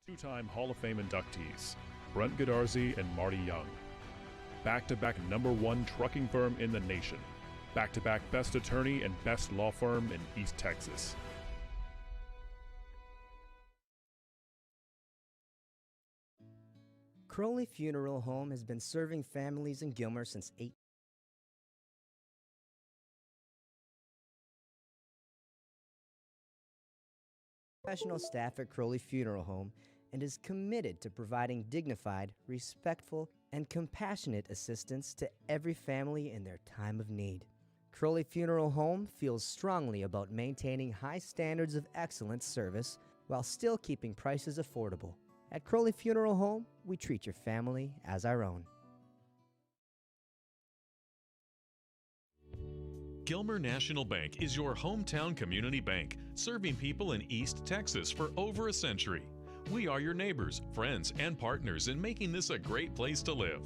Two-time Hall of Fame inductees, Brent Godarzi and Marty Young. Back-to-back #1 trucking firm in the nation. Back-to-back best attorney and best law firm in East Texas. Crowley Funeral Home has been serving families in Gilmer since professional staff at Crowley Funeral Home and is committed to providing dignified, respectful, and compassionate assistance to every family in their time of need. Crowley Funeral Home feels strongly about maintaining high standards of excellent service while still keeping prices affordable. At Crowley Funeral Home, we treat your family as our own. Gilmer National Bank is your hometown community bank, serving people in East Texas for over a century. We are your neighbors, friends, and partners in making this a great place to live.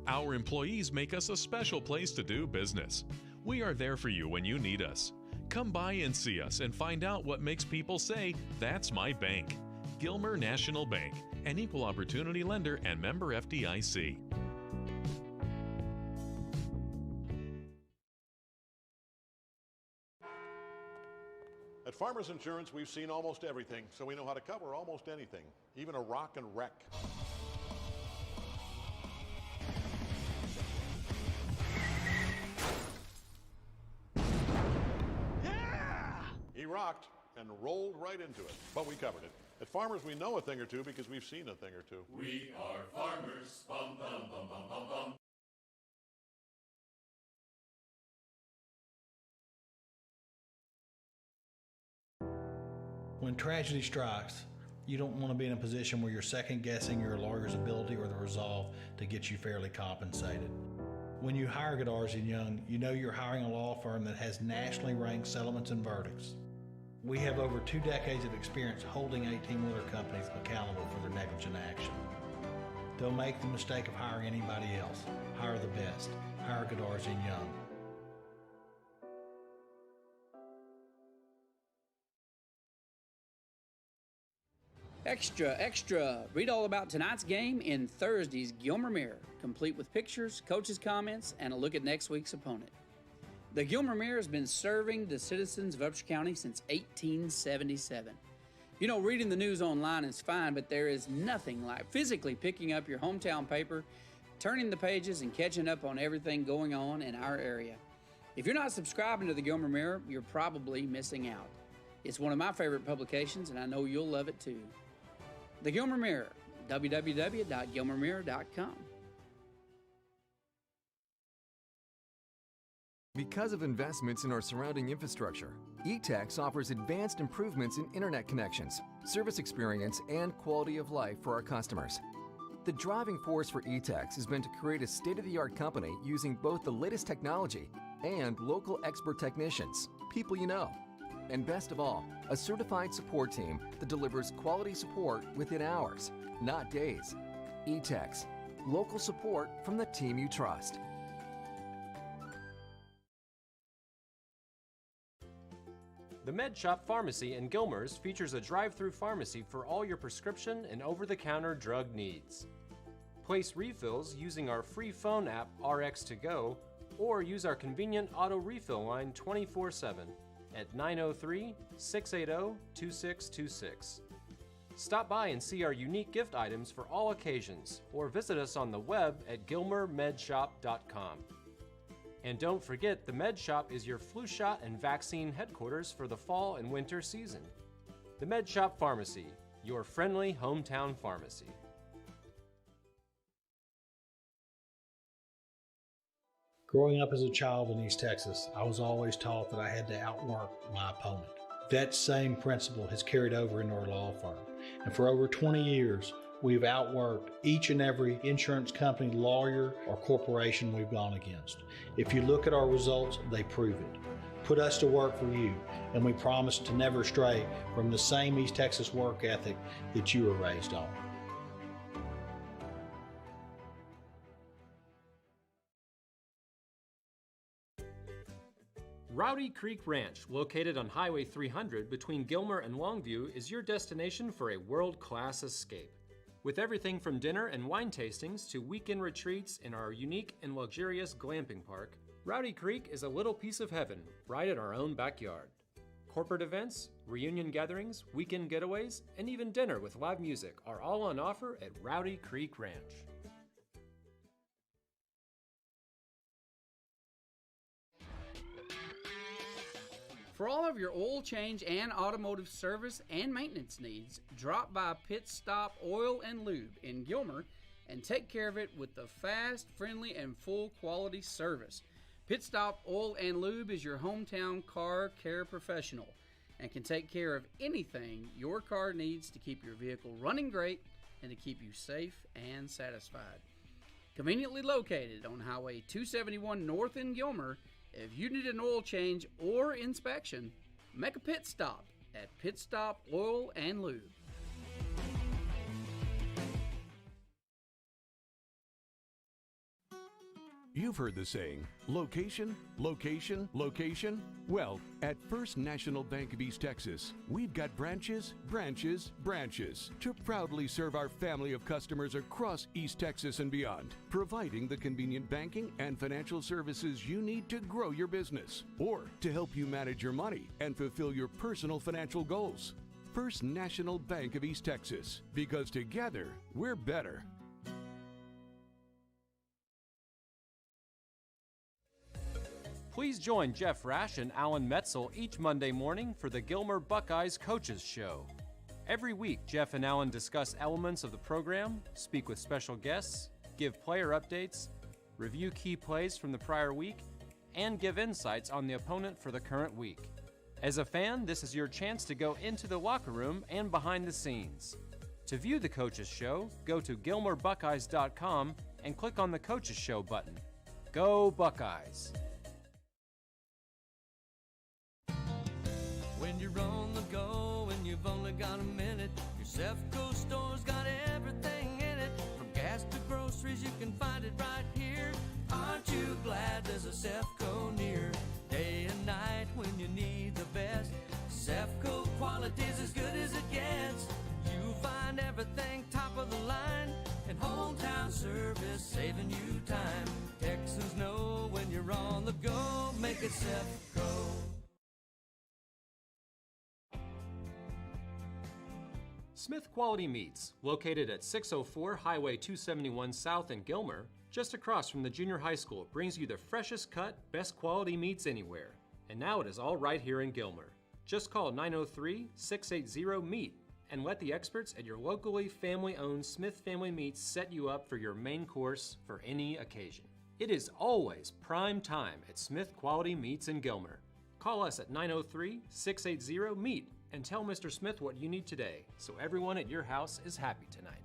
Our employees make us a special place to do business. We are there for you when you need us. Come by and see us and find out what makes people say, "That's my bank." Gilmer National Bank, an equal opportunity lender and member FDIC. At Farmers Insurance, we've seen almost everything, so we know how to cover almost anything, even a rock and wreck. Yeah! He rocked and rolled right into it, but we covered it. At Farmers, we know a thing or two because we've seen a thing or two. We are farmers. Bum, bum, bum, bum, bum, bum. When tragedy strikes, you don't want to be in a position where you're second guessing your lawyer's ability or the resolve to get you fairly compensated. When you hire Godarzi & Young, you know you're hiring a law firm that has nationally ranked settlements and verdicts. We have over 2 decades of experience holding 18-wheeler companies accountable for their negligent action. Don't make the mistake of hiring anybody else. Hire the best. Hire Godarzi & Young. Extra, extra! Read all about tonight's game in Thursday's Gilmer Mirror, complete with pictures, coaches' comments, and a look at next week's opponent. The Gilmer Mirror has been serving the citizens of Upshur County since 1877. You know, reading the news online is fine, but there is nothing like physically picking up your hometown paper, turning the pages, and catching up on everything going on in our area. If you're not subscribing to the Gilmer Mirror, you're probably missing out. It's one of my favorite publications, and I know you'll love it too. The Gilmer Mirror, www.gilmermirror.com. Because of investments in our surrounding infrastructure, eTex offers advanced improvements in internet connections, service experience, and quality of life for our customers. The driving force for eTex has been to create a state-of-the-art company using both the latest technology and local expert technicians, people you know. And best of all, a certified support team that delivers quality support within hours, not days. eTex, local support from the team you trust. The Med Shop Pharmacy in Gilmer's features a drive-through pharmacy for all your prescription and over-the-counter drug needs. Place refills using our free phone app RX2Go or use our convenient auto refill line 24/7 at 903-680-2626. Stop by and see our unique gift items for all occasions or visit us on the web at gilmermedshop.com. And don't forget, the Med Shop is your flu shot and vaccine headquarters for the fall and winter season. The Med Shop Pharmacy, your friendly hometown pharmacy. Growing up as a child in East Texas, I was always taught that I had to outwork my opponent. That same principle has carried over into our law firm. And for over 20 years, we've outworked each and every insurance company, lawyer, or corporation we've gone against. If you look at our results, they prove it. Put us to work for you, and we promise to never stray from the same East Texas work ethic that you were raised on. Rowdy Creek Ranch, located on Highway 300 between Gilmer and Longview, is your destination for a world-class escape. With everything from dinner and wine tastings to weekend retreats in our unique and luxurious glamping park, Rowdy Creek is a little piece of heaven right in our own backyard. Corporate events, reunion gatherings, weekend getaways, and even dinner with live music are all on offer at Rowdy Creek Ranch. For all of your oil change and automotive service and maintenance needs, drop by Pit Stop Oil and Lube in Gilmer and take care of it with the fast, friendly, and full quality service. Pit Stop Oil and Lube is your hometown car care professional and can take care of anything your car needs to keep your vehicle running great and to keep you safe and satisfied. Conveniently located on Highway 271 North in Gilmer, if you need an oil change or inspection, make a pit stop at Pit Stop Oil and Lube. You've heard the saying, location, location, location. Well, at First National Bank of East Texas, we've got branches, branches, branches to proudly serve our family of customers across East Texas and beyond, providing the convenient banking and financial services you need to grow your business or to help you manage your money and fulfill your personal financial goals. First National Bank of East Texas, because together, we're better. Please join Jeff Rash and Alan Metzel each Monday morning for the Gilmer Buckeyes Coaches Show. Every week, Jeff and Alan discuss elements of the program, speak with special guests, give player updates, review key plays from the prior week, and give insights on the opponent for the current week. As a fan, this is your chance to go into the locker room and behind the scenes. To view the Coaches Show, go to GilmerBuckeyes.com and click on the Coaches Show button. Go Buckeyes! When you're on the go and you've only got a minute, your Sefco store's got everything in it. From gas to groceries, you can find it right here. Aren't you glad there's a Sefco near? Day and night when you need the best, Sefco quality's as good as it gets. You find everything top of the line and hometown service saving you time. Texans know when you're on the go, make it Sefco. Smith Quality Meats, located at 604 Highway 271 South in Gilmer, just across from the junior high school, brings you the freshest cut, best quality meats anywhere. And now it is all right here in Gilmer. Just call 903-680-MEAT and let the experts at your locally family-owned Smith Family Meats set you up for your main course for any occasion. It is always prime time at Smith Quality Meats in Gilmer. Call us at 903-680-MEAT and tell Mr. Smith what you need today, so everyone at your house is happy tonight.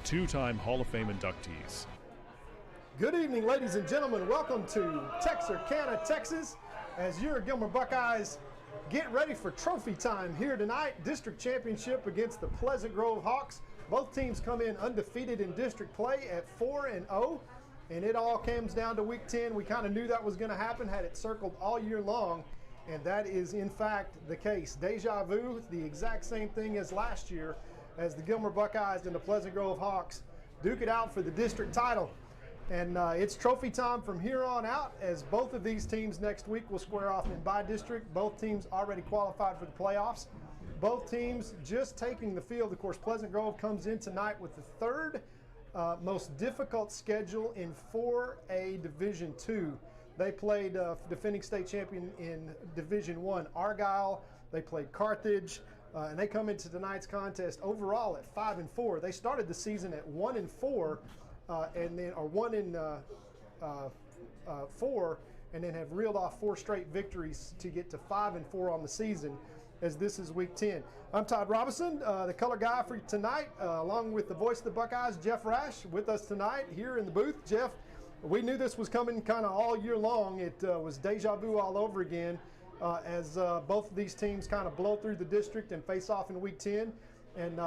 Two-time Hall of Fame inductees. Good evening, ladies and gentlemen. Welcome to Texarkana, Texas, as your Gilmer Buckeyes get ready for trophy time here tonight. District championship against the Pleasant Grove Hawks. Both teams come in undefeated in district play at 4-0. And it all comes down to week 10. We kind of knew that was going to happen, had it circled all year long, and that is in fact the case. Deja vu, the exact same thing as last year, as the Gilmer Buckeyes and the Pleasant Grove Hawks duke it out for the district title. And it's trophy time from here on out, as both of these teams next week will square off in bi-district. Both teams already qualified for the playoffs. Both teams just taking the field. Of course, Pleasant Grove comes in tonight with the third most difficult schedule in 4A Division II. They played defending state champion in Division I, Argyle. They played Carthage, and they come into tonight's contest overall at 5-4. They started the season at 1-4, and then 1-4, and then have reeled off 4 straight victories to get to 5-4 on the season, as this is week 10. I'm Todd Robinson, the color guy for tonight, along with the voice of the Buckeyes, Jeff Rash, with us tonight here in the booth. Jeff, we knew this was coming kind of all year long. It was deja vu all over again, as both of these teams kind of blow through the district and face off in week 10. And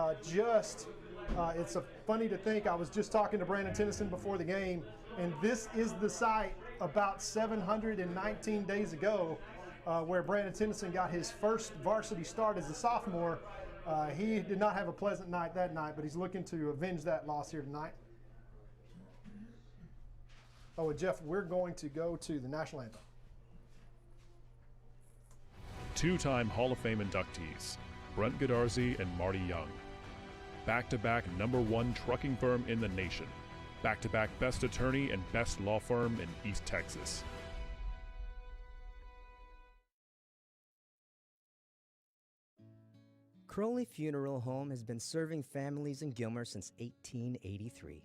it's funny to think, I was just talking to Brandon Tennyson before the game, And this is the site about 719 days ago where Brandon Tennyson got his first varsity start as a sophomore. He did not have a pleasant night that night, but he's looking to avenge that loss here tonight. Oh, and Jeff, we're going to go to the national anthem. Two-time Hall of Fame inductees, Brent Godarzi and Marty Young. Back-to-back #1 trucking firm in the nation. Back-to-back best attorney and best law firm in East Texas. Crowley Funeral Home has been serving families in Gilmer since 1883.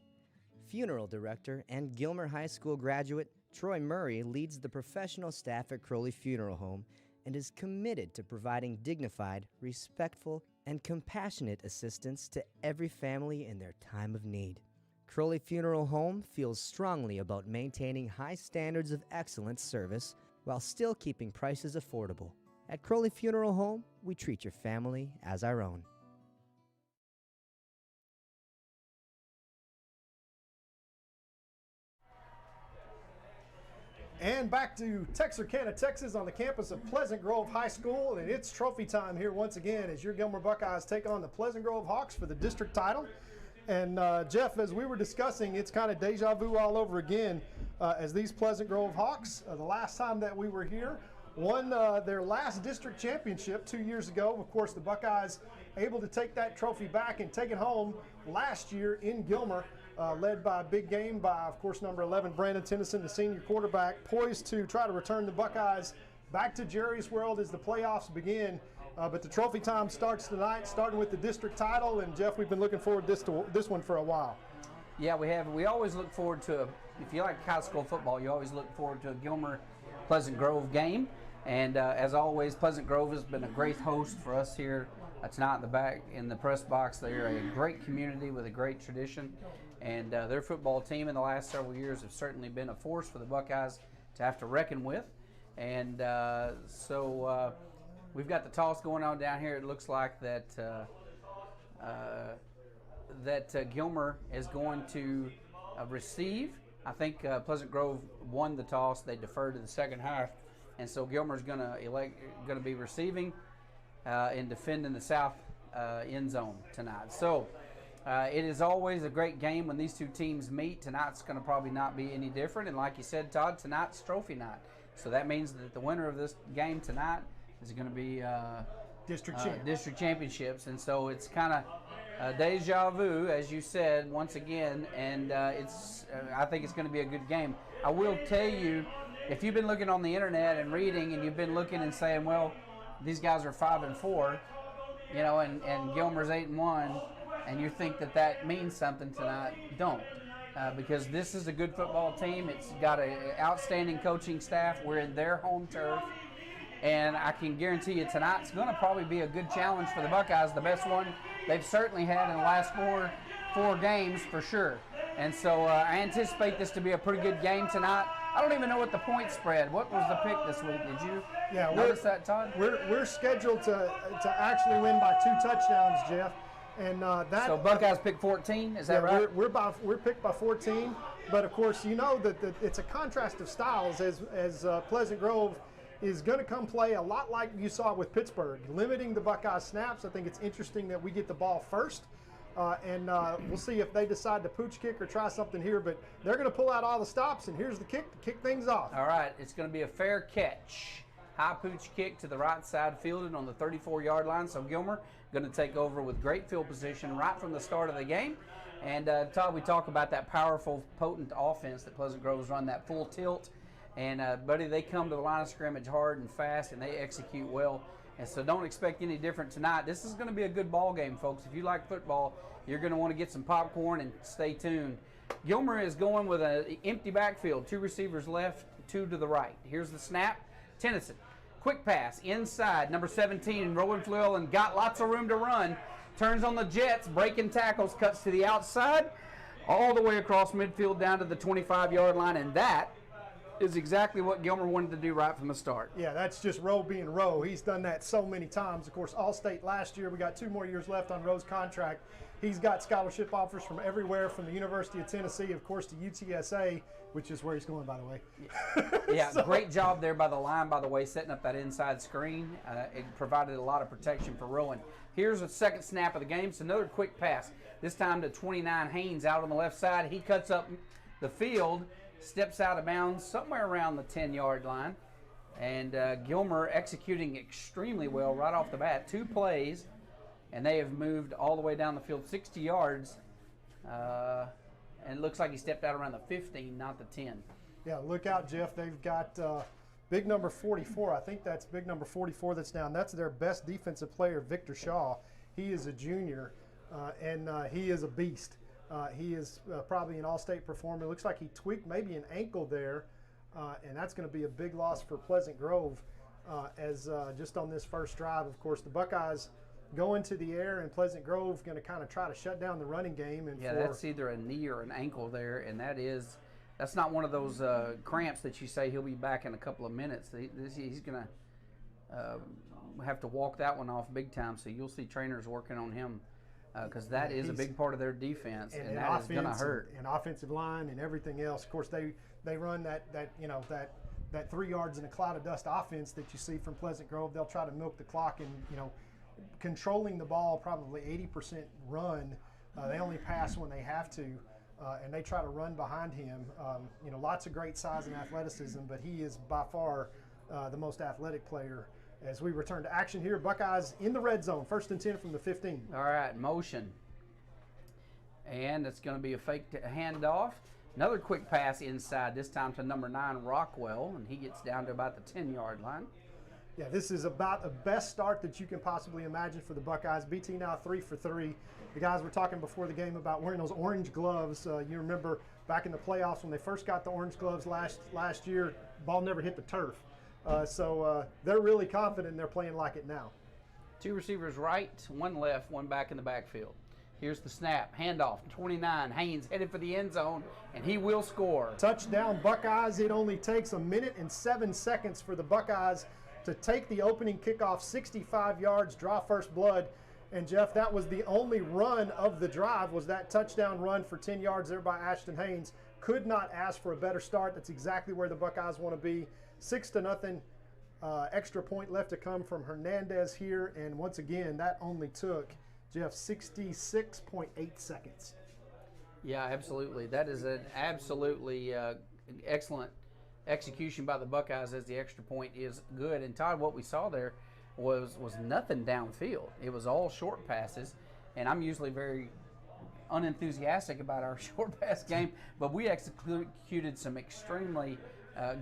Funeral director and Gilmer High School graduate Troy Murray leads the professional staff at Crowley Funeral Home and is committed to providing dignified, respectful, and compassionate assistance to every family in their time of need. Crowley Funeral Home feels strongly about maintaining high standards of excellent service while still keeping prices affordable. At Crowley Funeral Home, we treat your family as our own. And back to Texarkana, Texas on the campus of Pleasant Grove High School, and it's trophy time here once again as your Gilmer Buckeyes take on the Pleasant Grove Hawks for the district title. And Jeff, as we were discussing, it's kind of deja vu all over again as these Pleasant Grove Hawks, the last time that we were here, won their last district championship 2 years ago. Of course, the Buckeyes able to take that trophy back and take it home last year in Gilmer. Led by a big game by, of course, number 11, Brandon Tennyson, the senior quarterback, poised to try to return the Buckeyes back to Jerry's World as the playoffs begin. But the trophy time starts tonight, starting with the district title. And, Jeff, we've been looking forward to this one for a while. Yeah, we have. We always look forward to, if you like high school football, you always look forward to a Gilmer-Pleasant Grove game. And, as always, Pleasant Grove has been a great host for us here tonight in the back in the press box. They're a great community with a great tradition. And their football team in the last several years have certainly been a force for the Buckeyes to have to reckon with. And so we've got the toss going on down here. It looks like that Gilmer is going to receive. I think Pleasant Grove won the toss. They deferred to the second half. And so Gilmer's going to be receiving and defending the south end zone tonight. So it is always a great game when these two teams meet. Tonight's going to probably not be any different. And like you said, Todd, tonight's trophy night. So that means that the winner of this game tonight is going to be district championships. And so it's kind of deja vu, as you said, once again. And I think it's going to be a good game. I will tell you, if you've been looking on the internet and reading, and you've been looking and saying, well, these guys are 5-4, you know, and Gilmer's 8-1. And you think that means something tonight, don't. Because this is a good football team. It's got an outstanding coaching staff. We're in their home turf. And I can guarantee you tonight's going to probably be a good challenge for the Buckeyes, the best one they've certainly had in the last four games for sure. And so I anticipate this to be a pretty good game tonight. I don't even know what the point spread. What was the pick this week? Did you notice that, Todd? We're scheduled to actually win by 2 touchdowns, Jeff. And so Buckeyes pick 14, is that right? We're picked by 14, but of course you know that it's a contrast of styles as Pleasant Grove is going to come play a lot like you saw with Pittsburgh, limiting the Buckeyes snaps. I think it's interesting that we get the ball first, and we'll see if they decide to pooch kick or try something here, but they're going to pull out all the stops, and here's the kick to kick things off. All right, it's going to be a fair catch. High pooch kick to the right side, fielded on the 34-yard line, so Gilmer going to take over with great field position right from the start of the game. And Todd, we talk about that powerful, potent offense that Pleasant Grove's run, that full tilt. And buddy, they come to the line of scrimmage hard and fast, and they execute well. And so don't expect any different tonight. This is going to be a good ball game, folks. If you like football, you're going to want to get some popcorn and stay tuned. Gilmer is going with an empty backfield, 2 receivers left, 2 to the right. Here's the snap. Tennyson. Quick pass inside, number 17, Rowan Flewell, got lots of room to run. Turns on the jets, breaking tackles, cuts to the outside, all the way across midfield down to the 25-yard line, and that is exactly what Gilmer wanted to do right from the start. Yeah, that's just Rowe being Rowe. He's done that so many times. Of course, All-State last year. We got 2 more years left on Rowe's contract. He's got scholarship offers from everywhere, from the University of Tennessee, of course, to UTSA, which is where he's going, by the way. Yeah, great job there by the line, by the way, setting up that inside screen. It provided a lot of protection for Rowan. Here's the second snap of the game. It's another quick pass. This time to 29 Haynes out on the left side. He cuts up the field, steps out of bounds somewhere around the 10-yard line. And Gilmer executing extremely well right off the bat. 2 plays, and they have moved all the way down the field 60 yards. And it looks like he stepped out around the 15, not the 10. Yeah, look out, Jeff. They've got big number 44. I think that's big number 44 that's down. That's their best defensive player, Victor Shaw. He is a junior, and he is a beast. He is probably an all-state performer. Looks like he tweaked maybe an ankle there, and that's going to be a big loss for Pleasant Grove as just on this first drive. Of course, the Buckeyes go into the air, and Pleasant Grove going to kind of try to shut down the running game. And yeah, that's either a knee or an ankle there, and that's not one of those cramps that you say he'll be back in a couple of minutes. He's going to have to walk that one off big time, so you'll see trainers working on him because that is a big part of their defense, and that is going to hurt. And offensive line and everything else. Of course, they run that 3 yards in a cloud of dust offense that you see from Pleasant Grove. They'll try to milk the clock and, controlling the ball, probably 80% run. They only pass when they have to, and they try to run behind him. Lots of great size and athleticism, but he is by far the most athletic player. As we return to action here, Buckeyes in the red zone, 1st and 10 from the 15. All right, motion. And it's going to be a fake handoff. Another quick pass inside, this time to number 9, Rockwell, and he gets down to about the 10-yard line. Yeah, this is about the best start that you can possibly imagine for the Buckeyes. BT now 3 for 3. The guys were talking before the game about wearing those orange gloves. You remember back in the playoffs when they first got the orange gloves last year, ball never hit the turf. So they're really confident they're playing like it now. 2 receivers right, 1 left, 1 back in the backfield. Here's the snap, handoff, 29, Haynes headed for the end zone, and he will score. Touchdown Buckeyes. It only takes 1 minute and 7 seconds for the Buckeyes to take the opening kickoff, 65 yards, draw first blood. And Jeff, that was the only run of the drive, was that touchdown run for 10 yards there by Ashton Haynes. Could not ask for a better start. That's exactly where the Buckeyes want to be. 6-0, extra point left to come from Hernandez here. And once again, that only took, Jeff, 66.8 seconds. Yeah, absolutely. That is an absolutely excellent execution by the Buckeyes as the extra point is good. And Todd, what we saw there was nothing downfield. It was all short passes, and I'm usually very unenthusiastic about our short pass game, but we executed some extremely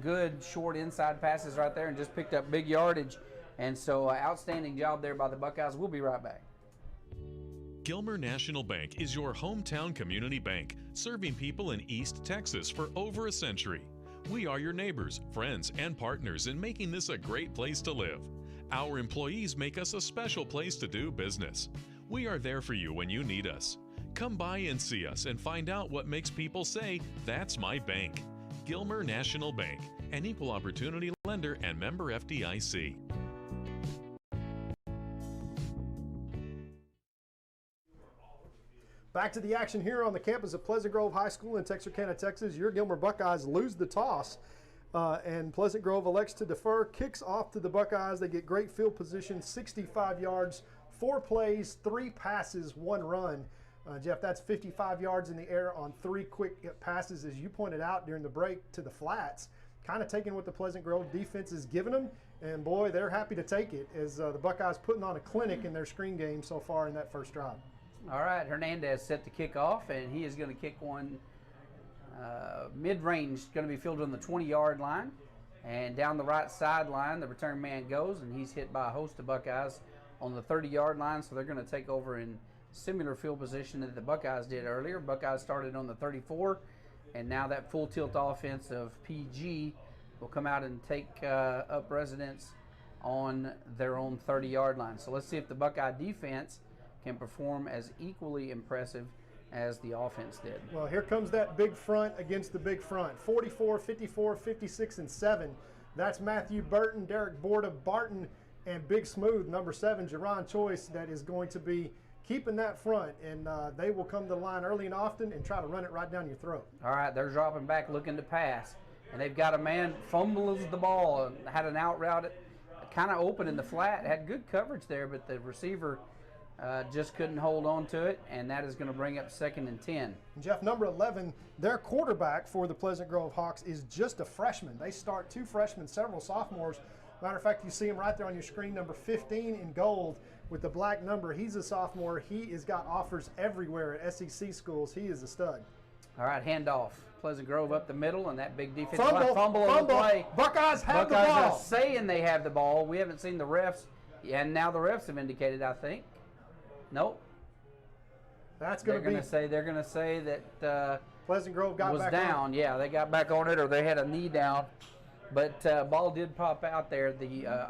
good short inside passes right there and just picked up big yardage. And so outstanding job there by the Buckeyes. We'll be right back. Gilmer National Bank is your hometown community bank, serving people in East Texas for over a century. We are your neighbors, friends, and partners in making this a great place to live. Our employees make us a special place to do business. We are there for you when you need us. Come by and see us and find out what makes people say, "That's my bank." Gilmer National Bank, an equal opportunity lender and member FDIC. Back to the action here on the campus of Pleasant Grove High School in Texarkana, Texas. Your Gilmer Buckeyes lose the toss, and Pleasant Grove elects to defer, kicks off to the Buckeyes. They get great field position, 65 yards, 4 plays, 3 passes, 1 run. Jeff, that's 55 yards in the air on 3 quick passes, as you pointed out during the break, to the flats. Kind of taking what the Pleasant Grove defense is giving them, and boy, they're happy to take it as the Buckeyes putting on a clinic in their screen game so far in that first drive. All right, Hernandez set the kick off, and he is going to kick one mid-range, going to be fielded on the 20-yard line. And down the right sideline, the return man goes, and he's hit by a host of Buckeyes on the 30-yard line, so they're going to take over in similar field position that the Buckeyes did earlier. Buckeyes started on the 34, and now that full tilt offense of PG will come out and take up residence on their own 30-yard line. So let's see if the Buckeye defense can perform as equally impressive as the offense did. Well, here comes that big front against the big front. 44, 54, 56, and 7. That's Matthew Burton, Derek Borda, Barton, and Big Smooth, number 7, Jerron Choice, that is going to be keeping that front, and they will come to the line early and often and try to run it right down your throat. All right, they're dropping back looking to pass, and they've got a man fumbles the ball and had an out route kind of open in the flat, had good coverage there, but the receiver just couldn't hold on to it, and that is going to bring up 2nd and 10. Jeff, number 11, their quarterback for the Pleasant Grove Hawks is just a freshman. They start 2 freshmen, several sophomores. Matter of fact, you see him right there on your screen, number 15 in gold with the black number. He's a sophomore. He has got offers everywhere at SEC schools. He is a stud. All right, handoff. Pleasant Grove up the middle, and that big defensive fumble on the play. Buckeyes have the ball. Buckeyes are saying they have the ball. We haven't seen the refs, and now the refs have indicated, I think. Nope. That's going to be. They're going to say that Pleasant Grove got back down. on. Yeah, they got back on it, or they had a knee down. But ball did pop out there. The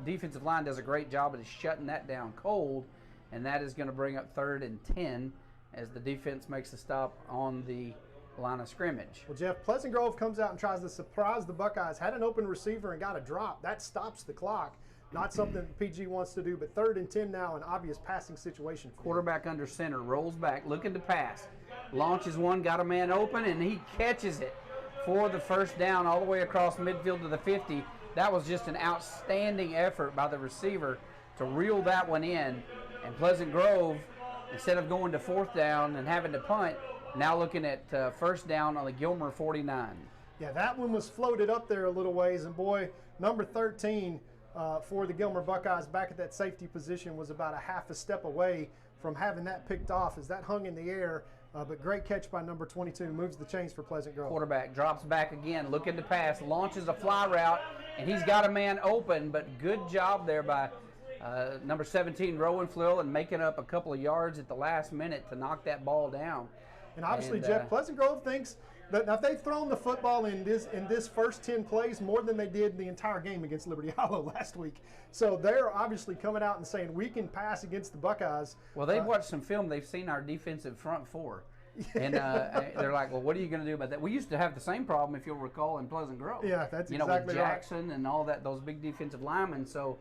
defensive line does a great job of shutting that down cold, and that is going to bring up 3rd and 10 as the defense makes a stop on the line of scrimmage. Well, Jeff, Pleasant Grove comes out and tries to surprise the Buckeyes. Had an open receiver and got a drop. That stops the clock. Not something PG wants to do, but 3rd and 10 now, an obvious passing situation. Quarterback under center, rolls back, looking to pass. Launches one, got a man open, and he catches it for the 1st down all the way across midfield to the 50. That was just an outstanding effort by the receiver to reel that one in. And Pleasant Grove, instead of going to 4th down and having to punt, now looking at 1st down on the Gilmer 49. Yeah, that one was floated up there a little ways, and boy, number 13 for the Gilmer Buckeyes back at that safety position was about a half a step away from having that picked off as that hung in the air. But great catch by number 22, moves the chains for Pleasant Grove. Quarterback drops back again, looking to pass, launches a fly route, and he's got a man open, but good job there by number 17, Rowan Flill, and making up a couple of yards at the last minute to knock that ball down. And obviously, Jeff, Pleasant Grove thinks that now they've thrown the football in this first 10 plays more than they did the entire game against Liberty Hollow last week. So they're obviously coming out and saying we can pass against the Buckeyes. Well, they've watched some film. They've seen our defensive front four. And they're like, well, what are you going to do about that? We used to have the same problem, if you'll recall, in Pleasant Grove. Yeah, that's exactly right. With Jackson and all that, those big defensive linemen. So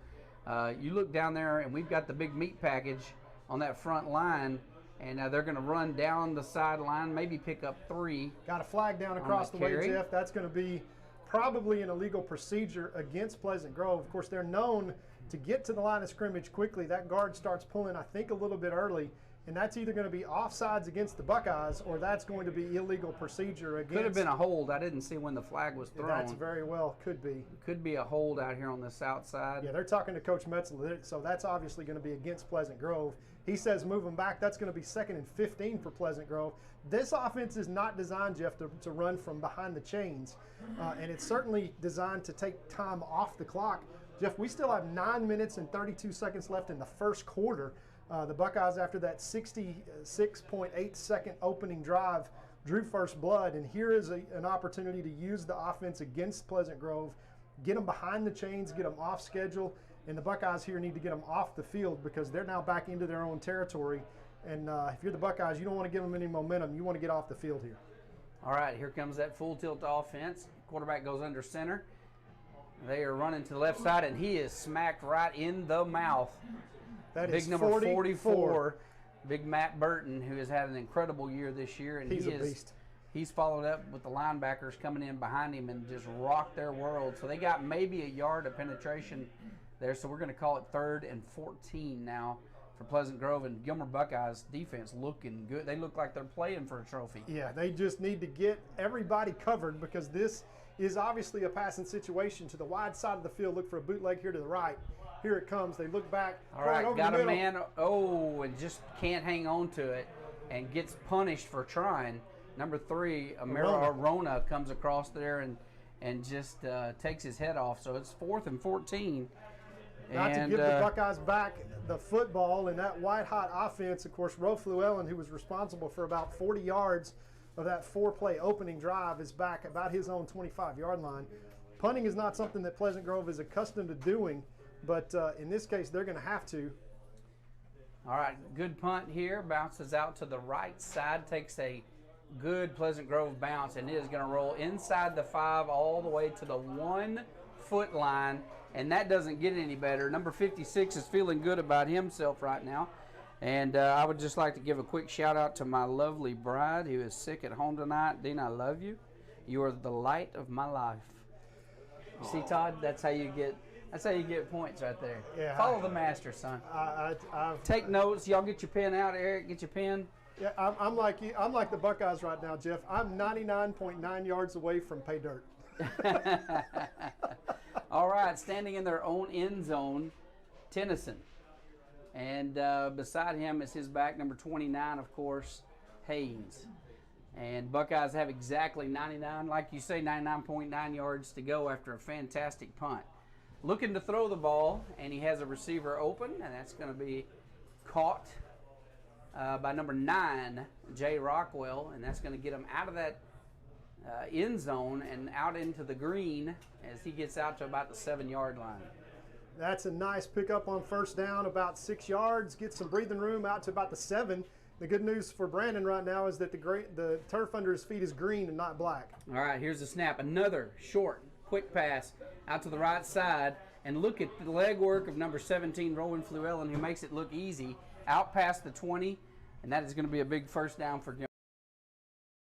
you look down there, and we've got the big meat package on that front line. And they're going to run down the sideline, maybe pick up 3. Got a flag down across the way, Jeff. That's going to be probably an illegal procedure against Pleasant Grove. Of course, they're known to get to the line of scrimmage quickly. That guard starts pulling, I think, a little bit early. And that's either going to be offsides against the Buckeyes or that's going to be illegal procedure against. Could have been a hold. I didn't see when the flag was thrown. That's very well could be. Could be a hold out here on the south side. Yeah, they're talking to Coach Metzler, so that's obviously going to be against Pleasant Grove. He says move them back. That's going to be 2nd and 15 for Pleasant Grove. This offense is not designed, Jeff, to run from behind the chains. And it's certainly designed to take time off the clock. Jeff, we still have 9 minutes and 32 seconds left in the first quarter. The Buckeyes, after that 66.8 second opening drive, drew first blood. And here is an opportunity to use the offense against Pleasant Grove, get them behind the chains, get them off schedule. And the Buckeyes here need to get them off the field because they're now back into their own territory. And if you're the Buckeyes, you don't want to give them any momentum. You want to get off the field here. All right, here comes that full tilt offense. Quarterback goes under center. They are running to the left side, and he is smacked right in the mouth. That big is number 44. Big Matt Burton, who has had an incredible year this year. And he's a beast. He's followed up with the linebackers coming in behind him and just rocked their world. So they got maybe a yard of penetration there. So we're going to call it 3rd and 14 now for Pleasant Grove. And Gilmer Buckeyes defense looking good. They look like they're playing for a trophy. Yeah, they just need to get everybody covered because this is obviously a passing situation to the wide side of the field. Look for a bootleg here to the right. Here it comes. They look back. All right, got a man, and just can't hang on to it and gets punished for trying. Number 3, Amira Arona comes across there and just takes his head off. So it's 4th and 14. Not to give the Buckeyes back the football in that white-hot offense. Of course, Ro Fluellen, who was responsible for about 40 yards of that 4-play opening drive, is back about his own 25-yard line. Punting is not something that Pleasant Grove is accustomed to doing. But in this case, they're going to have to. All right, good punt here. Bounces out to the right side. Takes a good Pleasant Grove bounce, and it is going to roll inside the 5 all the way to the 1-foot line. And that doesn't get any better. Number 56 is feeling good about himself right now. And I would just like to give a quick shout out to my lovely bride who is sick at home tonight. Dean, I love you. You are the light of my life. You see, Todd, that's how you get points right there. Yeah, Follow the master, son. I've Take notes. Y'all get your pen out, Eric. Get your pen. Yeah, I'm like you. I'm like the Buckeyes right now, Jeff. I'm 99.9 yards away from pay dirt. All right, standing in their own end zone, Tennyson. And beside him is his back, number 29, of course, Haynes. And Buckeyes have exactly 99, like you say, 99.9 yards to go after a fantastic punt. Looking to throw the ball, and he has a receiver open, and that's going to be caught by number 9, Jay Rockwell, and that's going to get him out of that end zone and out into the green as he gets out to about the 7-yard line. That's a nice pickup on first down, about 6 yards, get some breathing room out to about the 7. The good news for Brandon right now is that the turf under his feet is green and not black. All right, here's the snap. Another short, quick pass out to the right side. And look at the leg work of number 17, Rowan Flewellen, who makes it look easy. Out past the 20, and that is going to be a big first down for Gilmer.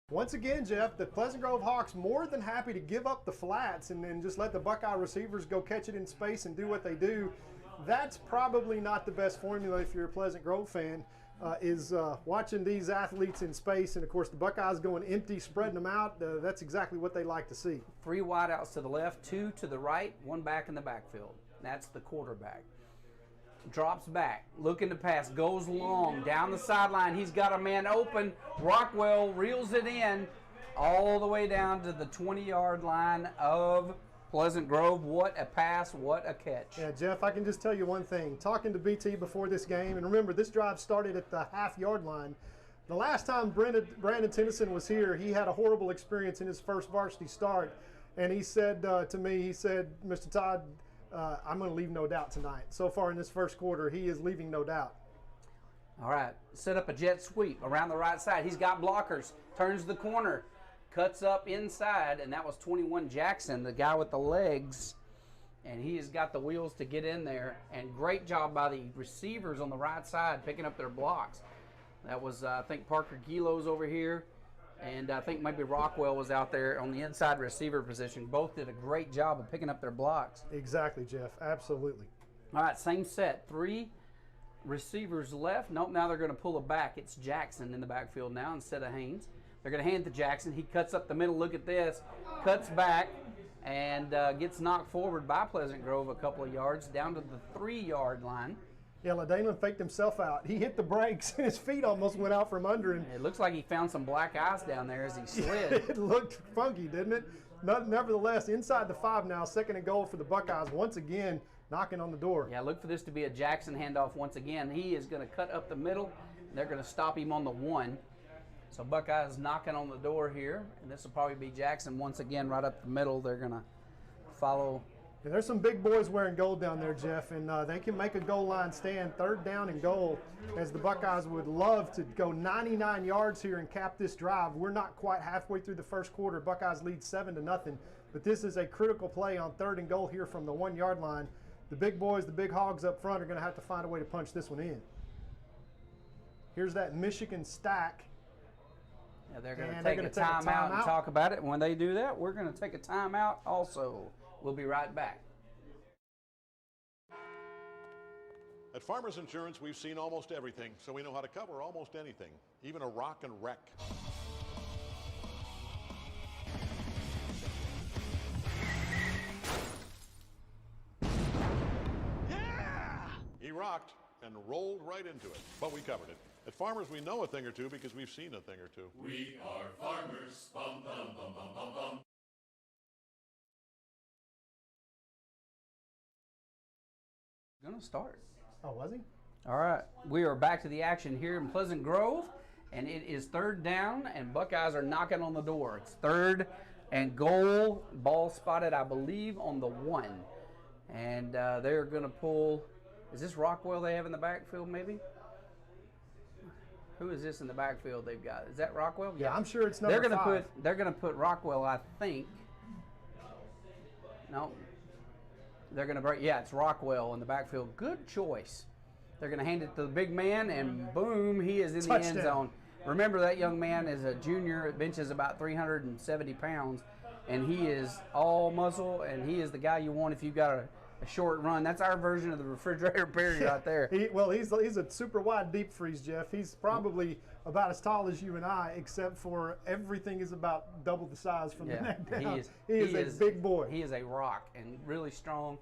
Once again, Jeff, the Pleasant Grove Hawks more than happy to give up the flats and then just let the Buckeye receivers go catch it in space and do what they do. That's probably not the best formula if you're a Pleasant Grove fan, is watching these athletes in space. And, of course, the Buckeyes going empty, spreading them out. That's exactly what they like to see. 3 wideouts to the left, 2 to the right, 1 back in the backfield. That's the quarterback. Drops back, looking to pass, goes long, down the sideline. He's got a man open. Rockwell reels it in all the way down to the 20-yard line of Pleasant Grove. What a pass, what a catch. Yeah, Jeff, I can just tell you one thing. Talking to BT before this game, and remember, this drive started at the half-yard line. The last time Brandon Tennyson was here, he had a horrible experience in his first varsity start, and he said to me, he said, Mr. Todd, I'm going to leave no doubt tonight. So far in this first quarter, he is leaving no doubt. All right, set up a jet sweep around the right side. He's got blockers, turns the corner, cuts up inside, and that was 21 Jackson, the guy with the legs, and he has got the wheels to get in there. And great job by the receivers on the right side picking up their blocks. That was, I think, Parker Gilos over here, and I think maybe Rockwell was out there on the inside receiver position. Both did a great job of picking up their blocks. Exactly, Jeff. Absolutely. All right, same set. 3 receivers left. Nope, now they're going to pull it back. It's Jackson in the backfield now instead of Haynes. They're going to hand it to Jackson. He cuts up the middle. Look at this. Cuts back and gets knocked forward by Pleasant Grove a couple of yards down to the 3-yard line. Yeah, LaDamon faked himself out. He hit the brakes and his feet almost went out from under him. It looks like he found some black ice down there as he slid. It looked funky, didn't it? Nevertheless, inside the 5 now, 2nd and goal for the Buckeyes once again, knocking on the door. Yeah, look for this to be a Jackson handoff once again. He is going to cut up the middle. They're going to stop him on the 1. So Buckeyes knocking on the door here, and this will probably be Jackson once again right up the middle. They're going to follow. Yeah, there's some big boys wearing gold down there, Jeff, and they can make a goal line stand. 3rd down and goal, as the Buckeyes would love to go 99 yards here and cap this drive. We're not quite halfway through the first quarter. Buckeyes lead 7-0, but this is a critical play on 3rd and goal here from the 1-yard line. The big boys, the big hogs up front are going to have to find a way to punch this one in. Here's that Michigan stack. Yeah, they're going to take a timeout and talk about it. And when they do that, we're going to take a timeout also. We'll be right back. At Farmers Insurance, we've seen almost everything, so we know how to cover almost anything, even a rock and wreck. Yeah! He rocked and rolled right into it, but we covered it. At Farmers, we know a thing or two because we've seen a thing or two. We are farmers. Bum, bum, bum, bum, bum, bum. Going to start. Oh, was he? All right. We are back to the action here in Pleasant Grove, and it is 3rd down, and Buckeyes are knocking on the door. It's 3rd and goal. Ball spotted, I believe, on the 1. And they're going to pull. Is this Rockwell they have in the backfield, maybe? Who is this in the backfield they've got? Is that Rockwell? Yeah, I'm sure it's number 5. They're going to put Rockwell, I think. No. They're going to break. Yeah, it's Rockwell in the backfield. Good choice. They're going to hand it to the big man, and boom, he is in the end zone. Remember, that young man is a junior, benches about 370 pounds, and he is all muscle, and he is the guy you want if you've got a short run. That's our version of the refrigerator Perry right there. He's a super wide deep freeze, Jeff. He's probably about as tall as you and I, except for everything is about double the size from the neck down. He is a big boy. He is a rock and really strong.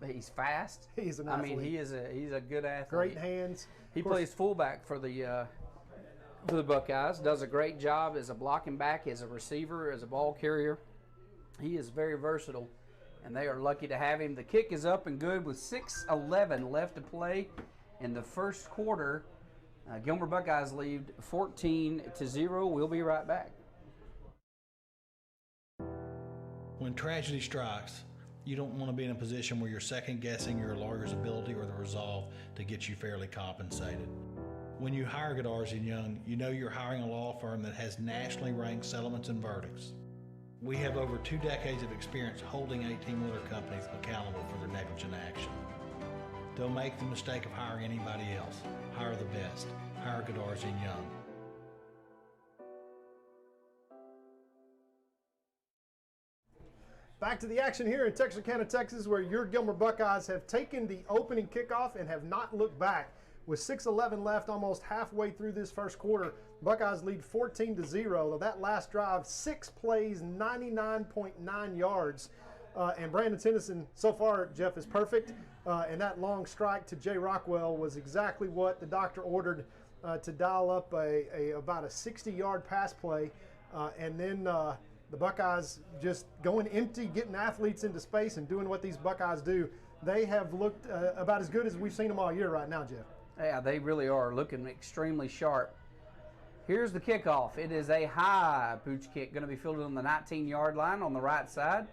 He's fast. He's an athlete. I mean, he's a good athlete. Great hands. He plays fullback for the Buckeyes. Does a great job as a blocking back, as a receiver, as a ball carrier. He is very versatile, and they are lucky to have him. The kick is up and good with 6:11 left to play in the first quarter. Gilmer Buckeyes lead 14-0. We'll be right back. When tragedy strikes, you don't want to be in a position where you're second-guessing your lawyer's ability or the resolve to get you fairly compensated. When you hire Godarzi & Young, you know you're hiring a law firm that has nationally ranked settlements and verdicts. We have over 2 decades of experience holding 18-wheeler companies accountable for their negligent action. Don't make the mistake of hiring anybody else. Hire the best. Hire Godarzi & Young. Back to the action here in Texarkana, Texas, where your Gilmer Buckeyes have taken the opening kickoff and have not looked back. With 6:11 left, almost halfway through this first quarter, Buckeyes lead 14-0. That last drive, 6 plays, 99.9 yards. And Brandon Tennyson, so far, Jeff, is perfect. And that long strike to Jay Rockwell was exactly what the doctor ordered to dial up about a 60-yard pass play. And then the Buckeyes just going empty, getting athletes into space and doing what these Buckeyes do. They have looked about as good as we've seen them all year right now, Jeff. Yeah, they really are looking extremely sharp. Here's the kickoff. It is a high pooch kick, going to be fielded on the 19-yard line on the right side.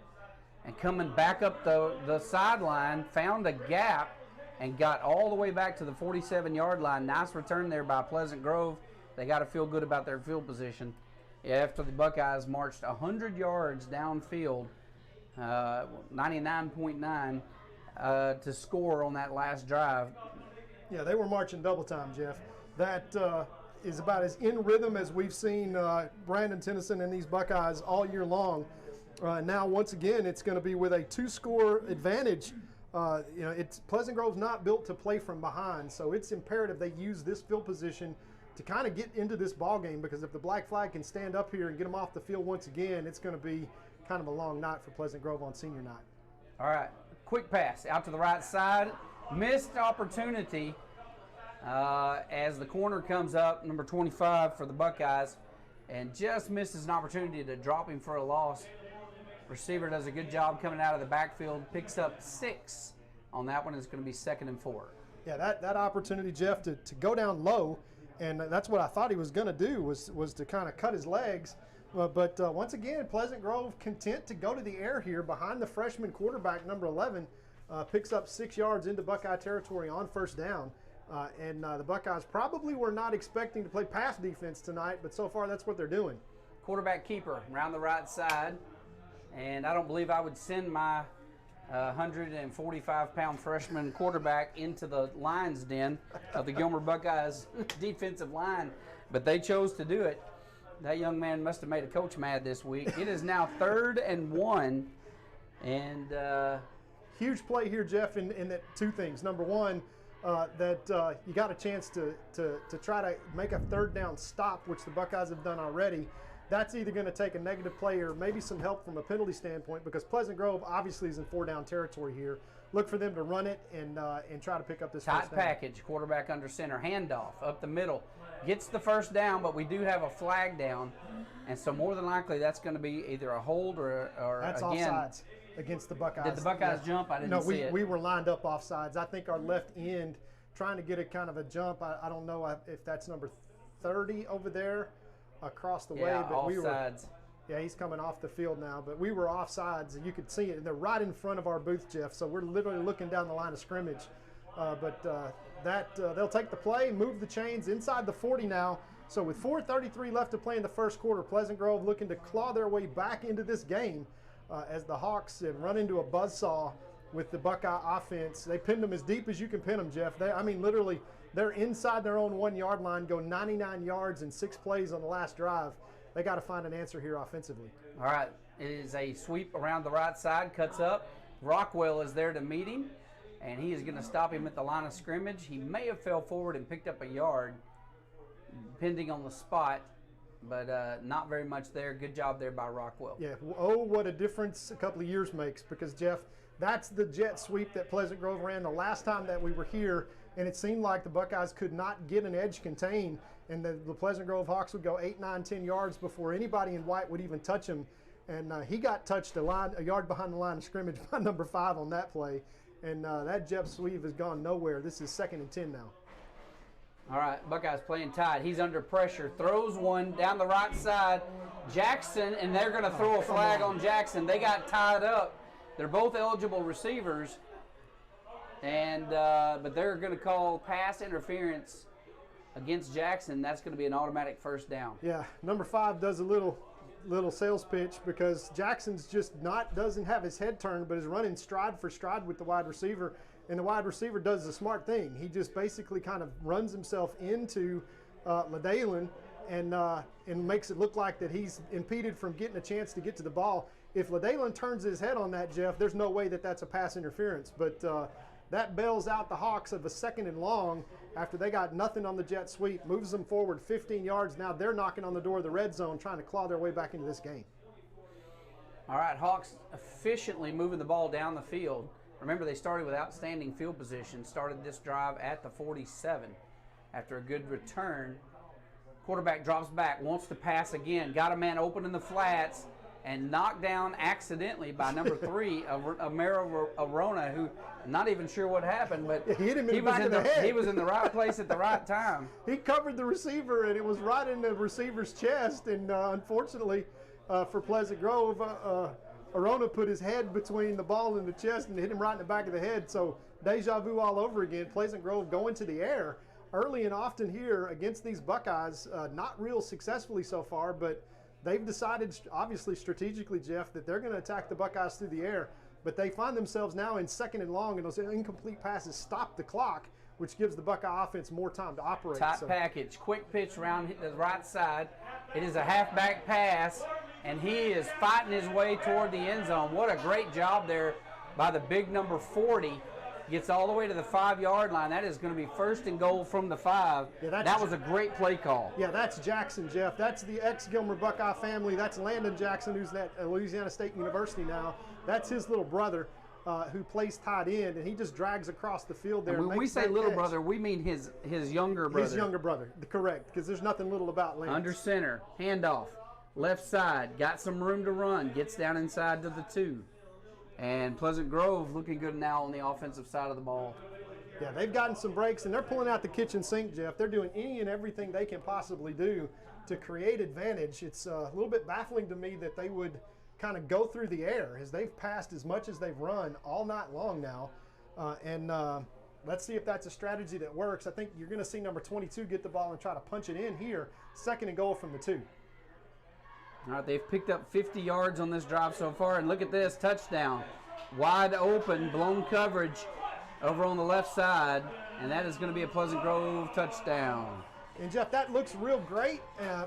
And coming back up the sideline, found a gap and got all the way back to the 47-yard line. Nice return there by Pleasant Grove. They got to feel good about their field position. After the Buckeyes marched 100 yards downfield, 99.9, to score on that last drive. Yeah, they were marching double time, Jeff. That is about as in rhythm as we've seen Brandon Tennyson and these Buckeyes all year long. Now, once again, it's going to be with a 2-score advantage. Pleasant Grove's not built to play from behind, so it's imperative they use this field position to kind of get into this ball game, because if the Black Flag can stand up here and get them off the field once again, it's going to be kind of a long night for Pleasant Grove on senior night. All right, quick pass out to the right side. Missed opportunity as the corner comes up, number 25 for the Buckeyes, and just misses an opportunity to drop him for a loss. Receiver does a good job coming out of the backfield, picks up 6 on that one. It's going to be 2nd and 4. Yeah, that opportunity, Jeff, to go down low, and that's what I thought he was going to do, was to kind of cut his legs. But once again, Pleasant Grove content to go to the air here behind the freshman quarterback, number 11, picks up 6 yards into Buckeye territory on first down. And the Buckeyes probably were not expecting to play pass defense tonight, but so far that's what they're doing. Quarterback keeper around the right side. And I don't believe I would send my 145-pound freshman quarterback into the lion's den of the Gilmer Buckeyes defensive line, but they chose to do it. That young man must have made a coach mad this week. It is now 3rd and 1, and huge play here, Jeff, in that 2 things. Number one, that you got a chance to try to make a 3rd down stop, which the Buckeyes have done already. That's either going to take a negative play or maybe some help from a penalty standpoint, because Pleasant Grove obviously is in 4-down territory here. Look for them to run it and try to pick up this tight package. Quarterback under center, handoff up the middle, gets the 1st down, but we do have a flag down, and so more than likely that's going to be either a hold or that's again offsides against the Buckeyes. Did the Buckeyes jump? I didn't see it. No, we were lined up offsides. I think our left end trying to get a kind of a jump. I don't know if that's number 30 over there across the way, but offsides. We were. Yeah, he's coming off the field now, but we were offsides, and you could see it. And they're right in front of our booth, Jeff, so we're literally looking down the line of scrimmage. They'll take the play, move the chains inside the 40 now. So with 4:33 left to play in the first quarter, Pleasant Grove looking to claw their way back into this game as the Hawks have run into a buzzsaw with the Buckeye offense. They pinned them as deep as you can pin them, Jeff. Literally, they're inside their own 1 yard line, go 99 yards in 6 plays on the last drive. They got to find an answer here offensively. All right, it is a sweep around the right side, cuts up. Rockwell is there to meet him, and he is going to stop him at the line of scrimmage. He may have fell forward and picked up a yard, depending on the spot, but not very much there. Good job there by Rockwell. Yeah, oh, what a difference a couple of years makes, because, Jeff, that's the jet sweep that Pleasant Grove ran the last time that we were here, and it seemed like the Buckeyes could not get an edge contained, and the Pleasant Grove Hawks would go 8, 9, 10 yards before anybody in white would even touch him. And he got touched a yard behind the line of scrimmage by number 5 on that play. And that jet sweep has gone nowhere. This is 2nd and 10 now. All right, Buckeyes playing tight. He's under pressure. Throws one down the right side. Jackson, and they're going to throw a flag on Jackson. They got tied up. They're both eligible receivers. And but they're going to call pass interference against Jackson. That's going to be an automatic first down. Yeah, number 5 does a little sales pitch, because Jackson's just doesn't have his head turned, but is running stride for stride with the wide receiver, and the wide receiver does the smart thing. He just basically kind of runs himself into LaDalen and makes it look like that he's impeded from getting a chance to get to the ball. If LaDalen turns his head on that, Jeff, there's no way that that's a pass interference, but that bails out the Hawks of a 2nd and long after they got nothing on the jet sweep, moves them forward 15 yards. Now they're knocking on the door of the red zone, trying to claw their way back into this game. All right, Hawks efficiently moving the ball down the field. Remember, they started with outstanding field position, started this drive at the 47. After a good return, quarterback drops back, wants to pass again, got a man open in the flats, and knocked down accidentally by number 3, Amaro Arona, who I'm not even sure what happened, but he hit him in the back of the head. He was in the right place at the right time. He covered the receiver, and it was right in the receiver's chest, and unfortunately for Pleasant Grove, Arona put his head between the ball and the chest and hit him right in the back of the head. So deja vu all over again. Pleasant Grove going to the air early and often here against these Buckeyes, not real successfully so far, but they've decided, obviously strategically, Jeff, that they're going to attack the Buckeyes through the air, but they find themselves now in 2nd and long, and those incomplete passes stop the clock, which gives the Buckeye offense more time to operate. Tight package, quick pitch around the right side. It is a halfback pass, and he is fighting his way toward the end zone. What a great job there by the big number 40. Gets all the way to the 5-yard line. That is going to be 1st and goal from the 5. Yeah, that was a great play call. Yeah, that's Jackson, Jeff. That's the ex-Gilmer Buckeye family. That's Landon Jackson, who's at Louisiana State University now. That's his little brother who plays tight end, and he just drags across the field there. When we say little brother, we mean his younger brother. His younger brother, correct, because there's nothing little about Lance. Under center, handoff, left side, got some room to run, gets down inside to the 2. And Pleasant Grove looking good now on the offensive side of the ball. Yeah, they've gotten some breaks, and they're pulling out the kitchen sink, Jeff. They're doing any and everything they can possibly do to create advantage. It's a little bit baffling to me that they would kind of go through the air, as they've passed as much as they've run all night long now. Let's see if that's a strategy that works. I think you're going to see number 22 get the ball and try to punch it in here. 2nd and goal from the 2. All right, they've picked up 50 yards on this drive so far, and look at this, touchdown. Wide open, blown coverage over on the left side, and that is going to be a Pleasant Grove touchdown. And, Jeff, that looks real great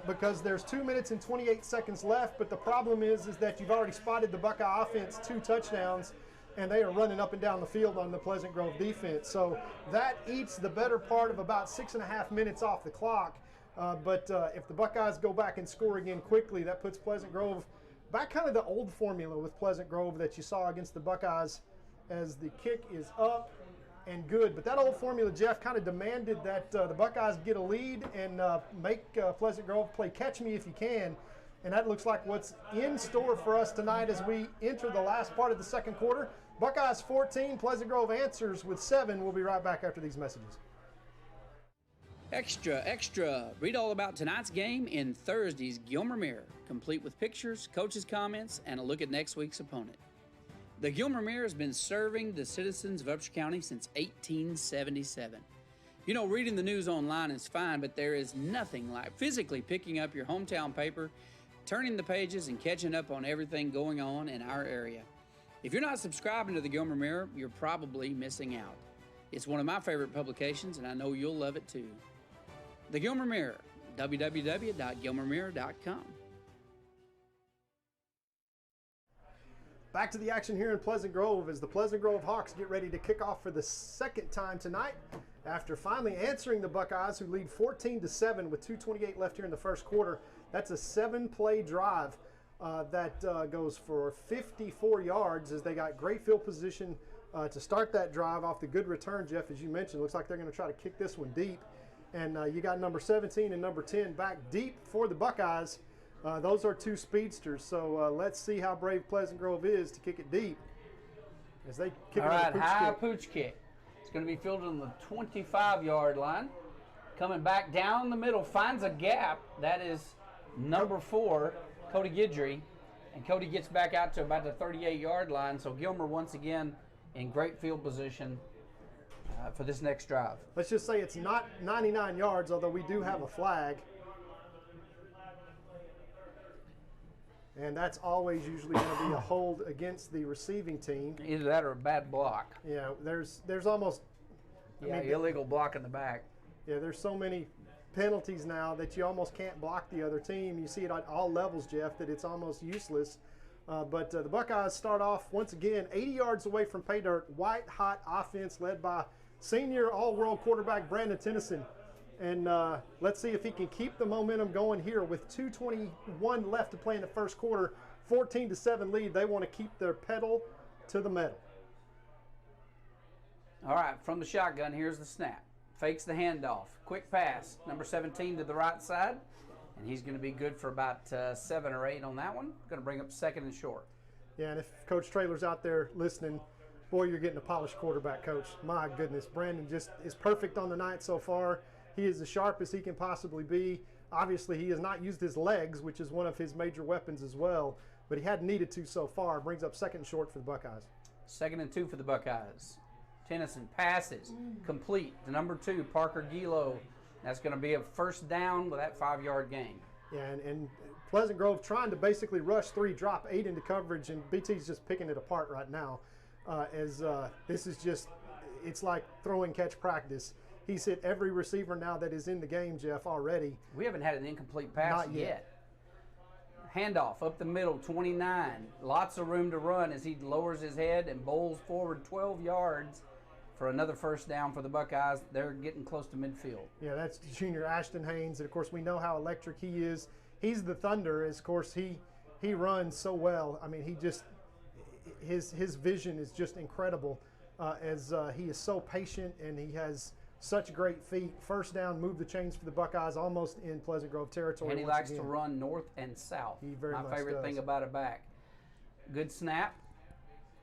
because there's 2 minutes and 28 seconds left, but the problem is that you've already spotted the Buckeye offense 2 touchdowns, and they are running up and down the field on the Pleasant Grove defense. So that eats the better part of about 6.5 minutes off the clock. But if the Buckeyes go back and score again quickly, that puts Pleasant Grove back kind of the old formula with Pleasant Grove that you saw against the Buckeyes, as the kick is up and good. But that old formula, Jeff, kind of demanded that the Buckeyes get a lead and make Pleasant Grove play catch me if you can. And that looks like what's in store for us tonight as we enter the last part of the 2nd quarter. Buckeyes 14, Pleasant Grove answers with 7. We'll be right back after these messages. Extra, extra. Read all about tonight's game in Thursday's Gilmer Mirror, complete with pictures, coaches' comments, and a look at next week's opponent. The Gilmer Mirror has been serving the citizens of Upshur County since 1877. You know, reading the news online is fine, but there is nothing like physically picking up your hometown paper, turning the pages, and catching up on everything going on in our area. If you're not subscribing to the Gilmer Mirror, you're probably missing out. It's one of my favorite publications, and I know you'll love it too. The Gilmer Mirror, www.gilmermirror.com. Back to the action here in Pleasant Grove as the Pleasant Grove Hawks get ready to kick off for the second time tonight after finally answering the Buckeyes, who lead 14-7 with 2:28 left here in the first quarter. That's a 7-play drive that goes for 54 yards as they got great field position to start that drive off the good return, Jeff, as you mentioned. Looks like they're going to try to kick this one deep. And you got number 17 and number 10 back deep for the Buckeyes. Those are two speedsters, so let's see how brave Pleasant Grove is to kick it deep as they kick it on a high pooch kick. It's going to be fielded on the 25-yard line. Coming back down the middle, finds a gap. That is number 4, Cody Guidry. And Cody gets back out to about the 38-yard line. So Gilmer once again in great field position for this next drive. Let's just say it's not 99 yards, although we do have a flag. And that's always usually going to be a hold against the receiving team. Either that or a bad block. Yeah, there's almost illegal block in the back. Yeah, there's so many penalties now that you almost can't block the other team. You see it at all levels, Jeff, that it's almost useless. But the Buckeyes start off once again 80 yards away from pay dirt. White hot offense led by senior all-world quarterback Brandon Tennyson. And let's see if he can keep the momentum going here with 2:21 left to play in the first quarter. 14-7 lead. They want to keep their pedal to the metal. All right, from the shotgun, here's the snap. Fakes the handoff. Quick pass. Number 17 to the right side. And he's going to be good for about 7 or 8 on that one. Going to bring up second and short. Yeah, and if Coach Traylor's out there listening, boy, you're getting a polished quarterback, Coach. My goodness, Brandon just is perfect on the night so far. He is as sharp as he can possibly be. Obviously, he has not used his legs, which is one of his major weapons as well, but he hadn't needed to so far. Brings up second and short for the Buckeyes. 2nd and 2 for the Buckeyes. Tennyson passes, complete to number 2, Parker Gilo. That's going to be a first down with that 5-yard gain. Yeah, and Pleasant Grove trying to basically rush 3, drop 8 into coverage, and BT's just picking it apart right now. This is just, it's like throwing catch practice. He's hit every receiver now that is in the game, Jeff, already. We haven't had an incomplete pass yet. Handoff up the middle, 29. Lots of room to run as he lowers his head and bowls forward 12 yards for another first down for the Buckeyes. They're getting close to midfield. Yeah, that's junior Ashton Haynes. And, of course, we know how electric he is. He's the Thunder. Of course, he runs so well. I mean, he just – his vision is just incredible as he is so patient and he has – such great feet. First down, move the chains for the Buckeyes almost in Pleasant Grove territory. And he likes to run north and south. He very much My favorite does. thing about a back. Good snap.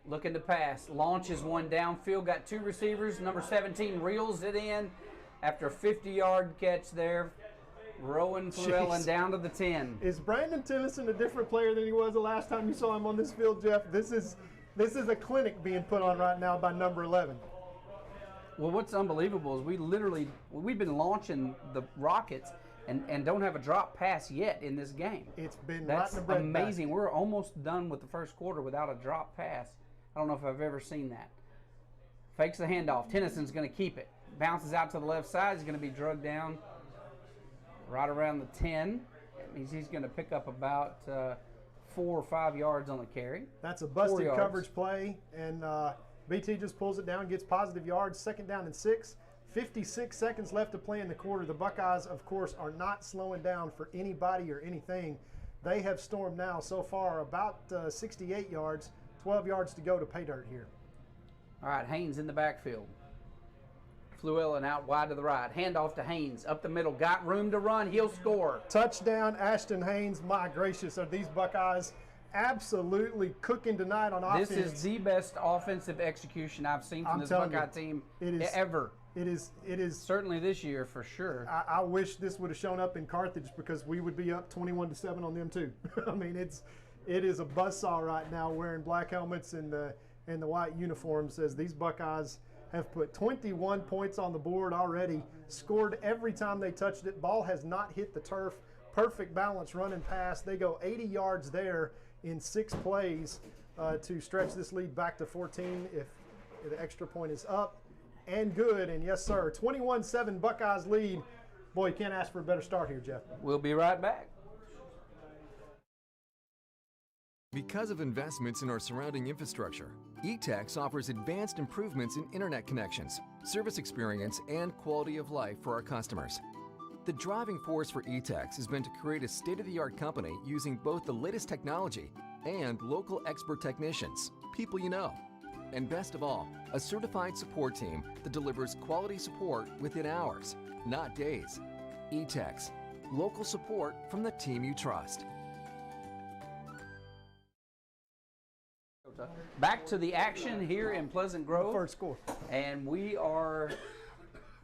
Looking to pass. Launches one downfield. Got 2 receivers. Number 17 reels it in after a 50-yard catch there. Rowan Flewellen down to the 10. Is Brandon Tennyson a different player than he was the last time you saw him on this field, Jeff? This is a clinic being put on right now by number 11. Well, what's unbelievable is we've been launching the Rockets and don't have a drop pass yet in this game. It's been That's right in the bread amazing. We're almost done with the first quarter without a drop pass. I don't know if I've ever seen that. Fakes the handoff. Tennyson's going to keep it. Bounces out to the left side. He's going to be drugged down right around the 10. That means he's going to pick up about 4 or 5 yards on the carry. That's a busted coverage play, and BT just pulls it down, gets positive yards. 2nd down and 6. 56 seconds left to play in the quarter. The Buckeyes, of course, are not slowing down for anybody or anything. They have stormed now so far about 68 yards, 12 yards to go to pay dirt here. All right, Haynes in the backfield. Flewellen out wide to the right. Handoff to Haynes. Up the middle. Got room to run. He'll score. Touchdown, Ashton Haynes. My gracious, are these Buckeyes absolutely cooking tonight on offense. This is the best offensive execution I've seen from this Buckeye team ever. It is certainly this year for sure. I wish this would have shown up in Carthage because we would be up 21-7 on them too. I mean, it is a buzzsaw right now wearing black helmets and the white uniforms as these Buckeyes have put 21 points on the board already, scored every time they touched it. Ball has not hit the turf. Perfect balance run and pass. They go 80 yards there in 6 plays. to stretch this lead back to 14 if the extra point is up and good. And yes, sir, 21-7 Buckeyes lead. Boy, you can't ask for a better start here, Jeff. We'll be right back. Because of investments in our surrounding infrastructure, eTex offers advanced improvements in internet connections, service experience, and quality of life for our customers. The driving force for eTex has been to create a state-of-the-art company using both the latest technology and local expert technicians, people you know. And best of all, a certified support team that delivers quality support within hours, not days. eTex, local support from the team you trust. Back to the action here in Pleasant Grove. First score. And we are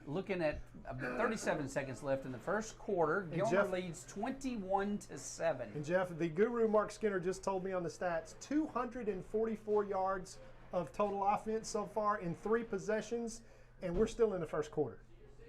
looking at 37 seconds left in the first quarter. Gilmer leads 21-7. And Jeff, the guru Mark Skinner just told me on the stats, 244 yards of total offense so far in 3 possessions, and we're still in the first quarter.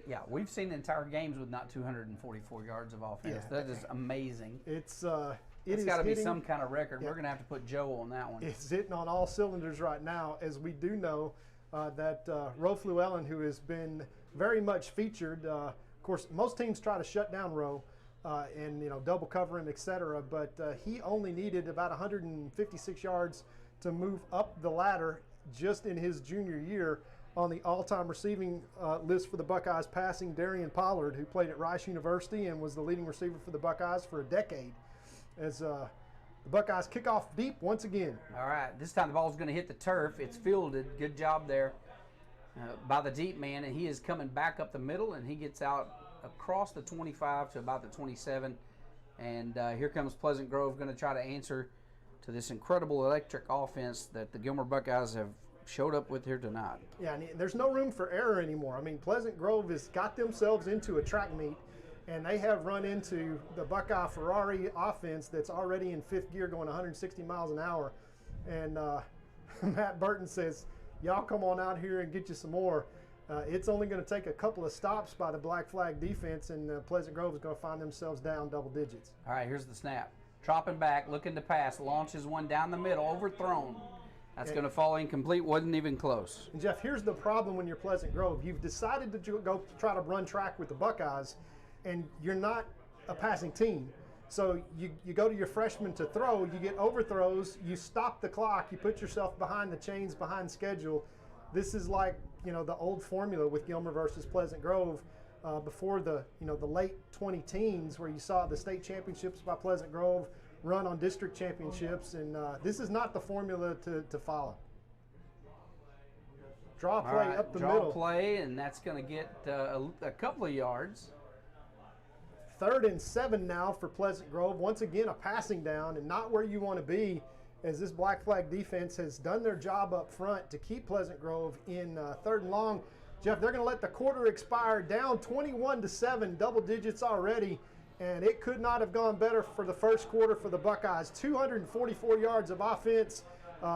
Yeah, we've seen entire games with not 244 yards of offense. Yeah. That is amazing. It's got to be some kind of record. Yeah. We're going to have to put Joe on that one. It's hitting on all cylinders right now, as we do know that Roe Fluellen, who has been very much featured. Of course, most teams try to shut down Roe and double cover him, etc. But he only needed about 156 yards to move up the ladder just in his junior year on the all-time receiving list for the Buckeyes, passing Darian Pollard, who played at Rice University and was the leading receiver for the Buckeyes for a decade. As the Buckeyes kick off deep once again. All right, this time the ball's going to hit the turf. It's fielded. Good job there by the deep man, and he is coming back up the middle, and he gets out across the 25 to about the 27. And here comes Pleasant Grove, going to try to answer to this incredible electric offense that the Gilmer Buckeyes have showed up with here tonight. Yeah, and there's no room for error anymore. I mean, Pleasant Grove has got themselves into a track meet, and they have run into the Buckeye Ferrari offense that's already in 5th gear going 160 miles an hour. And Matt Burton says, y'all come on out here and get you some more. It's only going to take a couple of stops by the Black Flag defense, and Pleasant Grove is going to find themselves down double digits. All right, here's the snap. Dropping back, looking to pass, launches one down the middle, overthrown. That's going to fall incomplete, wasn't even close. And Jeff, here's the problem when you're Pleasant Grove. You've decided to go try to run track with the Buckeyes, and you're not a passing team. So you go to your freshman to throw, you get overthrows, you stop the clock, you put yourself behind the chains, behind schedule. This is like, the old formula with Gilmer versus Pleasant Grove before the late 2010s, where you saw the state championships by Pleasant Grove run on district championships, and this is not the formula to follow. Draw play up the middle. Draw play, and that's going to get a couple of yards. 3rd and 7 now for Pleasant Grove. Once again, a passing down, and not where you want to be, as this Black Flag defense has done their job up front to keep Pleasant Grove in 3rd and long. Jeff, they're going to let the quarter expire, down 21-7, double digits already, and it could not have gone better for the first quarter for the Buckeyes. 244 yards of offense.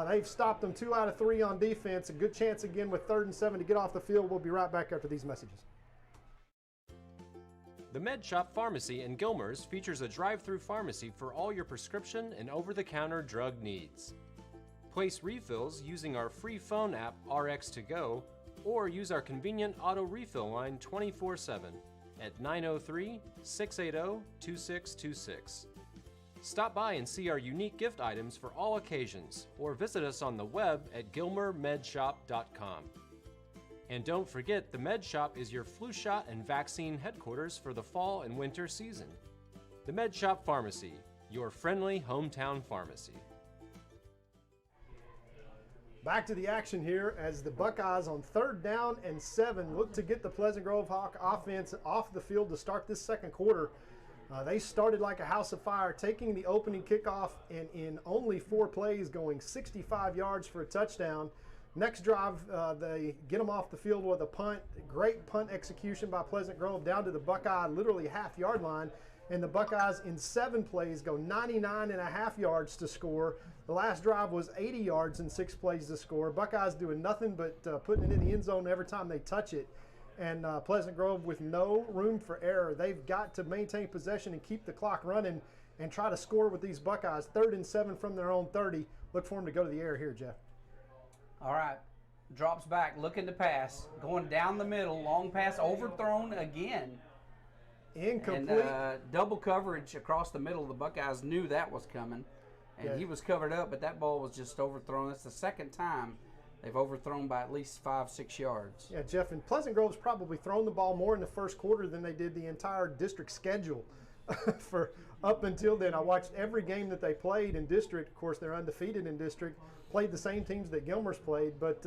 They've stopped them 2 out of 3 on defense. A good chance again with 3rd and 7 to get off the field. We'll be right back after these messages. The Med Shop Pharmacy in Gilmer's features a drive-through pharmacy for all your prescription and over-the-counter drug needs. Place refills using our free phone app RX2Go, or use our convenient auto refill line 24/7 at 903-680-2626. Stop by and see our unique gift items for all occasions, or visit us on the web at gilmermedshop.com. And don't forget, the Med Shop is your flu shot and vaccine headquarters for the fall and winter season. The Med Shop Pharmacy, your friendly hometown pharmacy. Back to the action here as the Buckeyes on 3rd down and 7 look to get the Pleasant Grove Hawk offense off the field to start this second quarter. They started like a house of fire, taking the opening kickoff and in only 4 plays going 65 yards for a touchdown. Next drive, they get them off the field with a punt. Great punt execution by Pleasant Grove down to the Buckeye literally half-yard line. And the Buckeyes in 7 plays go 99.5 yards to score. The last drive was 80 yards in 6 plays to score. Buckeyes doing nothing but putting it in the end zone every time they touch it. And Pleasant Grove with no room for error. They've got to maintain possession and keep the clock running and try to score with these Buckeyes. 3rd and 7 from their own 30. Look for him to go to the air here, Jeff. All right. Drops back, looking to pass. Going down the middle. Long pass overthrown again. Incomplete. And double coverage across the middle. The Buckeyes knew that was coming. And he was covered up, but that ball was just overthrown. That's the second time they've overthrown by at least 5-6 yards. Yeah, Jeff, and Pleasant Grove's probably thrown the ball more in the first quarter than they did the entire district schedule for up until then. I watched every game that they played in district. Of course, they're undefeated in district, played the same teams that Gilmer's played, but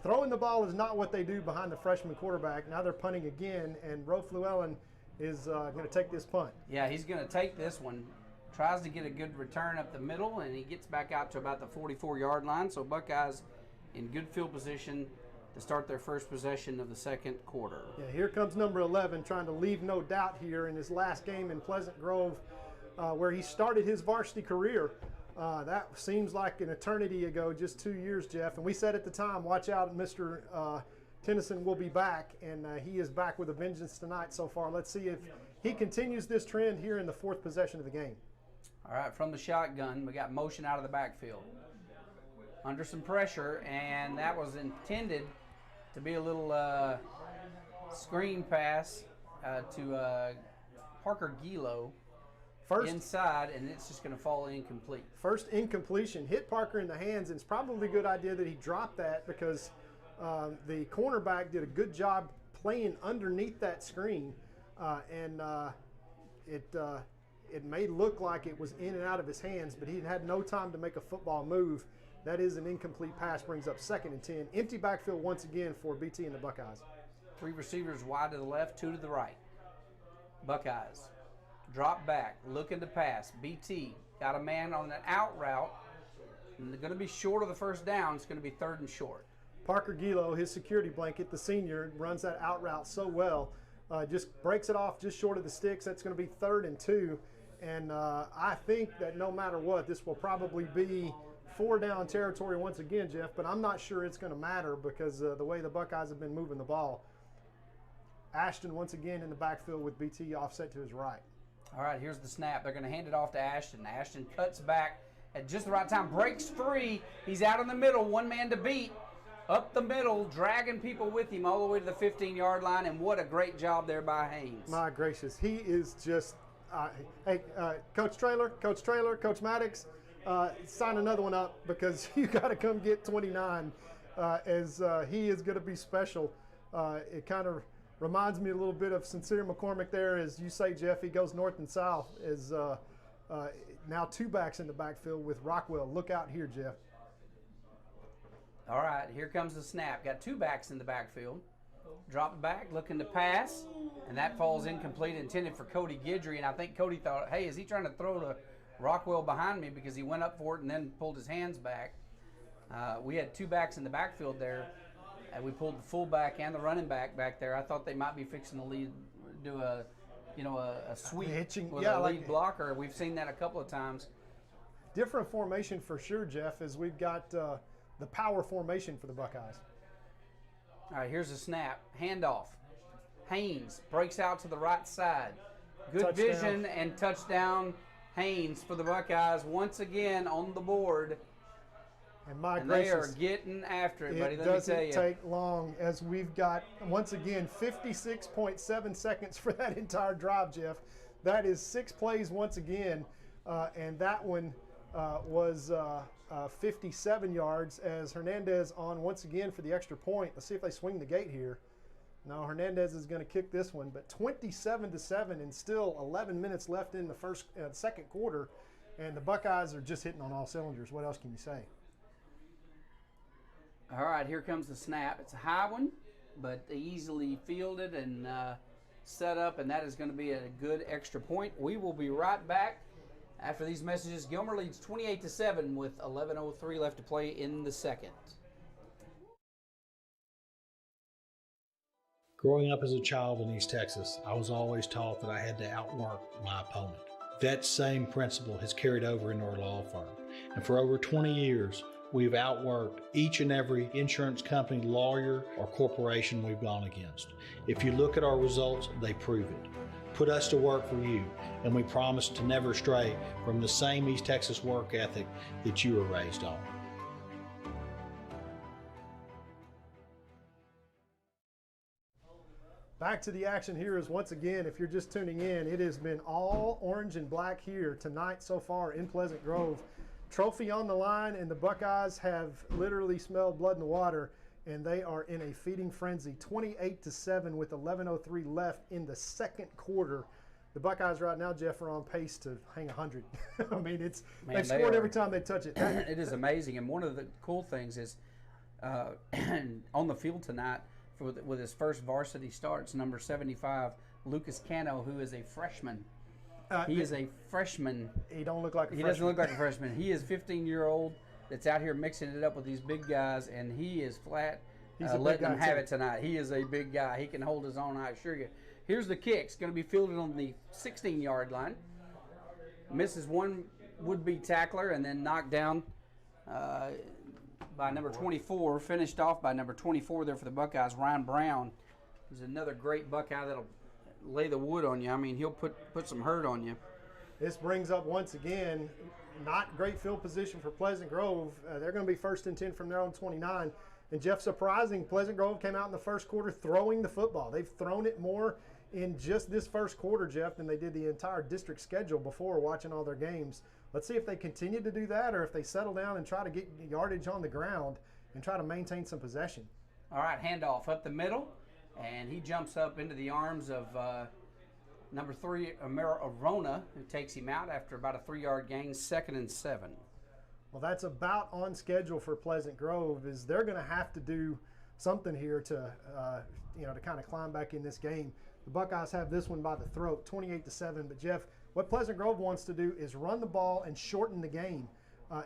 throwing the ball is not what they do behind the freshman quarterback. Now they're punting again, and Ro Fluellen is going to take this punt. Yeah, he's going to take this one. Tries to get a good return up the middle, and he gets back out to about the 44-yard line. So Buckeyes in good field position to start their first possession of the second quarter. Yeah, here comes number 11 trying to leave no doubt here in his last game in Pleasant Grove where he started his varsity career. That seems like an eternity ago, just 2 years, Jeff. And we said at the time, watch out, Mr. Tennyson will be back, and he is back with a vengeance tonight so far. Let's see if he continues this trend here in the fourth possession of the game. All right, from the shotgun, we got motion out of the backfield. Under some pressure, and that was intended to be a little screen pass to Parker Gilo inside, and it's just going to fall incomplete. First incompletion, hit Parker in the hands, and it's probably a good idea that he dropped that because the cornerback did a good job playing underneath that screen, and it may look like it was in and out of his hands, but he had no time to make a football move. That is an incomplete pass, brings up 2nd and 10. Empty backfield once again for BT and the Buckeyes. 3 receivers wide to the left, 2 to the right. Buckeyes drop back, looking to pass. BT got a man on an out route, and they're going to be short of the first down. It's going to be 3rd and short. Parker Gilo, his security blanket, the senior, runs that out route so well. Just breaks it off just short of the sticks. That's going to be 3rd and 2. And I think that no matter what, this will probably be 4-down territory once again, Jeff, but I'm not sure it's going to matter because the way the Buckeyes have been moving the ball. Ashton once again in the backfield with BT offset to his right. All right, here's the snap. They're going to hand it off to Ashton. Ashton cuts back at just the right time, breaks free. He's out in the middle, one man to beat. Up the middle, dragging people with him all the way to the 15-yard line, and what a great job there by Haynes. My gracious, he is just hey, Coach Traylor, Coach Maddox, sign another one up because you got to come get 29 as he is going to be special. It kind of reminds me a little bit of Sincere McCormick there. As you say, Jeff, he goes north and south. As now 2 backs in the backfield with Rockwell. Look out here, Jeff. All right, here comes the snap. Got 2 backs in the backfield. Dropped back, looking to pass, and that falls incomplete, intended for Cody Guidry. And I think Cody thought, hey, is he trying to throw to Rockwell behind me, because he went up for it and then pulled his hands back. We had 2 backs in the backfield there, and we pulled the fullback and the running back there. I thought they might be fixing to do a sweep with a lead blocker. We've seen that a couple of times. Different formation for sure, Jeff, as we've got the power formation for the Buckeyes. All right, here's a snap. Handoff. Haynes breaks out to the right side. Good Touchdown. Vision and touchdown. Haynes for the Buckeyes once again on the board. And my and gracious, they are getting after it, buddy. It Let me tell doesn't you. take long as we've got, once again, 56.7 seconds for that entire drive, Jeff. That is 6 plays once again, and that one was 57 yards as Hernandez on once again for the extra point. Let's see if they swing the gate here. No, Hernandez is going to kick this one, but 27-7 and still 11 minutes left in the second quarter, and the Buckeyes are just hitting on all cylinders. What else can you say? All right, here comes the snap. It's a high one, but easily fielded and set up, and that is going to be a good extra point. We will be right back after these messages. Gilmer leads 28-7 with 11:03 left to play in the second. Growing up as a child in East Texas, I was always taught that I had to outwork my opponent. That same principle has carried over into our law firm. And for over 20 years, we've outworked each and every insurance company, lawyer, or corporation we've gone against. If you look at our results, they prove it. put us to work for you, and we promise to never stray from the same East Texas work ethic that you were raised on. Back to the action here is once again, if you're just tuning in, it has been all orange and black here tonight so far in Pleasant Grove. Trophy on the line, and the Buckeyes have literally smelled blood in the water, and they are in a feeding frenzy. 28-7 with 11:03 left in the second quarter. The Buckeyes right now, Jeff, are on pace to hang 100. I mean, they've scored every time they touch it. It is amazing, and one of the cool things is on the field tonight, with his first varsity starts, number 75, Lucas Cano, who is a freshman. He is a freshman. He don't look like a freshman. He doesn't look like a freshman. He is 15-year-old that's out here mixing it up with these big guys, and he is flat letting them have it tonight. He is a big guy. He can hold his own, I assure you. Here's the kick. It's going to be fielded on the 16-yard line. Misses one would-be tackler and then knocked down by number 24, finished off by number 24 there for the Buckeyes, Ryan Brown. He's another great Buckeye that'll lay the wood on you. I mean, he'll put some hurt on you. This brings up, once again, not great field position for Pleasant Grove. They're going to be 1st and 10 from their own 29. And Jeff, surprising, Pleasant Grove came out in the first quarter throwing the football. They've thrown it more in just this first quarter, Jeff, than they did the entire district schedule before, watching all their games. Let's see if they continue to do that, or if they settle down and try to get yardage on the ground and try to maintain some possession. All right, handoff up the middle, and he jumps up into the arms of number 3, Arona, who takes him out after about a 3-yard gain, 2nd and 7. Well, that's about on schedule for Pleasant Grove. Is they're going to have to do something here to kind of climb back in this game. The Buckeyes have this one by the throat, 28-7. But Jeff, what Pleasant Grove wants to do is run the ball and shorten the game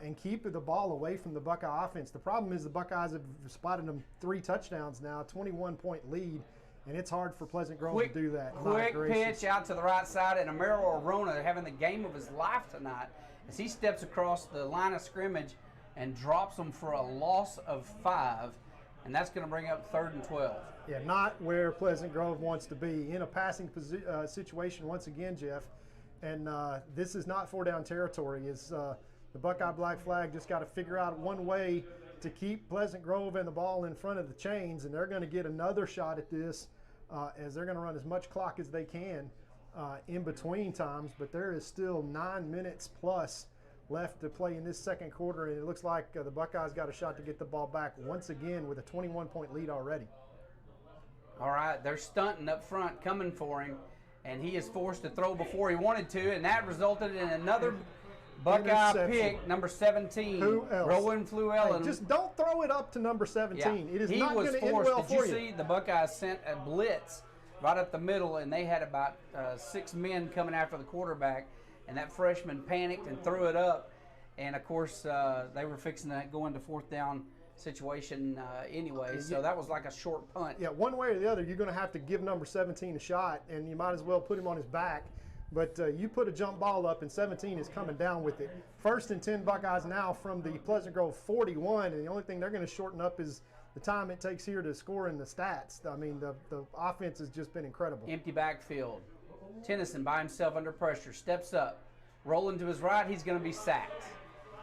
and keep the ball away from the Buckeye offense. The problem is the Buckeyes have spotted them 3 touchdowns now, 21-point lead, and it's hard for Pleasant Grove to do that. Quick pitch out to the right side, and Amaro Arona having the game of his life tonight as he steps across the line of scrimmage and drops them for a loss of 5, and that's going to bring up 3rd and 12. Yeah, not where Pleasant Grove wants to be. In a passing situation once again, Jeff, and this is not 4-down territory. The Buckeye Black Flag just got to figure out one way to keep Pleasant Grove and the ball in front of the chains, and they're going to get another shot at this as they're going to run as much clock as they can in between times, but there is still 9 minutes plus left to play in this second quarter, and it looks like the Buckeyes got a shot to get the ball back once again with a 21-point lead already. All right, they're stunting up front, coming for him, and he is forced to throw before he wanted to, and that resulted in another Buckeye pick, number 17. Who else? Rowan Fluellen. Hey, just don't throw it up to number 17. Yeah. It is not going to end well for you. Did you see the Buckeyes sent a blitz right up the middle, and they had about 6 men coming after the quarterback, and that freshman panicked and threw it up, and of course they were fixing to go into 4th down situation anyway, so that was like a short punt. Yeah, one way or the other, you're going to have to give number 17 a shot, and you might as well put him on his back. But you put a jump ball up, and 17 is coming down with it. 1st and 10 Buckeyes now from the Pleasant Grove 41, and the only thing they're going to shorten up is the time it takes here to score in the stats. I mean, the offense has just been incredible. Empty backfield. Tennyson by himself under pressure, steps up. Rolling to his right, he's going to be sacked.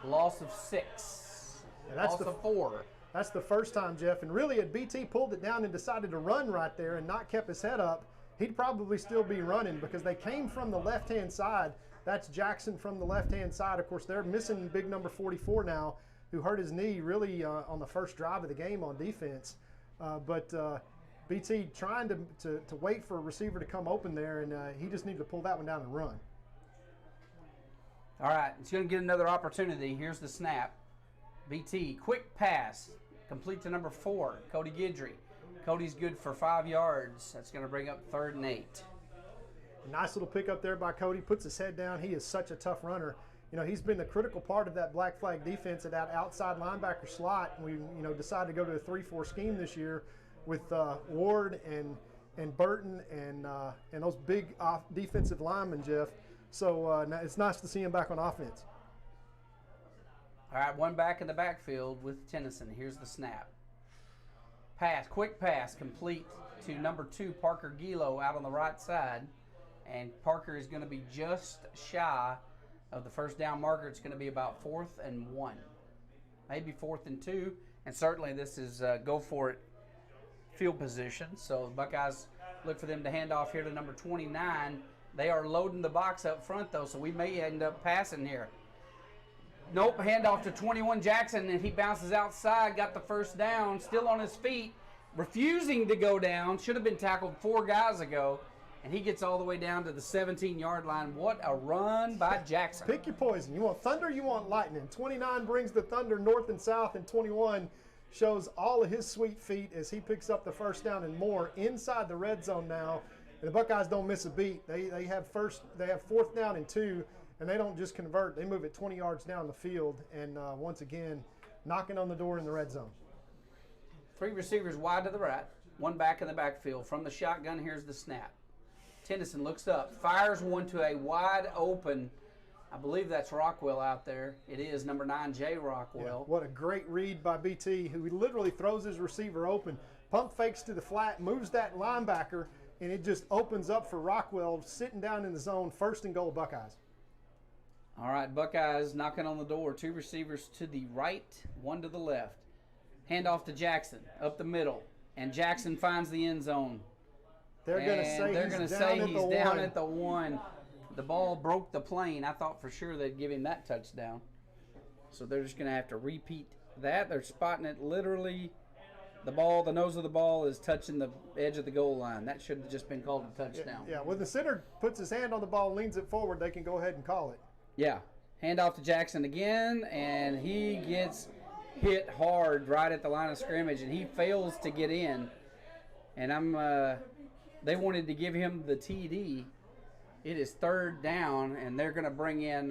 Loss of 6. Loss of 4. That's the first time, Jeff. And really, had BT pulled it down and decided to run right there and not kept his head up, he'd probably still be running because they came from the left-hand side. That's Jackson from the left-hand side. Of course, they're missing big number 44 now, who hurt his knee really on the first drive of the game on defense. But BT trying to wait for a receiver to come open there, and he just needed to pull that one down and run. All right, he's going to get another opportunity. Here's the snap. BT, quick pass, complete to number 4, Cody Guidry. Cody's good for 5 yards. That's going to bring up 3rd and 8. Nice little pick up there by Cody. Puts his head down. He is such a tough runner. You know, he's been the critical part of that Black Flag defense at that outside linebacker slot. We, decided to go to a 3-4 scheme this year with Ward and Burton and those big defensive linemen, Jeff. So it's nice to see him back on offense. All right, one back in the backfield with Tennyson. Here's the snap. Pass, quick pass, complete to number 2, Parker Gilo, out on the right side. and Parker is going to be just shy of the first down marker. It's going to be about 4th and 1, maybe 4th and 2, and certainly this is go for it field position. So the Buckeyes look for them to hand off here to number 29. They are loading the box up front, though, so we may end up passing here. Nope, handoff to 21 Jackson, and he bounces outside, got the first down, still on his feet, refusing to go down. Should have been tackled 4 guys ago, and he gets all the way down to the 17-yard line. What a run by Jackson. Pick your poison. You want thunder, you want lightning. 29 brings the thunder north and south, and 21 shows all of his sweet feet as he picks up the first down and more inside the red zone now. And the Buckeyes don't miss a beat. They have 4th down and 2, and they don't just convert. They move it 20 yards down the field, and once again, knocking on the door in the red zone. 3 receivers wide to the right, 1 back in the backfield. From the shotgun, here's the snap. Tennyson looks up, fires one to a wide open, I believe that's Rockwell out there. It is number 9, Jay Rockwell. Yeah, what a great read by BT, who literally throws his receiver open, pump fakes to the flat, moves that linebacker, and it just opens up for Rockwell sitting down in the zone. 1st and goal, Buckeyes. All right, Buckeyes knocking on the door. 2 receivers to the right, 1 to the left. Handoff to Jackson, up the middle, and Jackson finds the end zone. They're going to say he's down at the 1. The ball broke the plane. I thought for sure they'd give him that touchdown. So they're just going to have to repeat that. They're spotting it literally. The nose of the ball is touching the edge of the goal line. That should have just been called a touchdown. Yeah, when the center puts his hand on the ball, leans it forward, they can go ahead and call it. Yeah. Handoff to Jackson again, and he gets hit hard right at the line of scrimmage, and he fails to get in. And they wanted to give him the TD. It is 3rd down, and they're going to bring in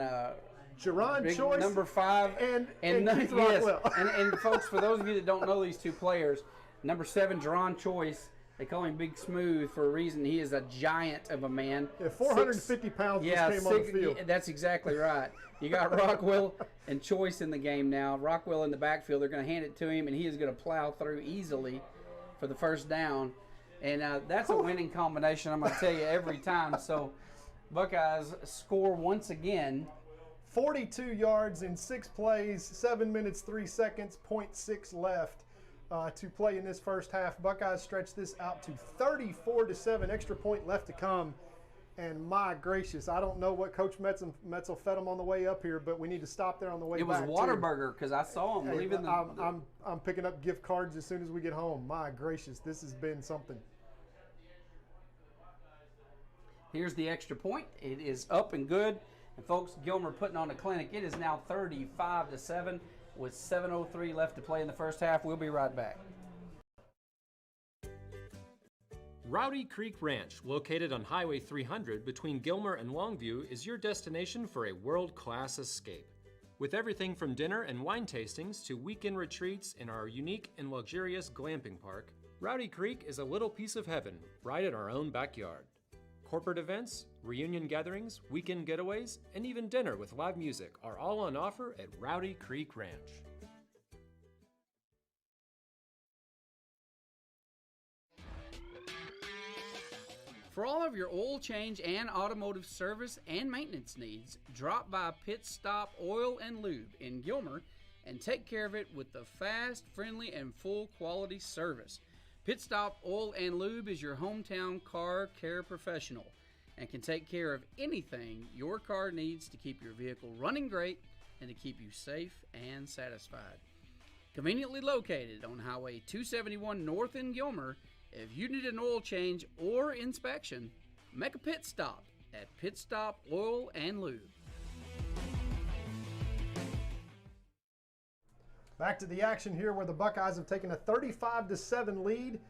Jerron Choice, number 5, and yes, and folks, for those of you that don't know these 2 players, number 7, Jerron Choice, they call him Big Smooth for a reason. He is a giant of a man. Yeah, 450 pounds just came on the field. That's exactly right. You got Rockwell and Choice in the game now. Rockwell in the backfield. They're going to hand it to him, and he is going to plow through easily for the first down. And that's a winning combination, I'm going to tell you, every time. So Buckeyes score once again. 42 yards in 6 plays, 7 minutes, 3 seconds, 0.6 left to play in this first half. Buckeyes stretch this out to 34-7, extra point left to come. And my gracious, I don't know what Coach Metzel fed them on the way up here, but we need to stop there on the way back. It was Whataburger because I saw him leaving I'm picking up gift cards as soon as we get home. My gracious, this has been something. Here's the extra point. It is up and good. And folks, Gilmer putting on a clinic. It is now 35-7 with 7:03 left to play in the first half. We'll be right back. Rowdy Creek Ranch, located on Highway 300 between Gilmer and Longview, is your destination for a world-class escape. With everything from dinner and wine tastings to weekend retreats in our unique and luxurious glamping park, Rowdy Creek is a little piece of heaven right in our own backyard. Corporate events, reunion gatherings, weekend getaways, and even dinner with live music are all on offer at Rowdy Creek Ranch. For all of your oil change and automotive service and maintenance needs, drop by Pit Stop Oil and Lube in Gilmer and take care of it with the fast, friendly, and full quality service. Pit Stop Oil and Lube is your hometown car care professional and can take care of anything your car needs to keep your vehicle running great and to keep you safe and satisfied. Conveniently located on Highway 271 North in Gilmer, if you need an oil change or inspection, make a pit stop at Pit Stop Oil and Lube. Back to the action here where the Buckeyes have taken a 35-7 lead.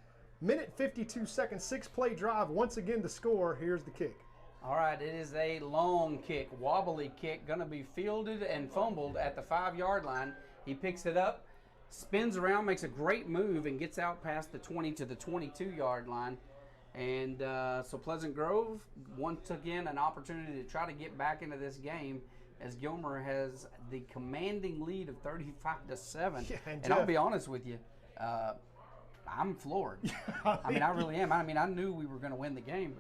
Minute 52 seconds, 6-play drive. Once again to score. Here's the kick. All right, it is a long kick, wobbly kick, going to be fielded and fumbled at the 5-yard line. He picks it up, spins around, makes a great move, and gets out past the 20 to the 22-yard line. And so Pleasant Grove, once again, an opportunity to try to get back into this game as Gilmer has the commanding lead of 35-7. Yeah, and I'll be honest with you, I'm floored. I mean, I really am. I mean, I knew we were going to win the game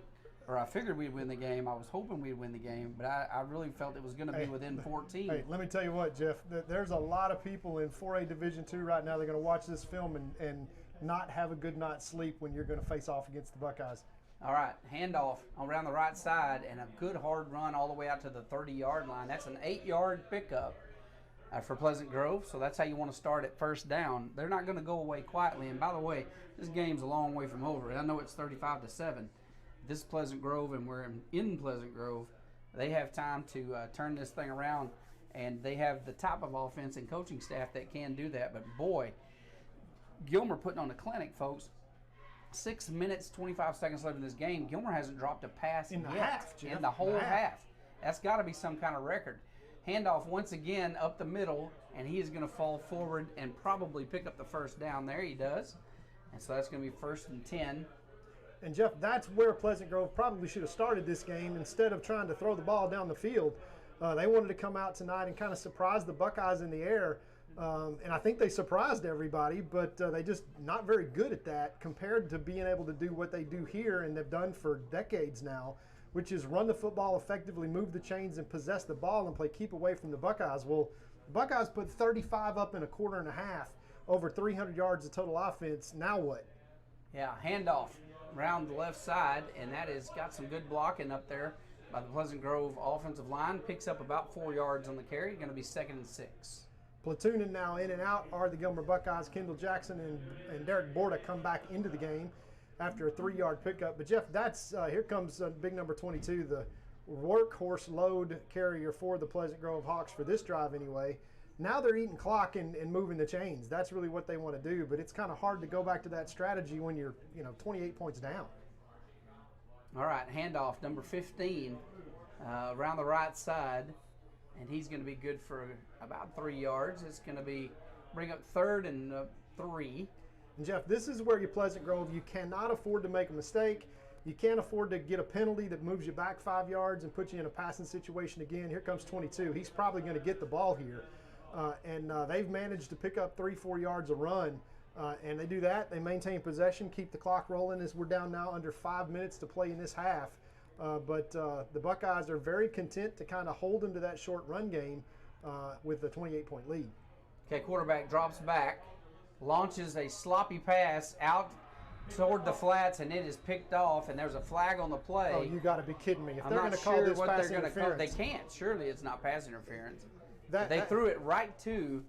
or I figured we'd win the game. I was hoping we'd win the game, but I really felt it was going to be within 14. Hey, let me tell you what, Jeff. There's a lot of people in 4A Division II right now. They're going to watch this film and not have a good night's sleep when you're going to face off against the Buckeyes. All right, handoff around the right side and a good hard run all the way out to the 30-yard line. That's an 8-yard pickup for Pleasant Grove, so that's how you want to start at first down. They're not going to go away quietly, and by the way, this game's a long way from over. I know it's 35-7. This is Pleasant Grove, and we're in Pleasant Grove. They have time to turn this thing around, and they have the type of offense and coaching staff that can do that. But boy, Gilmer putting on a clinic, folks. 6 minutes, 25 seconds left in this game. Gilmer hasn't dropped a pass in the yet. half, Jeff. In the whole half. That's got to be some kind of record. Handoff once again up the middle, and he is going to fall forward and probably pick up the first down. There he does. And so that's going to be 1st and 10. And Jeff, that's where Pleasant Grove probably should have started this game instead of trying to throw the ball down the field. They wanted to come out tonight and kind of surprise the Buckeyes in the air. And I think they surprised everybody, but they just not very good at that compared to being able to do what they do here and they've done for decades now, which is run the football effectively, move the chains, and possess the ball and play keep away from the Buckeyes. Well, the Buckeyes put 35 up in a quarter and a half, over 300 yards of total offense. Now what? Yeah, handoff around the left side, and that has got some good blocking up there by the Pleasant Grove offensive line. Picks up about 4 yards on the carry. Going to be 2nd and 6. Platooning now in and out are the Gilmer Buckeyes. Kendall Jackson and Derek Borda come back into the game after a 3-yard pickup. But Jeff, that's here comes big number 22, the workhorse load carrier for the Pleasant Grove Hawks for this drive anyway. Now they're eating clock and moving the chains. That's really what they want to do. But it's kind of hard to go back to that strategy when you're 28 points down. All right, handoff number 15 around the right side. And he's going to be good for about 3 yards. It's going to bring up 3rd and 3. And Jeff, this is where you Pleasant Grove, you cannot afford to make a mistake. You can't afford to get a penalty that moves you back 5 yards and puts you in a passing situation again. Here comes 22. He's probably going to get the ball here. And they've managed to pick up 3-4 yards a run. And they do that. They maintain possession, keep the clock rolling as we're down now under 5 minutes to play in this half. But the Buckeyes are very content to kind of hold them to that short run game with a 28-point lead. Okay, quarterback drops back, launches a sloppy pass out toward the flats, and it is picked off, and there's a flag on the play. Oh, you got to be kidding me. If I'm they're not going to call sure this what pass they're going to interference. call. They can't. Surely it's not pass interference. They threw it right to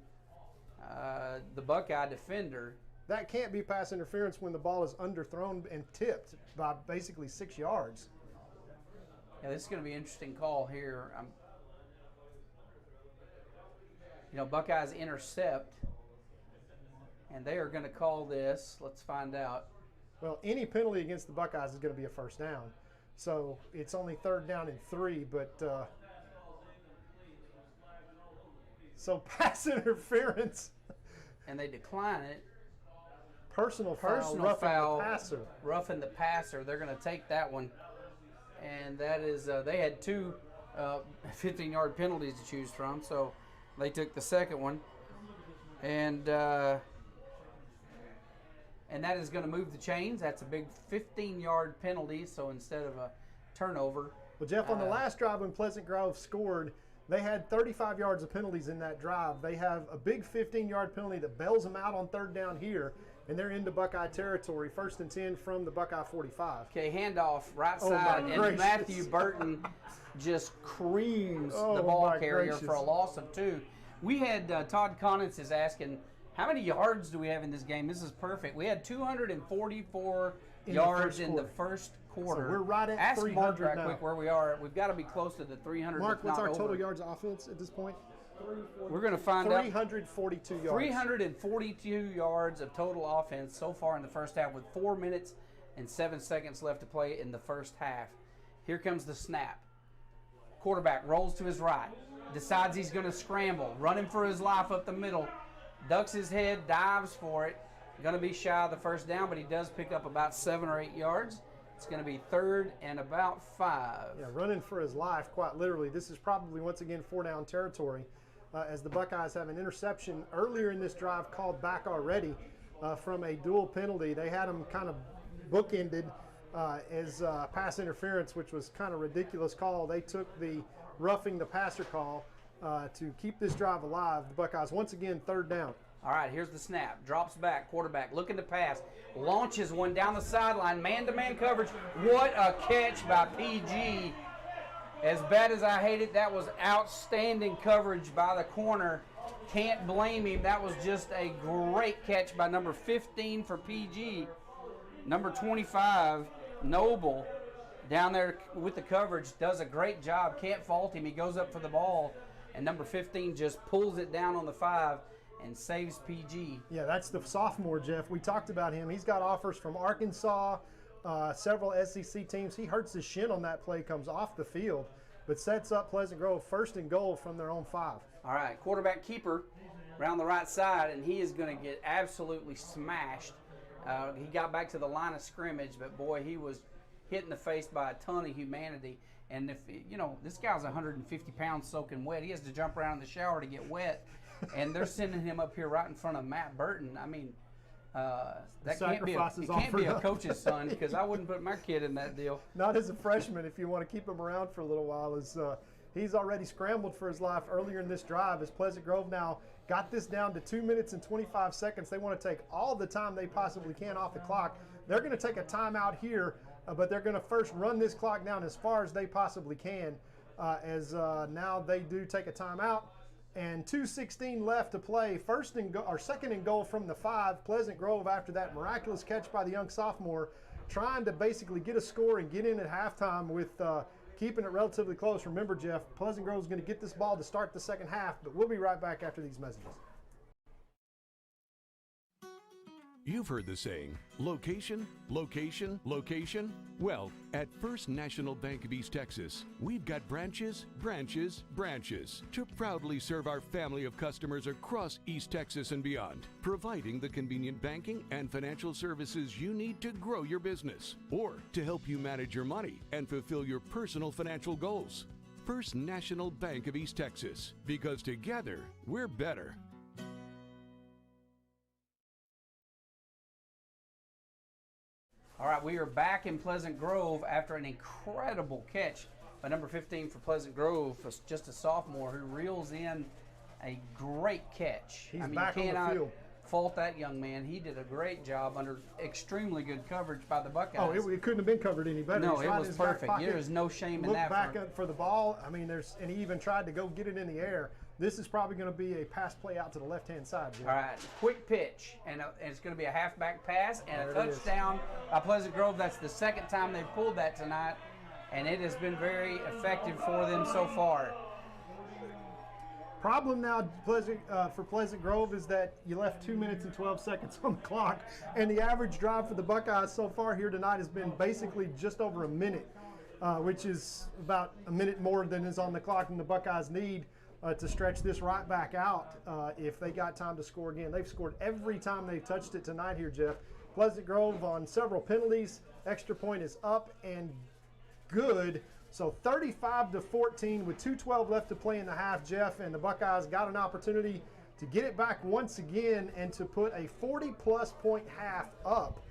the Buckeye defender. That can't be pass interference when the ball is underthrown and tipped by basically 6 yards. Yeah, this is going to be an interesting call here. Buckeyes intercept, and they are going to call this. Let's find out. Well, any penalty against the Buckeyes is going to be a first down. So it's only 3rd down and 3, but so pass interference. And they decline it. Personal foul, roughing the passer. They're going to take that one. And that is, they had 2 15-yard penalties to choose from, so they took the second one. And that is going to move the chains. That's a big 15-yard penalty, so instead of a turnover. Well, Jeff, on the last drive when Pleasant Grove scored, they had 35 yards of penalties in that drive. They have a big 15-yard penalty that bails them out on 3rd down here. And they're into Buckeye territory, 1st and 10 from the Buckeye 45. Okay, handoff, right side, and Matthew Burton just creams the ball carrier for a loss of 2. We had Todd Connens is asking, how many yards do we have in this game? This is perfect. We had 244 yards in the first quarter. So we're right at Ask 300 Mark right now. quick where we are. We've got to be close to the 300. Mark, what's our total yards of offense at this point? We're going to find out. 342 yards. 342 yards of total offense so far in the first half with 4 minutes and 7 seconds left to play in the first half. Here comes the snap. Quarterback rolls to his right, decides he's going to scramble, running for his life up the middle, ducks his head, dives for it. Going to be shy of the first down, but he does pick up about 7 or 8 yards. It's going to be 3rd and about 5. Yeah, running for his life, quite literally. This is probably, once again, 4-down territory. As the Buckeyes have an interception earlier in this drive called back already from a dual penalty. They had them kind of bookended as pass interference, which was kind of ridiculous call. They took the roughing the passer call to keep this drive alive. The Buckeyes once again 3rd down. All right, here's the snap. Drops back, quarterback looking to pass. Launches one down the sideline, man-to-man coverage. What a catch by PG. As bad as I hate it, that was outstanding coverage by the corner. Can't blame him. That was just a great catch by number 15 for PG. Number 25, Noble, down there with the coverage, does a great job. Can't fault him. He goes up for the ball, and number 15 just pulls it down on the 5 and saves PG. Yeah, that's the sophomore, Jeff. We talked about him. He's got offers from Arkansas, several SEC teams. He hurts his shin on that play, comes off the field, but sets up Pleasant Grove 1st and goal from their own 5. All right, quarterback keeper around the right side, and he is going to get absolutely smashed. He got back to the line of scrimmage, but boy, he was hit in the face by a ton of humanity. And if you know, this guy's 150 pounds soaking wet. He has to jump around in the shower to get wet, and they're sending him up here right in front of Matt Burton. I mean, that can't be a coach's son, because I wouldn't put my kid in that deal. Not as a freshman, if you want to keep him around for a little while. As he's already scrambled for his life earlier in this drive, as Pleasant Grove now got this down to 2 minutes and 25 seconds. They want to take all the time they possibly can off the clock. They're going to take a timeout here, but they're going to first run this clock down as far as they possibly can, now they do take a timeout. And 2:16 left to play. 2nd and goal from the 5. Pleasant Grove, after that miraculous catch by the young sophomore, trying to basically get a score and get in at halftime with keeping it relatively close. Remember, Jeff, Pleasant Grove is going to get this ball to start the second half, but we'll be right back after these messages. You've heard the saying, location, location, location. Well, at First National Bank of East Texas, we've got branches, branches, branches to proudly serve our family of customers across East Texas and beyond, providing the convenient banking and financial services you need to grow your business or to help you manage your money and fulfill your personal financial goals. First National Bank of East Texas, because together, we're better. All right, we are back in Pleasant Grove after an incredible catch by number 15 for Pleasant Grove, just a sophomore who reels in a great catch. He's back on the field. Fault that young man. He did a great job under extremely good coverage by the Buckeyes. Oh, it couldn't have been covered any better. No, it was perfect. There is no shame in that. Looked back up for the ball. I mean, and he even tried to go get it in the air. This is probably going to be a pass play out to the left-hand side, Jim. All right, quick pitch, and it's going to be a halfback pass and a touchdown by Pleasant Grove. That's the second time they've pulled that tonight, and it has been very effective for them so far. Problem now for Pleasant Grove is that you left 2 minutes and 12 seconds on the clock, and the average drive for the Buckeyes so far here tonight has been basically just over a minute, which is about a minute more than is on the clock, and the Buckeyes need to stretch this right back out if they got time to score again. They've scored every time they've touched it tonight here, Jeff. Pleasant Grove on several penalties. Extra point is up and good. So 35-14 with 2:12 left to play in the half, Jeff, and the Buckeyes got an opportunity to get it back once again and to put a 40-plus point half up,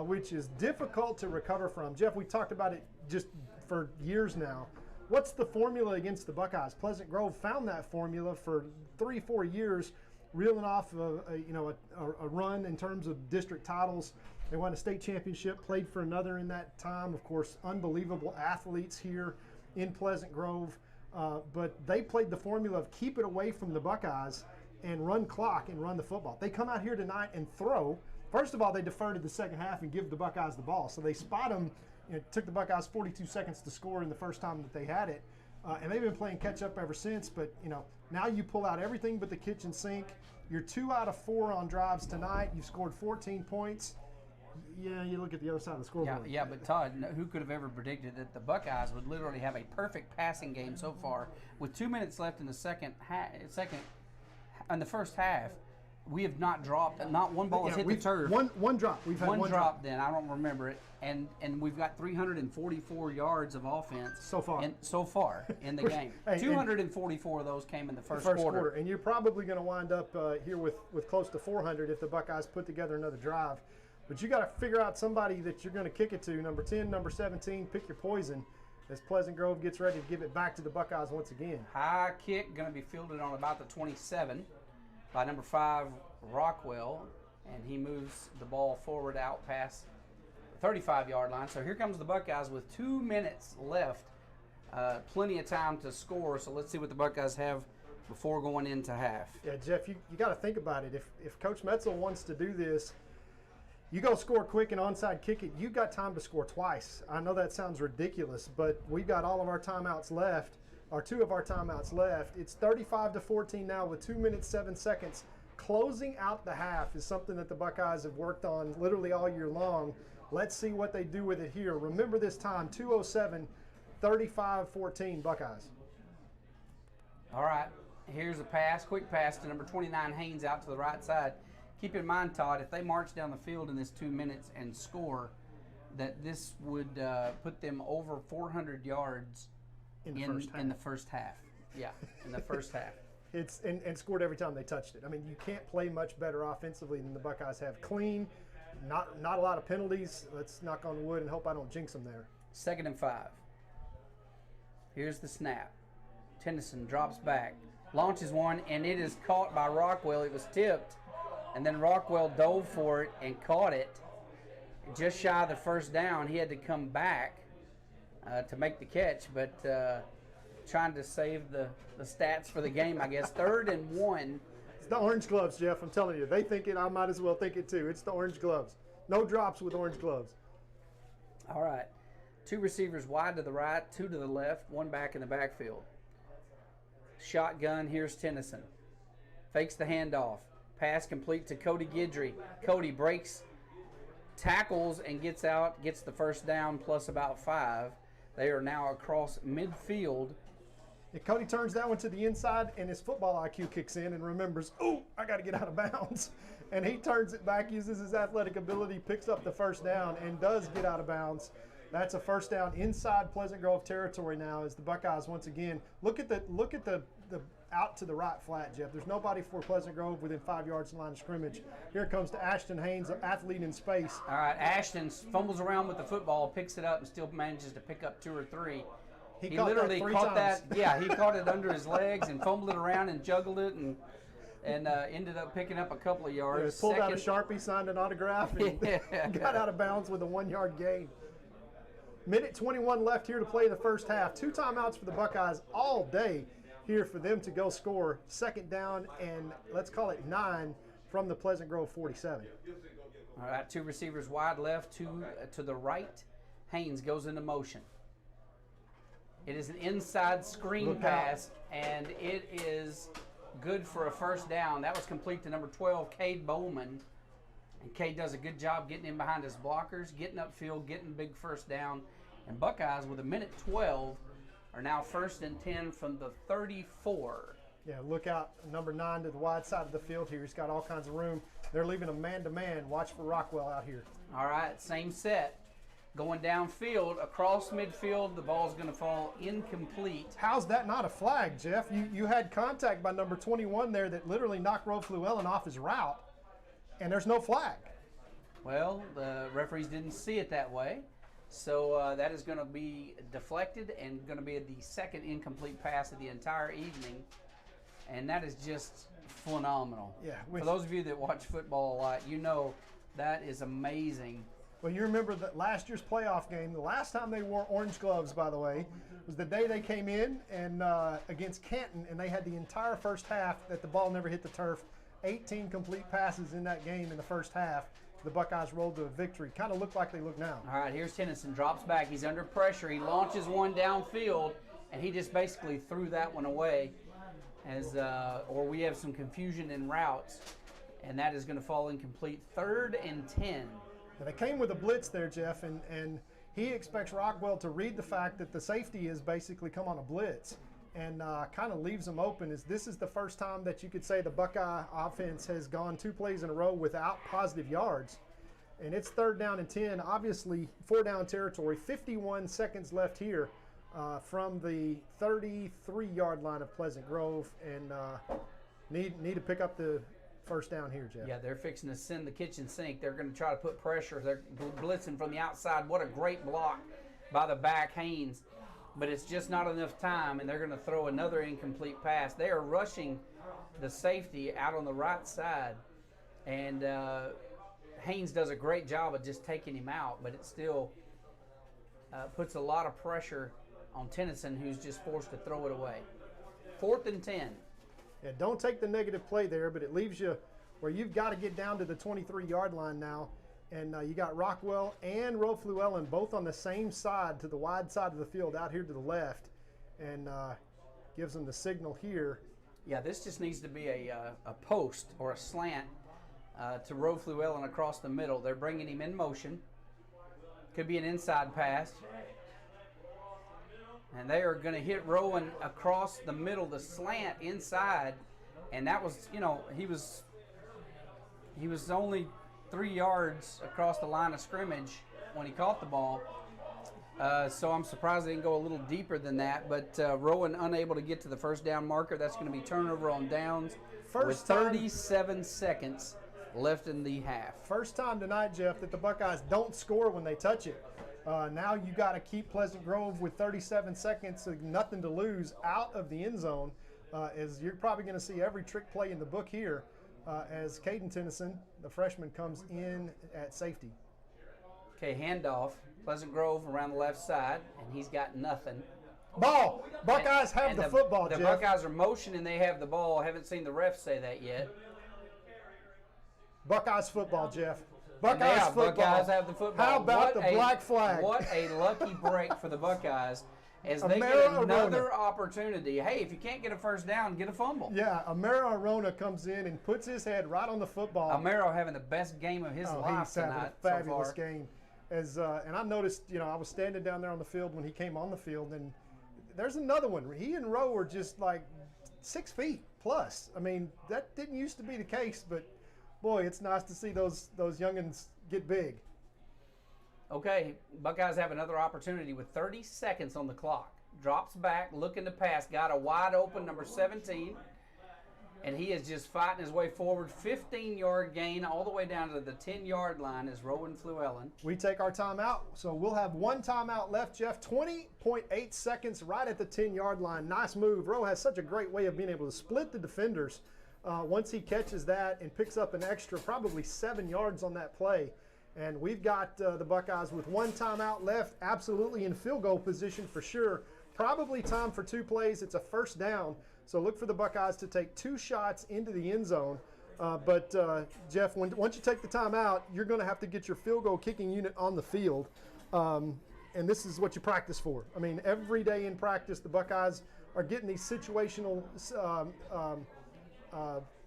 which is difficult to recover from. Jeff, we talked about it just for years now. What's the formula against the Buckeyes? Pleasant Grove found that formula for 3-4 years, reeling off a run in terms of district titles. They won a state championship, played for another in that time. Of course, unbelievable athletes here in Pleasant Grove. But they played the formula of keep it away from the Buckeyes and run clock and run the football. They come out here tonight and throw. First of all, they deferred to the second half and give the Buckeyes the ball. So they spot them. It took the Buckeyes 42 seconds to score in the first time that they had it. And they've been playing catch-up ever since. But, now you pull out everything but the kitchen sink. You're 2 out of 4 on drives tonight. You've scored 14 points. Yeah, you look at the other side of the scoreboard. Yeah, but Todd, who could have ever predicted that the Buckeyes would literally have a perfect passing game so far with 2 minutes left in the first half? We have not dropped. Not one ball has hit the turf. One drop. We've had one drop. Then I don't remember it. And we've got 344 yards of offense so far in the game. 244 of those came in the first quarter. And you're probably going to wind up here with close to 400 if the Buckeyes put together another drive. But you got to figure out somebody that you're going to kick it to. Number 10, number 17, pick your poison as Pleasant Grove gets ready to give it back to the Buckeyes once again. High kick going to be fielded on about the 27 by number 5, Rockwell, and he moves the ball forward out past the 35-yard line. So here comes the Buckeyes with 2 minutes left. Plenty of time to score, so let's see what the Buckeyes have before going into half. Yeah, Jeff, you got to think about it. If Coach Metzel wants to do this, you go score quick and onside kick it, you've got time to score twice. I know that sounds ridiculous, but we've got all of our timeouts left, or 2 of our timeouts left. It's 35-14 now with 2 minutes, 7 seconds. Closing out the half is something that the Buckeyes have worked on literally all year long. Let's see what they do with it here. Remember this time, 2:07, 35-14 Buckeyes. All right, here's a pass, quick pass to number 29, Haynes, out to the right side. Keep in mind, Todd, if they march down the field in this 2 minutes and score, that this would put them over 400 yards in the first half. Yeah, in the first half. It's and scored every time they touched it. I mean, you can't play much better offensively than the Buckeyes have. Clean, not a lot of penalties. Let's knock on wood and hope I don't jinx them there. 2nd and 5. Here's the snap. Tennyson drops back, launches one, and it is caught by Rockwell. It was tipped. And then Rockwell dove for it and caught it just shy of the first down. He had to come back to make the catch, but trying to save the stats for the game, I guess. 3rd and 1. It's the orange gloves, Jeff. I'm telling you. They think it. I might as well think it too. It's the orange gloves. No drops with orange gloves. All right. 2 receivers wide to the right, 2 to the left, 1 back in the backfield. Shotgun, here's Tennyson. Fakes the handoff. Pass complete to Cody Guidry. Cody breaks, tackles, and gets out, gets the first down plus about 5. They are now across midfield. And Cody turns that one to the inside, and his football IQ kicks in and remembers, oh, I got to get out of bounds. And he turns it back, uses his athletic ability, picks up the first down, and does get out of bounds. That's a first down inside Pleasant Grove territory now as the Buckeyes once again look at the out to the right flat, Jeff. There's nobody for Pleasant Grove within 5 yards of the line of scrimmage. Here comes to Ashton Haynes, an athlete in space. All right, Ashton fumbles around with the football, picks it up, and still manages to pick up 2 or 3. He literally caught that. Yeah, he caught it under his legs and fumbled it around and juggled it and ended up picking up a couple of yards. Pulled out a Sharpie, signed an autograph, and got out of bounds with a 1-yard gain. Minute 21 left here to play the first half. 2 timeouts for the Buckeyes all day here for them to go score. 2nd down and let's call it 9 from the Pleasant Grove 47. All right, 2 receivers wide left, 2 to the right. Haynes goes into motion. It is an inside screen pass, and it is good for a first down. That was complete to number 12, Cade Bowman. And Cade does a good job getting in behind his blockers, getting upfield, getting big first down. And Buckeyes, with a minute 12, are now 1st and 10 from the 34. Yeah, look out, number 9 to the wide side of the field here. He's got all kinds of room. They're leaving him man-to-man. Watch for Rockwell out here. All right, same set. Going downfield, across midfield, the ball's going to fall incomplete. How's that not a flag, Jeff? You had contact by number 21 there that literally knocked Roe Fluellen off his route, and there's no flag. Well, the referees didn't see it that way, so that is going to be deflected and going to be the 2nd incomplete pass of the entire evening, and that is just phenomenal. Yeah. For those of you that watch football a lot, you know that is amazing. Well, you remember that last year's playoff game, the last time they wore orange gloves, by the way, was the day they came in and against Canton, and they had the entire first half that the ball never hit the turf. 18 complete passes in that game in the first half. The Buckeyes rolled to a victory. Kind of look like they look now. All right, here's Tennyson, drops back. He's under pressure. He launches one downfield, and he just basically threw that one away. Or we have some confusion in routes, and that is going to fall incomplete. 3rd and 10. And they came with a blitz there, Jeff, and he expects Rockwell to read the fact that the safety is basically come on a blitz and kind of leaves them open. This is the first time that you could say the Buckeye offense has gone 2 plays in a row without positive yards. And it's 3rd down and 10, obviously 4-down territory, 51 seconds left here from the 33-yard line of Pleasant Grove, and need to pick up the first down here, Jeff. Yeah, they're fixing to send the kitchen sink. They're going to try to put pressure. They're blitzing from the outside. What a great block by the back, Haynes. But it's just not enough time, and they're going to throw another incomplete pass. They are rushing the safety out on the right side, and Haynes does a great job of just taking him out, but it still puts a lot of pressure on Tennyson, who's just forced to throw it away. 4th and 10. Yeah, don't take the negative play there, but it leaves you where you've got to get down to the 23-yard line now. And you got Rockwell and Rofluellen both on the same side, to the wide side of the field, out here to the left, and gives them the signal here. Yeah, this just needs to be a post or a slant to Rofluellen across the middle. They're bringing him in motion. Could be an inside pass. And they are going to hit Rowan across the middle, the slant inside. And that was, you know, he was only 3 yards across the line of scrimmage when he caught the ball. So I'm surprised they didn't go a little deeper than that. But Rowan unable to get to the first down marker. That's going to be turnover on downs with 37 seconds left in the half. First time tonight, Jeff, that the Buckeyes don't score when they touch it. Now you got to keep Pleasant Grove with 37 seconds, so nothing to lose, out of the end zone, as you're probably going to see every trick play in the book here as Caden Tennyson, the freshman, comes in at safety. Okay, handoff. Pleasant Grove around the left side, and he's got nothing. Ball. Buckeyes have the football, Jeff. The Buckeyes are motioning. They have the ball. I haven't seen the ref say that yet. Buckeyes football, Jeff. Buckeyes football. Buckeyes have the football. How about the black flag? What a lucky break for the Buckeyes as they get another opportunity. Hey, if you can't get a first down, get a fumble. Yeah, Amaro Arona comes in and puts his head right on the football. Amaro having the best game of his life he's having tonight. a fabulous so far. game. And I noticed, you know, I was standing down there on the field when he came on the field, and there's another one. He and Rowe were just like 6 feet plus. I mean, that didn't used to be the case, but boy, it's nice to see those youngins get big. Okay, Buckeyes have another opportunity with 30 seconds on the clock. Drops back, looking to pass, got a wide open number 17, and he is just fighting his way forward. 15-yard gain all the way down to the 10-yard line is Rowan Fluellen. We take our timeout, so we'll have one timeout left, Jeff. 20.8 seconds right at the 10-yard line. Nice move. Rowe has such a great way of being able to split the defenders once he catches that and picks up an extra probably 7 yards on that play. And we've got the Buckeyes with one timeout left, absolutely in field goal position for sure. Probably time for 2 plays. It's a first down, so look for the Buckeyes to take 2 shots into the end zone. But Jeff, once you take the timeout, you're going to have to get your field goal kicking unit on the field, and this is what you practice for. I mean, every day in practice, the Buckeyes are getting these situational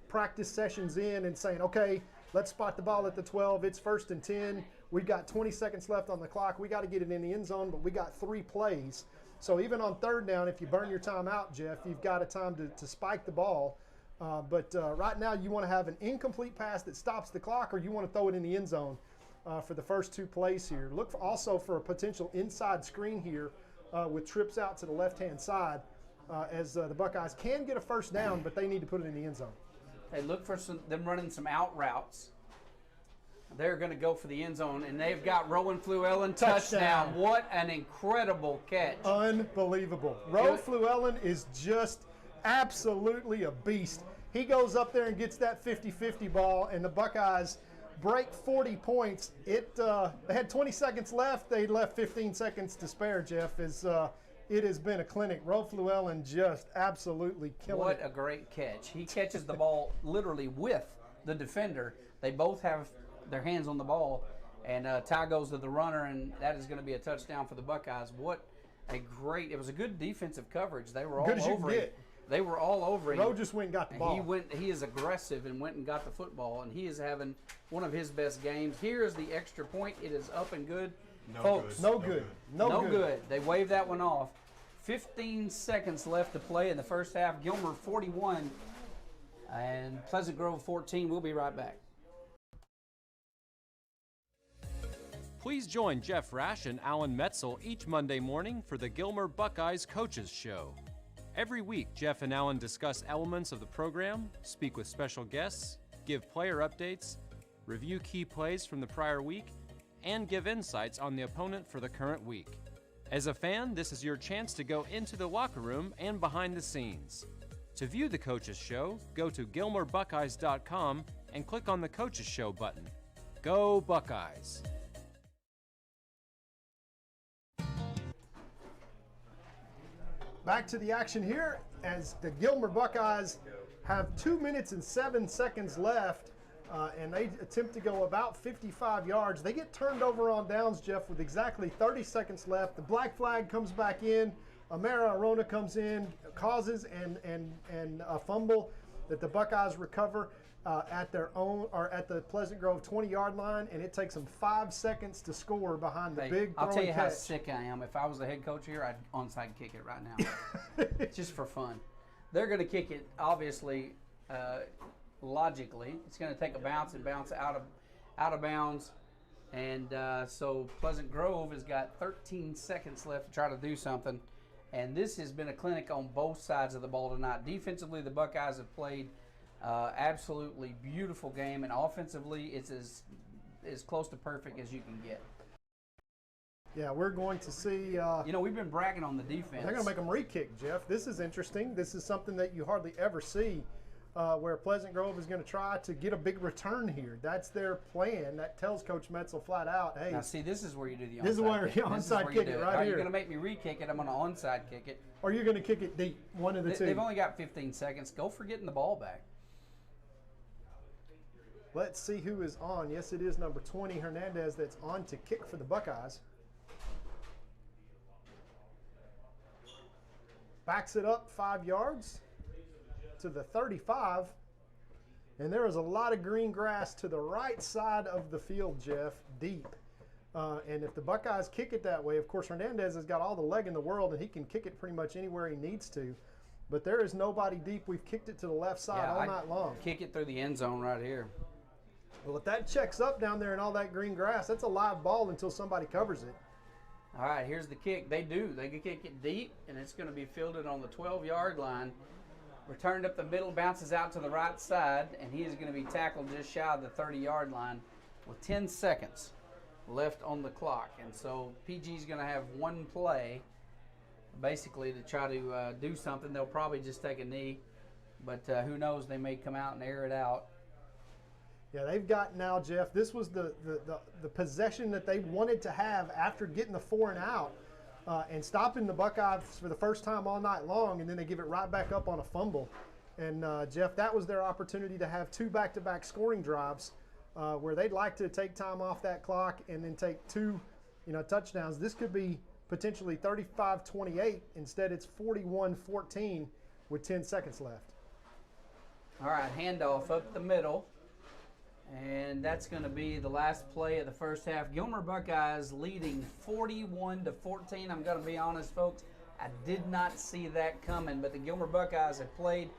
practice sessions in and saying, okay, let's spot the ball at the 12. It's 1st and 10. We've got 20 seconds left on the clock. We got to get it in the end zone, but we got 3 plays. So even on 3rd down, if you burn your time out, Jeff, you've got a time to spike the ball. But right now you want to have an incomplete pass that stops the clock, or you want to throw it in the end zone for the first 2 plays here. Look also for a potential inside screen here with trips out to the left-hand side as the Buckeyes can get a first down, but they need to put it in the end zone. Hey, look for them running some out routes. They're going to go for the end zone, and they've got Rowan Fluellen touchdown. What an incredible catch. Unbelievable. Rowan Fluellen is just absolutely a beast. He goes up there and gets that 50-50 ball, and the Buckeyes break 40 points. They had 20 seconds left. They left 15 seconds to spare, Jeff. It has been a clinic. Rowan Fluellen just absolutely killing it. What a great catch. He catches the ball literally with the defender. They both have their hands on the ball, and Ty goes to the runner, and that is going to be a touchdown for the Buckeyes. What a great, it was a good defensive coverage. They were all over him. They were all over him. Rowe just went and got the ball. He is aggressive and went and got the football, and he is having one of his best games. Here is the extra point. It is up and good. Folks, no good. They waved that one off. 15 seconds left to play in the first half. Gilmer 41 and Pleasant Grove 14. We'll be right back. Please join Jeff Rash and Alan Metzel each Monday morning for the Gilmer Buckeyes Coaches Show. Every week, Jeff and Alan discuss elements of the program, speak with special guests, give player updates, review key plays from the prior week, and give insights on the opponent for the current week. As a fan, this is your chance to go into the locker room and behind the scenes. To view the Coaches Show, go to GilmerBuckeyes.com and click on the Coaches Show button. Go Buckeyes! Back to the action here as the Gilmer Buckeyes have 2 minutes and 7 seconds left, and they attempt to go about 55 yards. They get turned over on downs, Jeff, with exactly 30 seconds left. The black flag comes back in. Amara Arona comes in, causes and a fumble that the Buckeyes recover at their own, or at the Pleasant Grove 20-yard line, and it takes them 5 seconds to score behind the big throwing I'll tell you catch. how sick I am. If I was the head coach here, I'd onside kick it right now. Just for fun. They're going to kick it, obviously, logically. It's going to take a bounce and bounce out of bounds. And so Pleasant Grove has got 13 seconds left to try to do something. And this has been a clinic on both sides of the ball tonight. Defensively, the Buckeyes have played absolutely beautiful game, and offensively, it's as close to perfect as you can get. Yeah, we're going to see. We've been bragging on the defense. They're going to make them re-kick, Jeff. This is interesting. This is something that you hardly ever see, where Pleasant Grove is going to try to get a big return here. That's their plan. That tells Coach Metzel flat out, hey. Now, see, this is where you do the onside This is where kick. you onside kick it right here. Are you going to make me re-kick it? I'm going to onside kick it. Or you're going to kick it deep, one of the two. They've only got 15 seconds. Go for getting the ball back. Let's see who is on. Yes, it is number 20, Hernandez, that's on to kick for the Buckeyes. Backs it up 5 yards to the 35. And there is a lot of green grass to the right side of the field, Jeff, deep. And if the Buckeyes kick it that way, of course, Hernandez has got all the leg in the world, and he can kick it pretty much anywhere he needs to. But there is nobody deep. We've kicked it to the left side all night long. Kick it through the end zone right here. Well, if that checks up down there in all that green grass, that's a live ball until somebody covers it. All right, here's the kick. They do. They can kick it deep, and it's going to be fielded on the 12-yard line. Returned up the middle, bounces out to the right side, and he is going to be tackled just shy of the 30-yard line with 10 seconds left on the clock. And so PG is going to have one play, basically, to try to do something. They'll probably just take a knee, but who knows? They may come out and air it out. Yeah, they've got now, Jeff, this was the possession that they wanted to have after getting the 4 and out and stopping the Buckeyes for the first time all night long, and then they give it right back up on a fumble. And, Jeff, that was their opportunity to have 2 back-to-back scoring drives where they'd like to take time off that clock and then take 2 touchdowns. This could be potentially 35-28. Instead, it's 41-14 with 10 seconds left. All right, handoff up the middle. And that's going to be the last play of the first half. Gilmer Buckeyes leading 41-14. I'm going to be honest, folks, I did not see that coming, but the Gilmer Buckeyes have played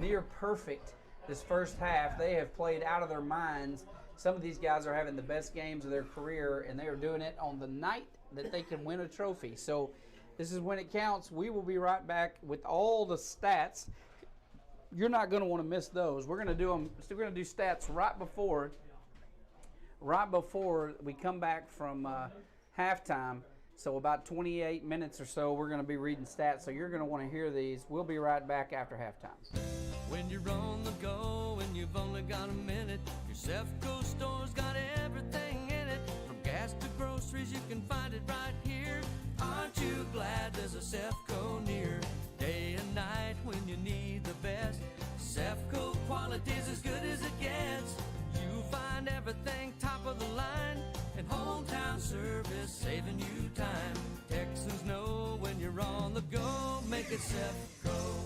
near perfect this first half. They have played out of their minds. Some of these guys are having the best games of their career, and they are doing it on the night that they can win a trophy. So this is when it counts. We will be right back with all the stats. You're not going to want to miss those. We're going to do them. We're going to do stats right before we come back from halftime. So about 28 minutes or so, we're going to be reading stats. So you're going to want to hear these. We'll be right back after halftime. When you're on the go and you've only got a minute, your Sefco store's got everything in it. From gas to groceries, you can find it right here. Aren't you glad there's a Sefco near? Day and night when you need the best. Sefco quality's as good as it gets. You find everything top of the line, and hometown service saving you time. Texans know when you're on the go, make it Sefco.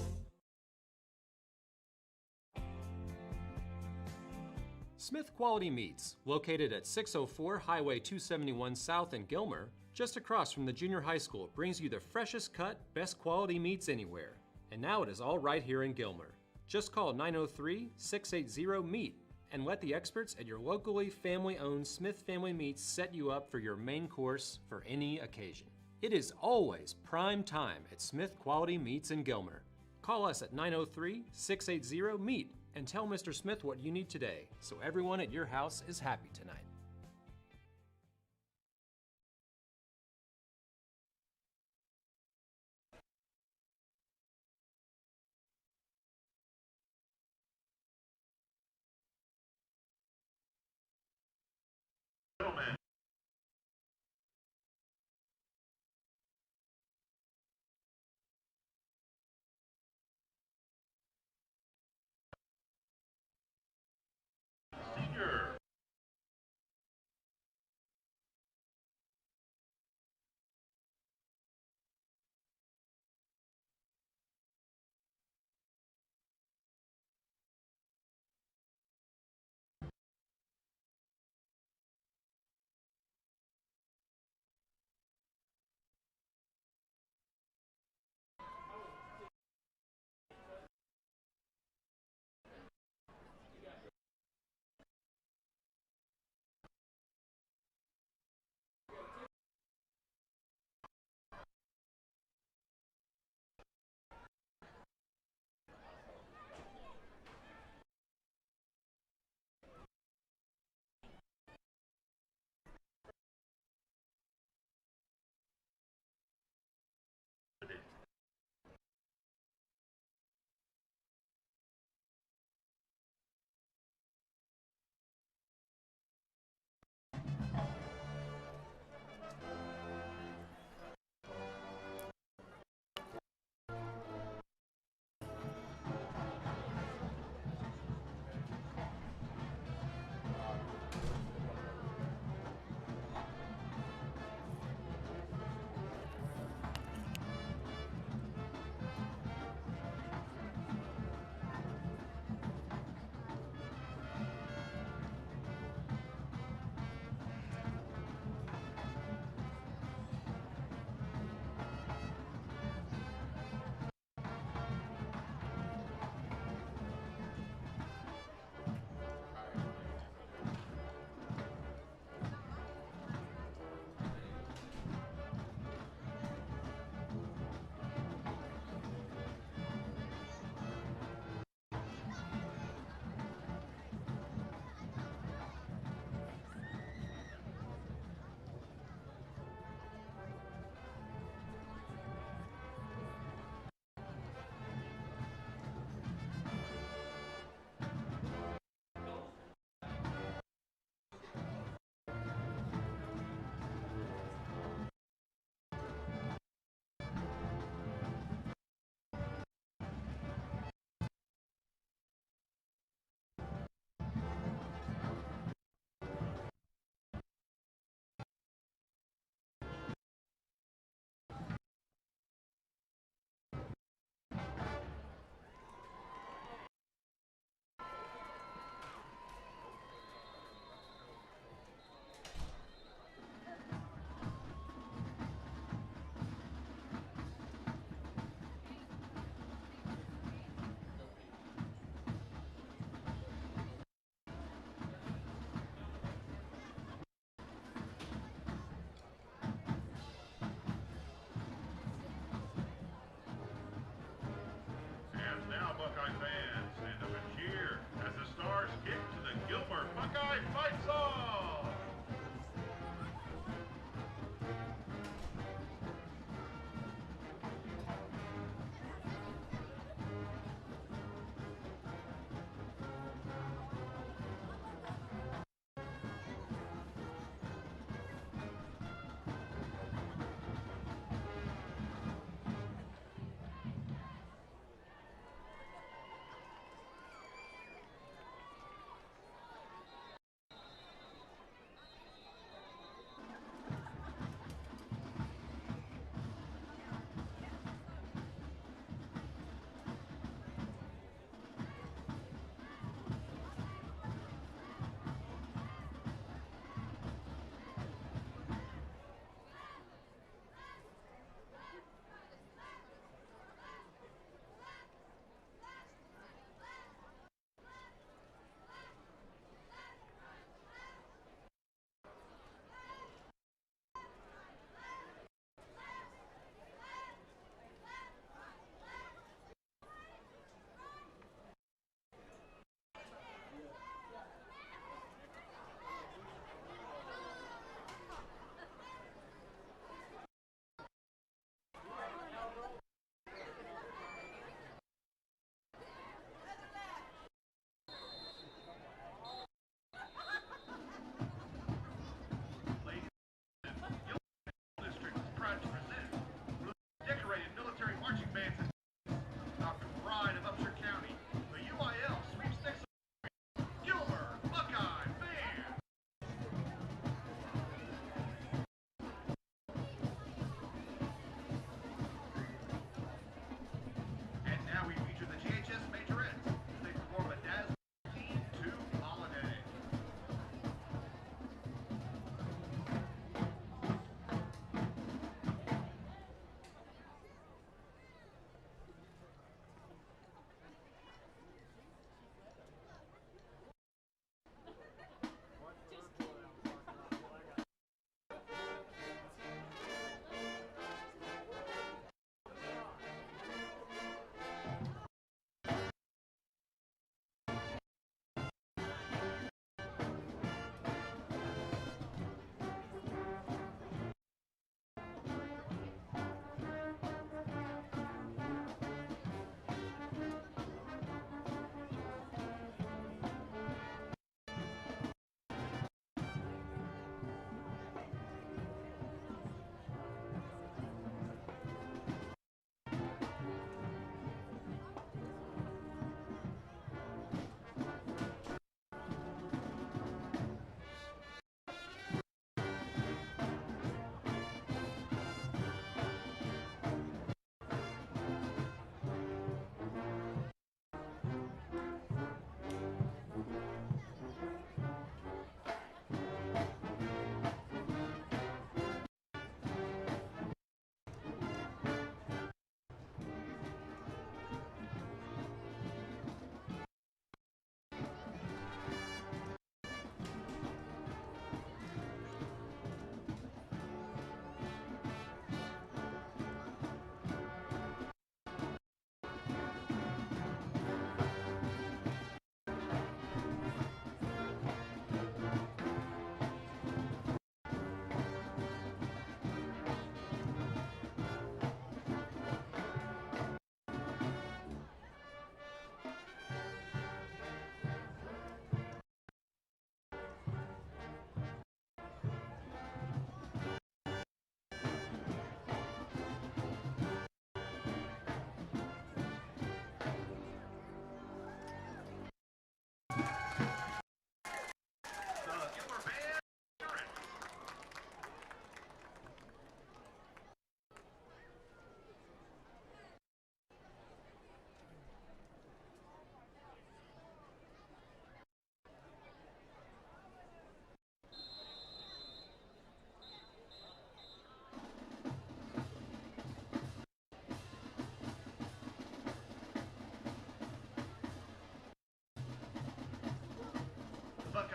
Smith Quality Meats, located at 604 Highway 271 South in Gilmer, just across from the junior high school, brings you the freshest cut, best quality meats anywhere. And now it is all right here in Gilmer. Just call 903-680-MEAT and let the experts at your locally family-owned Smith Family Meats set you up for your main course for any occasion. It is always prime time at Smith Quality Meats in Gilmer. Call us at 903-680-MEAT And tell Mr. Smith what you need today, so everyone at your house is happy tonight.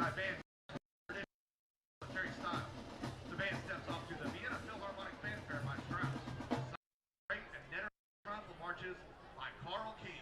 Sky Band military style. The band steps off to the Vienna Philharmonic Fanfare by Strauss. Great and Netter Triumphal Marches by Carl King.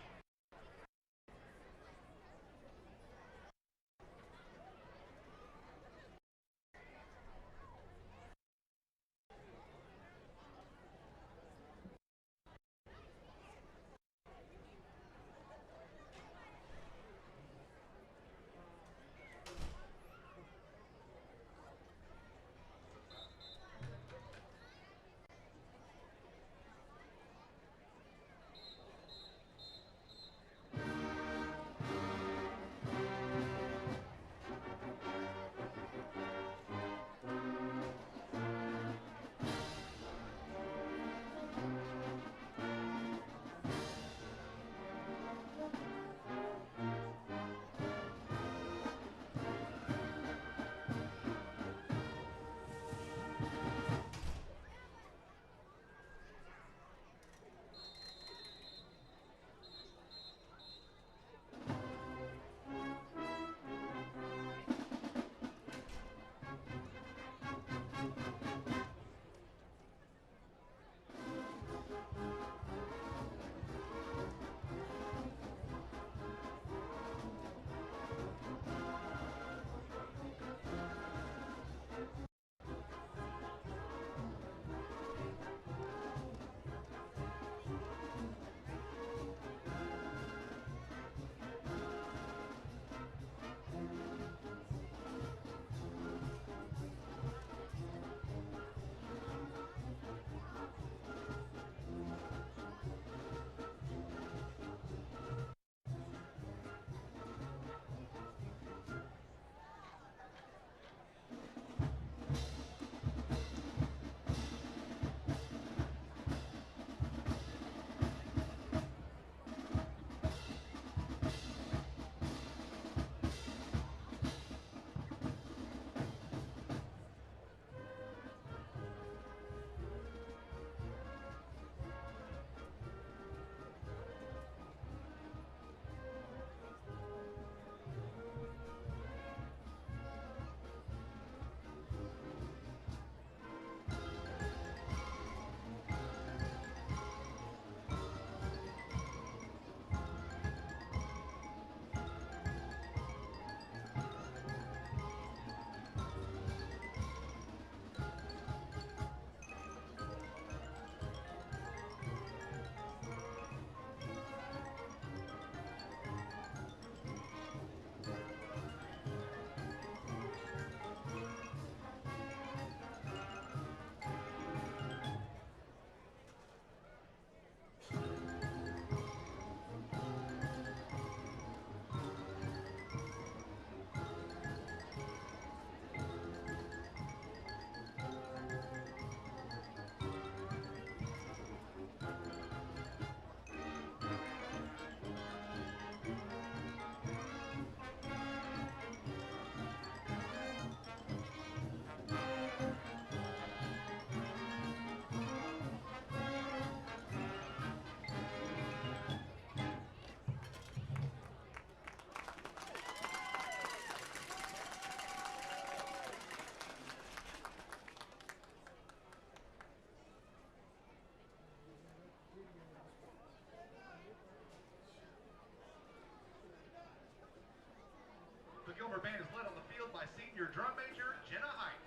The Gilmer Band is led on the field by senior drum major Jenna Height.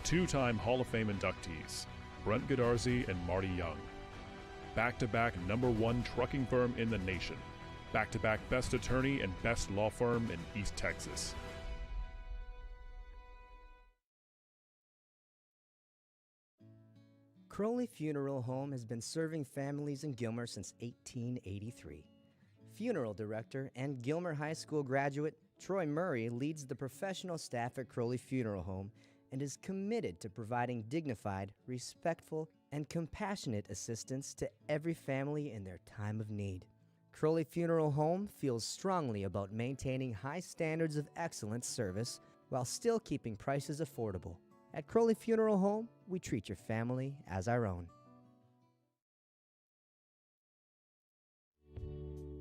Two-time Hall of Fame inductees, Brent Godarzy and Marty Young. Back-to-back #1 trucking firm in the nation. Back-to-back best attorney and best law firm in East Texas. Crowley Funeral Home has been serving families in Gilmer since 1883. Funeral director and Gilmer High School graduate Troy Murray leads the professional staff at Crowley Funeral Home and is committed to providing dignified, respectful, and compassionate assistance to every family in their time of need. Crowley Funeral Home feels strongly about maintaining high standards of excellent service while still keeping prices affordable. At Crowley Funeral Home, we treat your family as our own.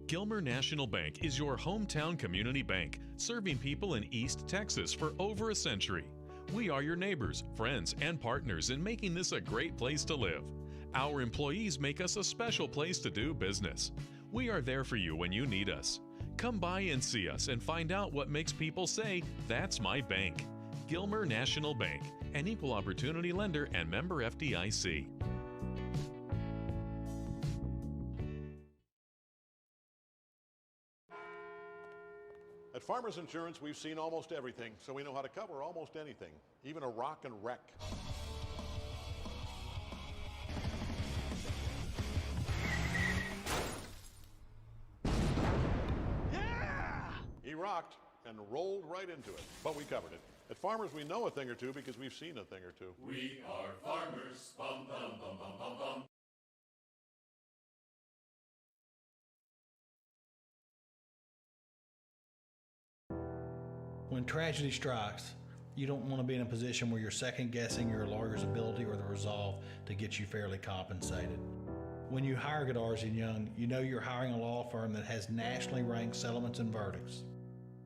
Gilmer National Bank is your hometown community bank, serving people in East Texas for over a century. We are your neighbors, friends, and partners in making this a great place to live. Our employees make us a special place to do business. We are there for you when you need us. Come by and see us and find out what makes people say, "That's my bank." Gilmer National Bank, an equal opportunity lender and member FDIC. At Farmers Insurance, we've seen almost everything, so we know how to cover almost anything, even a rock and wreck. Yeah! He rocked and rolled right into it, but we covered it. At Farmers, we know a thing or two because we've seen a thing or two. We are farmers. Bum, bum, bum, bum, bum, bum. When tragedy strikes, you don't want to be in a position where you're second guessing your lawyer's ability or the resolve to get you fairly compensated. When you hire Godarzy & Young, you know you're hiring a law firm that has nationally ranked settlements and verdicts.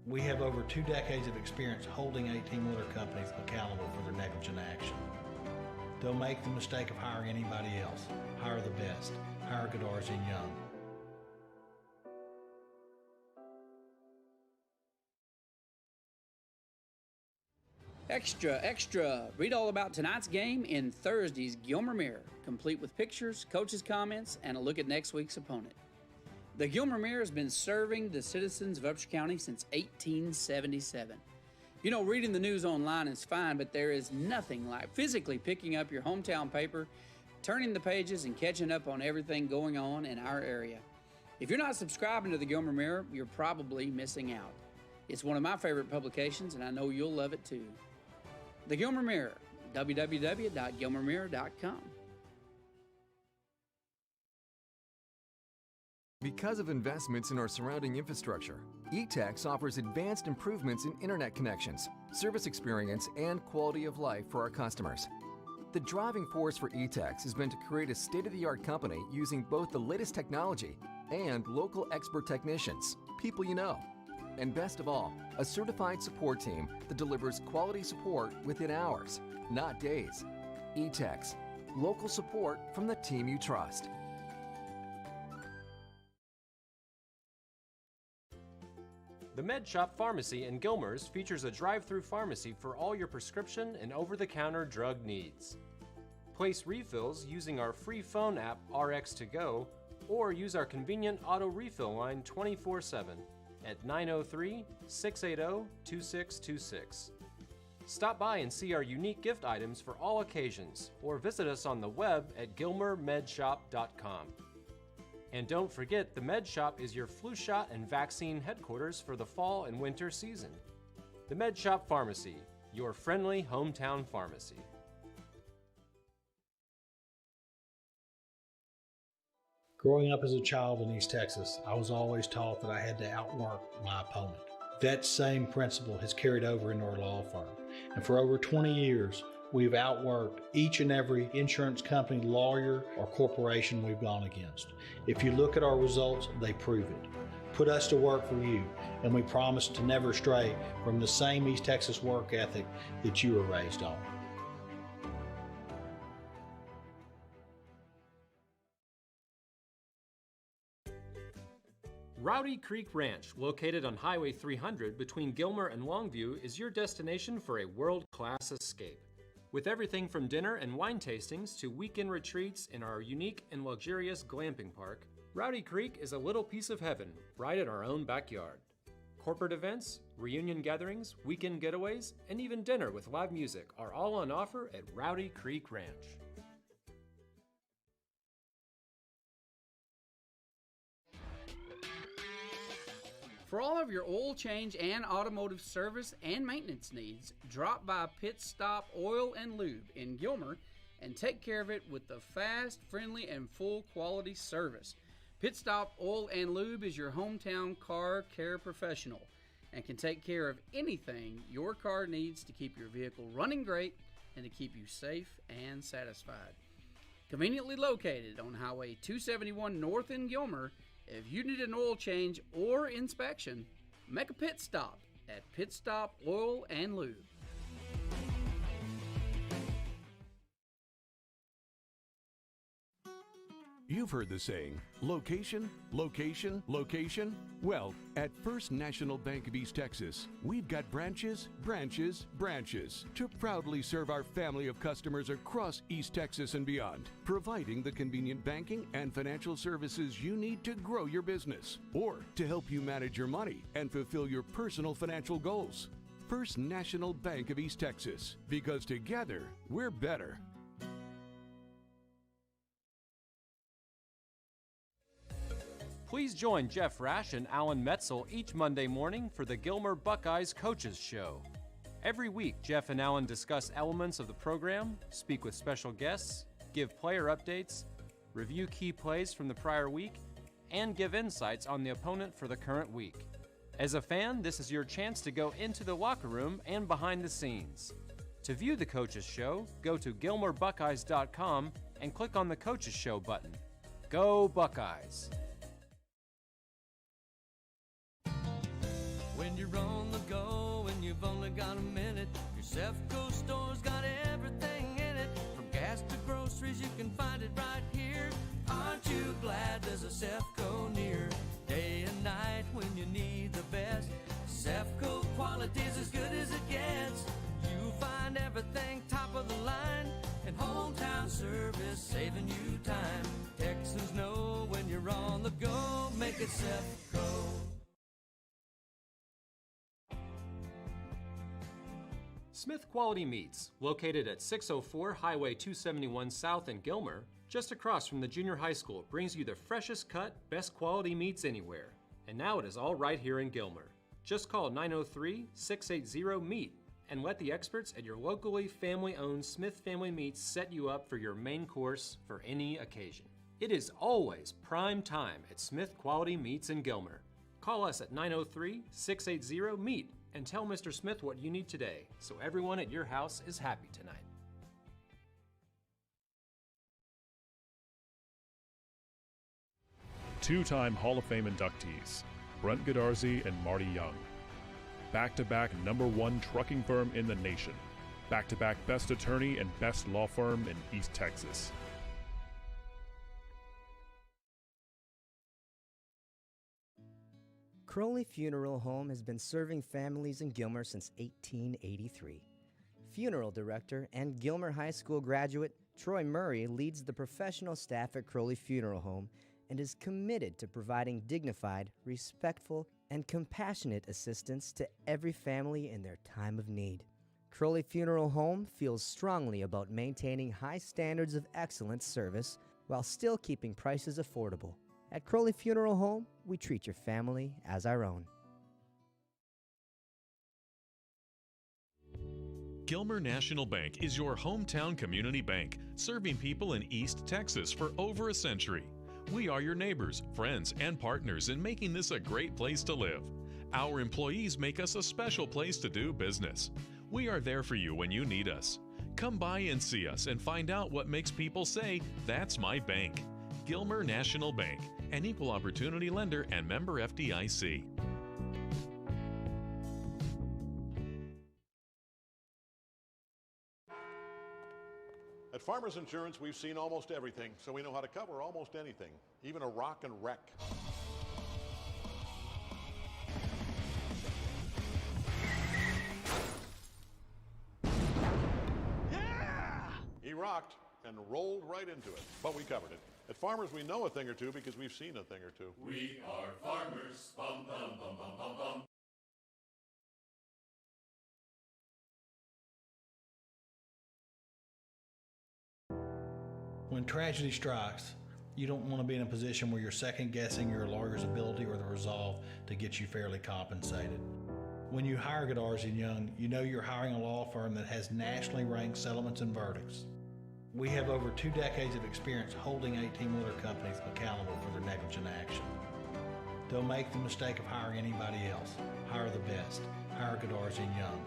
We have over 2 decades of experience holding 18-wheeler companies accountable for their negligent action. Don't make the mistake of hiring anybody else. Hire the best. Hire Godarzy & Young. Extra, extra! Read all about tonight's game in Thursday's Gilmer Mirror, complete with pictures, coaches' comments, and a look at next week's opponent. The Gilmer Mirror has been serving the citizens of Upshur County since 1877. You know, reading the news online is fine, but there is nothing like physically picking up your hometown paper, turning the pages, and catching up on everything going on in our area. If you're not subscribing to the Gilmer Mirror, you're probably missing out. It's one of my favorite publications, and I know you'll love it too. The Gilmer Mirror, www.gilmermirror.com. Because of investments in our surrounding infrastructure, eTex offers advanced improvements in internet connections, service experience, and quality of life for our customers. The driving force for eTex has been to create a state-of-the-art company using both the latest technology and local expert technicians, people you know. And best of all, a certified support team that delivers quality support within hours, not days. eTex, local support from the team you trust. The Med Shop Pharmacy in Gilmer's features a drive-through pharmacy for all your prescription and over-the-counter drug needs. Place refills using our free phone app RX2Go or use our convenient auto refill line 24/7 at 903-680-2626. Stop by and see our unique gift items for all occasions or visit us on the web at gilmermedshop.com. And don't forget, the Med Shop is your flu shot and vaccine headquarters for the fall and winter season. The Med Shop Pharmacy, your friendly hometown pharmacy. Growing up as a child in East Texas, I was always taught that I had to outwork my opponent. That same principle has carried over into our law firm. And for over 20 years, we've outworked each and every insurance company, lawyer, or corporation we've gone against. If you look at our results, they prove it. Put us to work for you, and we promise to never stray from the same East Texas work ethic that you were raised on. Rowdy Creek Ranch, located on Highway 300 between Gilmer and Longview, is your destination for a world-class escape. with everything from dinner and wine tastings to weekend retreats in our unique and luxurious glamping park, Rowdy Creek is a little piece of heaven right in our own backyard. Corporate events, reunion gatherings, weekend getaways, and even dinner with live music are all on offer at Rowdy Creek Ranch. For all of your oil change and automotive service and maintenance needs, drop by Pit Stop Oil and Lube in Gilmer and take care of it with the fast, friendly, and full quality service. Pit Stop Oil and Lube is your hometown car care professional and can take care of anything your car needs to keep your vehicle running great and to keep you safe and satisfied. Conveniently located on Highway 271 North in Gilmer, if you need an oil change or inspection, make a pit stop at Pit Stop Oil and Lube. You've heard the saying, location, location, location. Well, at First National Bank of East Texas, we've got branches, branches, branches to proudly serve our family of customers across East Texas and beyond, providing the convenient banking and financial services you need to grow your business or to help you manage your money and fulfill your personal financial goals. First National Bank of East Texas, because together, we're better. Please join Jeff Rash and Alan Metzel each Monday morning for the Gilmer Buckeyes Coaches Show. Every week, Jeff and Alan discuss elements of the program, speak with special guests, give player updates, review key plays from the prior week, and give insights on the opponent for the current week. As a fan, this is your chance to go into the locker room and behind the scenes. To view the Coaches Show, go to GilmerBuckeyes.com and click on the Coaches Show button. Go Buckeyes! When you're on the go and you've only got a minute, your Sefco store's got everything in it. From gas to groceries, you can find it right here. Aren't you glad there's a Sefco near? Day and night when you need the best, Sefco quality's as good as it gets. You find everything top of the line, and hometown service saving you time. Texans know when you're on the go, make it Sefco. Smith Quality Meats, located at 604 Highway 271 South in Gilmer, just across from the junior high school, brings you the freshest cut, best quality meats anywhere. And now it is all right here in Gilmer. Just call 903-680-MEAT and let the experts at your locally family-owned Smith Family Meats set you up for your main course for any occasion. It is always prime time at Smith Quality Meats in Gilmer. Call us at 903-680-MEAT and tell Mr. Smith what you need today, so everyone at your house is happy tonight. Two-time Hall of Fame inductees, Brent Godarzi and Marty Young. Back-to-back #1 trucking firm in the nation. Back-to-back best attorney and best law firm in East Texas. Crowley Funeral Home has been serving families in Gilmer since 1883. Funeral director and Gilmer High School graduate Troy Murray leads the professional staff at Crowley Funeral Home and is committed to providing dignified, respectful, and compassionate assistance to every family in their time of need. Crowley Funeral Home feels strongly about maintaining high standards of excellent service while still keeping prices affordable. At Crowley Funeral Home, we treat your family as our own. Gilmer National Bank is your hometown community bank, serving people in East Texas for over a century. We are your neighbors, friends, and partners in making this a great place to live. Our employees make us a special place to do business. We are there for you when you need us. Come by and see us and find out what makes people say, "That's my bank." Gilmer National Bank, an equal opportunity lender and member FDIC. At Farmers Insurance, we've seen almost everything, so we know how to cover almost anything, even a rock and wreck. Yeah! rocked and rolled right into it, but we covered it. At Farmers, we know a thing or two because we've seen a thing or two. We are farmers. Bum, bum, bum, bum, bum, bum. When tragedy strikes, you don't want to be in a position where you're second guessing your lawyer's ability or the resolve to get you fairly compensated. When you hire Godarzi & Young, you know you're hiring a law firm that has nationally ranked settlements and verdicts. We have over 2 decades of experience holding 18-wheeler companies accountable for their negligent action. Don't make the mistake of hiring anybody else. Hire the best. Hire Godarzi & Young.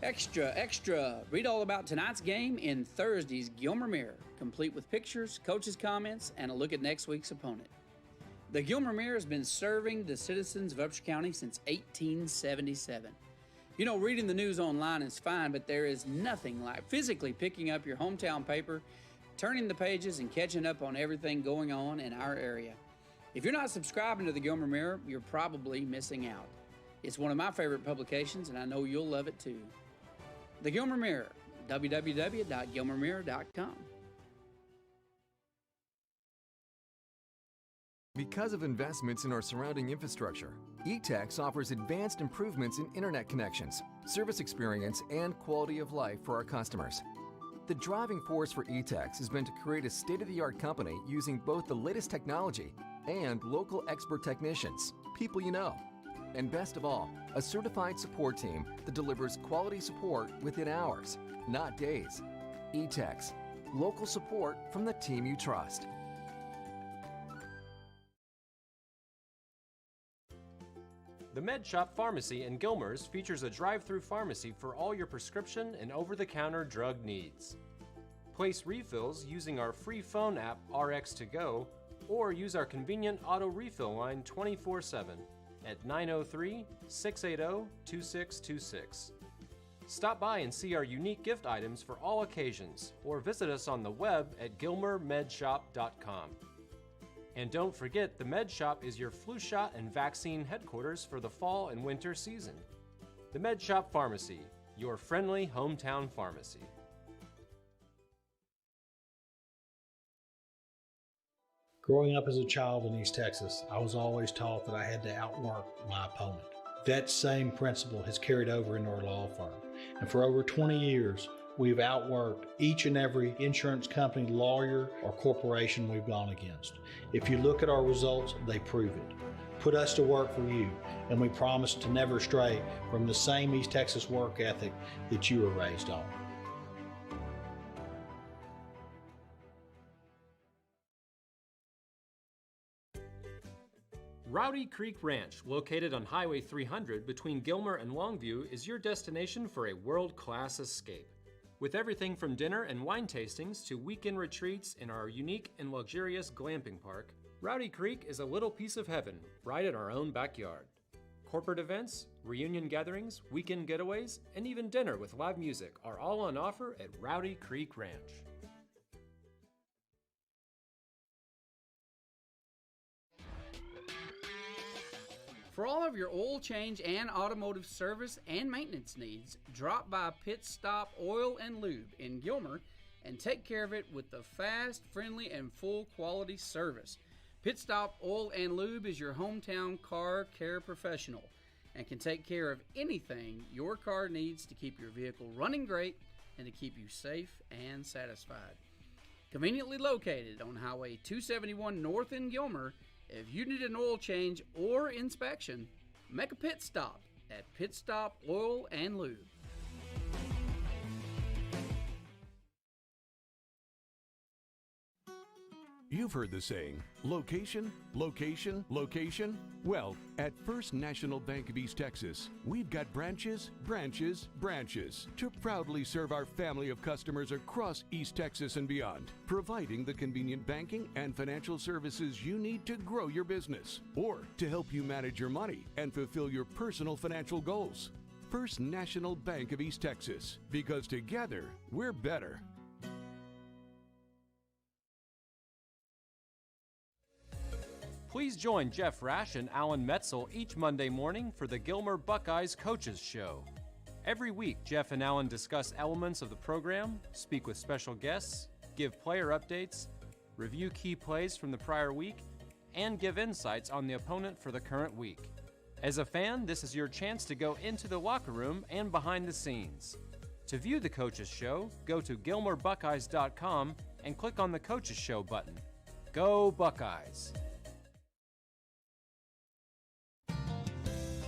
Extra, extra! Read all about tonight's game in Thursday's Gilmer Mirror, complete with pictures, coaches' comments, and a look at next week's opponent. The Gilmer Mirror has been serving the citizens of Upshur County since 1877. You know, reading the news online is fine, but there is nothing like physically picking up your hometown paper, turning the pages, and catching up on everything going on in our area. If you're not subscribing to the Gilmer Mirror, you're probably missing out. It's one of my favorite publications, and I know you'll love it too. The Gilmer Mirror, www.gilmermirror.com. Because of investments in our surrounding infrastructure, eTex offers advanced improvements in internet connections, service experience, and quality of life for our customers. The driving force for eTex has been to create a state-of-the-art company using both the latest technology and local expert technicians, people you know. And best of all, a certified support team that delivers quality support within hours, not days. eTex, local support from the team you trust. The Med Shop Pharmacy in Gilmer's features a drive-through pharmacy for all your prescription and over-the-counter drug needs. Place refills using our free phone app RX2Go or use our convenient auto refill line 24/7 at 903-680-2626. Stop by and see our unique gift items for all occasions or visit us on the web at gilmermedshop.com. And don't forget, the Med Shop is your flu shot and vaccine headquarters for the fall and winter season. The Med Shop Pharmacy, your friendly hometown pharmacy. Growing up as a child in East Texas, I was always taught that I had to outwork my opponent. That same principle has carried over into our law firm. And for over 20 years, we've outworked each and every insurance company, lawyer, or corporation we've gone against. If you look at our results, they prove it. Put us to work for you, and we promise to never stray from the same East Texas work ethic that you were raised on. Rowdy Creek Ranch, located on Highway 300 between Gilmer and Longview, is your destination for a world-class escape. With everything from dinner and wine tastings to weekend retreats in our unique and luxurious glamping park, Rowdy Creek is a little piece of heaven right in our own backyard. Corporate events, reunion gatherings, weekend getaways, and even dinner with live music are all on offer at Rowdy Creek Ranch. For all of your oil change and automotive service and maintenance needs, drop by Pit Stop Oil and Lube in Gilmer and take care of it with the fast, friendly, and full quality service. Pit Stop Oil and Lube is your hometown car care professional and can take care of anything your car needs to keep your vehicle running great and to keep you safe and satisfied. Conveniently located on Highway 271 North in Gilmer, if you need an oil change or inspection, make a pit stop at Pit Stop Oil and Lube. You've heard the saying, location, location, location. Well, at First National Bank of East Texas, we've got branches, branches, branches to proudly serve our family of customers across East Texas and beyond, providing the convenient banking and financial services you need to grow your business or to help you manage your money and fulfill your personal financial goals. First National Bank of East Texas, because together, we're better. Please join Jeff Rash and Alan Metzel each Monday morning for the Gilmer Buckeyes Coaches Show. Every week, Jeff and Alan discuss elements of the program, speak with special guests, give player updates, review key plays from the prior week, and give insights on the opponent for the current week. As a fan, this is your chance to go into the locker room and behind the scenes. To view the Coaches Show, go to GilmerBuckeyes.com and click on the Coaches Show button. Go Buckeyes!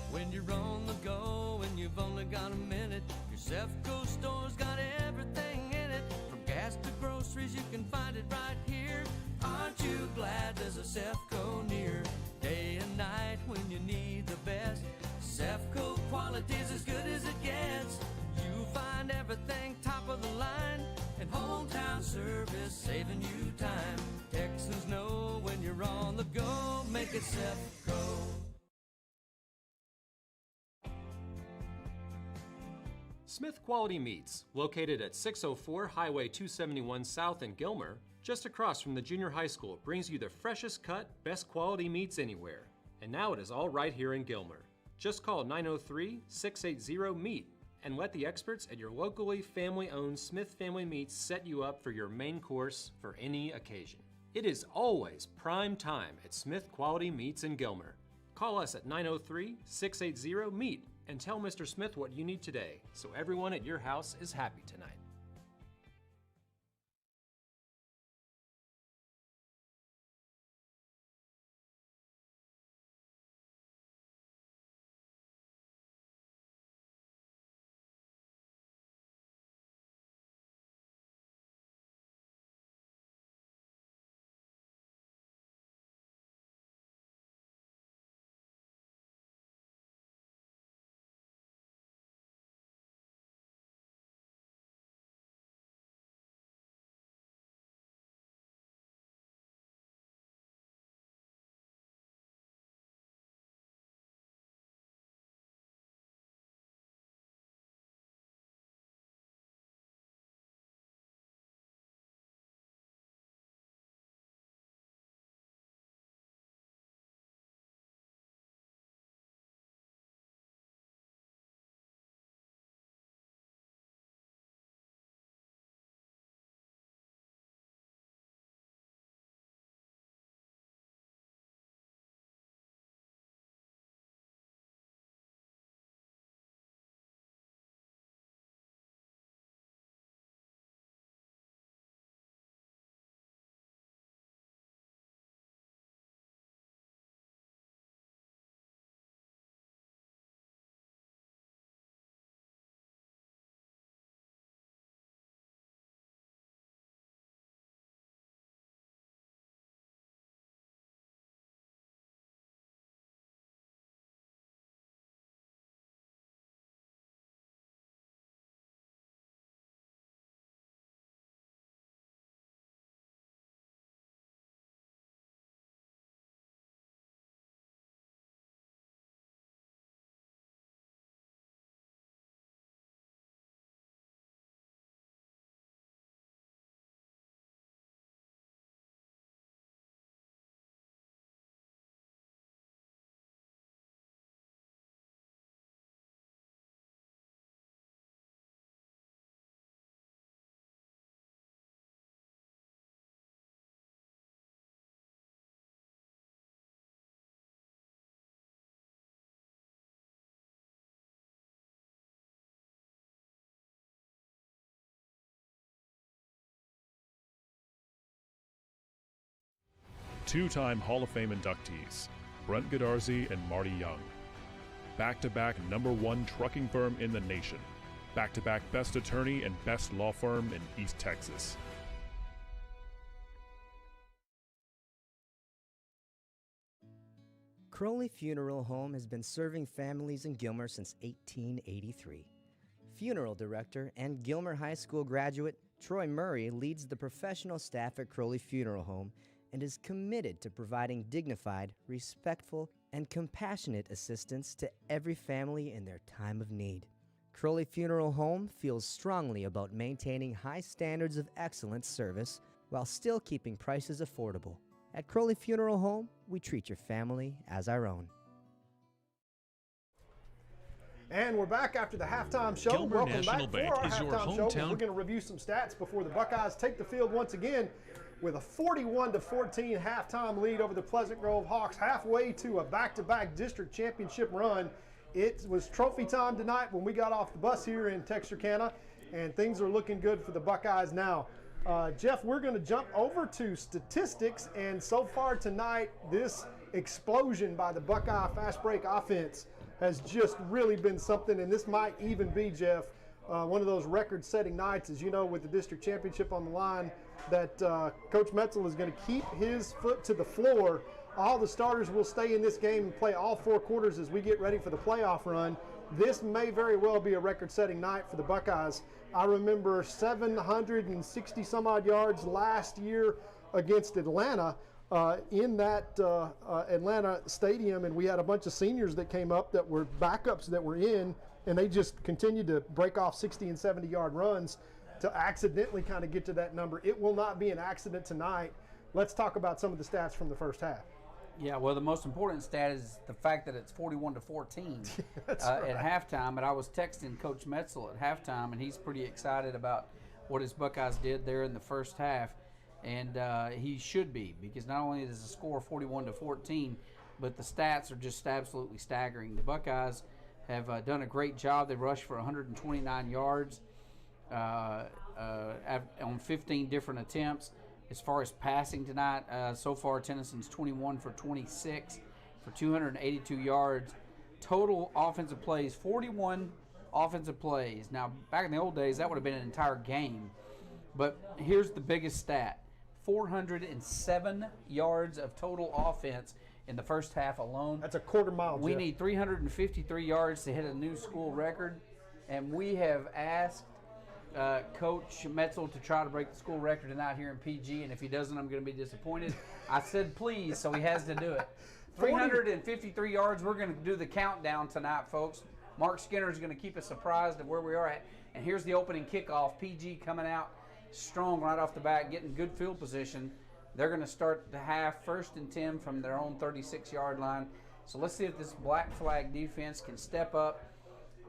When you're on the go and you've only got a minute, your Sefco store's got everything in it. From gas to groceries, you can find it right here. Aren't you glad there's a Sefco near? Day and night when you need the best, Sefco quality's as good as it gets. You find everything top of the line, and hometown service saving you time. Texans know when you're on the go, make it Sefco. Smith Quality Meats, located at 604 Highway 271 South in Gilmer, just across from the junior high school, brings you the freshest cut, best quality meats anywhere. And now it is all right here in Gilmer. Just call 903-680-MEAT and let the experts at your locally family-owned Smith Family Meats set you up for your main course for any occasion. It is always prime time at Smith Quality Meats in Gilmer. Call us at 903-680-MEAT and tell Mr. Smith what you need today, so everyone at your house is happy tonight. Two-time Hall of Fame inductees, Brent Godarzy and Marty Young. Back-to-back #1 trucking firm in the nation. Back-to-back best attorney and best law firm in East Texas. Crowley Funeral Home has been serving families in Gilmer since 1883. Funeral director and Gilmer High School graduate Troy Murray leads the professional staff at Crowley Funeral Home and is committed to providing dignified, respectful, and compassionate assistance to every family in their time of need. Crowley Funeral Home feels strongly about maintaining high standards of excellent service while still keeping prices affordable. At Crowley Funeral Home, we treat your family as our own. And we're back after the halftime show. Gilmer Welcome National back Bank for our is your halftime show. hometown. We're going to review some stats before the Buckeyes take the field once again with a 41-14 halftime lead over the Pleasant Grove Hawks, halfway to a back-to-back district championship run. It was trophy time tonight when we got off the bus here in Texarkana, and things are looking good for the Buckeyes now. Jeff, we're going to jump over to statistics, and so far tonight, this explosion by the Buckeye fast break offense has just really been something, and this might even be, Jeff, one of those record-setting nights, as you know, with the district championship on the line, that Coach Metzel is going to keep his foot to the floor. All the starters will stay in this game and play all 4 quarters as we get ready for the playoff run. This may very well be a record-setting night for the Buckeyes. I remember 760 some odd yards last year against Atlanta in that Atlanta stadium, and we had a bunch of seniors that came up that were backups that were in, and they just continued to break off 60 and 70 yard runs to accidentally kind of get to that number. It will not be an accident tonight. Let's talk about some of the stats from the first half. Yeah, well, the most important stat is the fact that it's 41-14 right. At halftime. But I was texting Coach Metzel at halftime, and he's pretty excited about what his Buckeyes did there in the first half. And he should be, because not only is the score 41-14, but the stats are just absolutely staggering. The Buckeyes have done a great job. They rushed for 129 yards on 15 different attempts. As far as passing tonight, so far Tennyson's 21 for 26 for 282 yards. Total offensive plays, 41 offensive plays. Now, back in the old days, that would have been an entire game. But here's the biggest stat. 407 yards of total offense in the first half alone. That's a quarter mile, We Jeff. need 353 yards to hit a new school record, and we have asked Coach Metzel to try to break the school record tonight here in PG, and if he doesn't, I'm going to be disappointed. I said please, so he has to do it. 353 yards. We're going to do the countdown tonight, folks. Mark Skinner is going to keep us surprised of where we are at. And here's the opening kickoff. PG coming out strong right off the bat, getting good field position. They're going to start the half 1st and 10 from their own 36-yard line. So let's see if this black flag defense can step up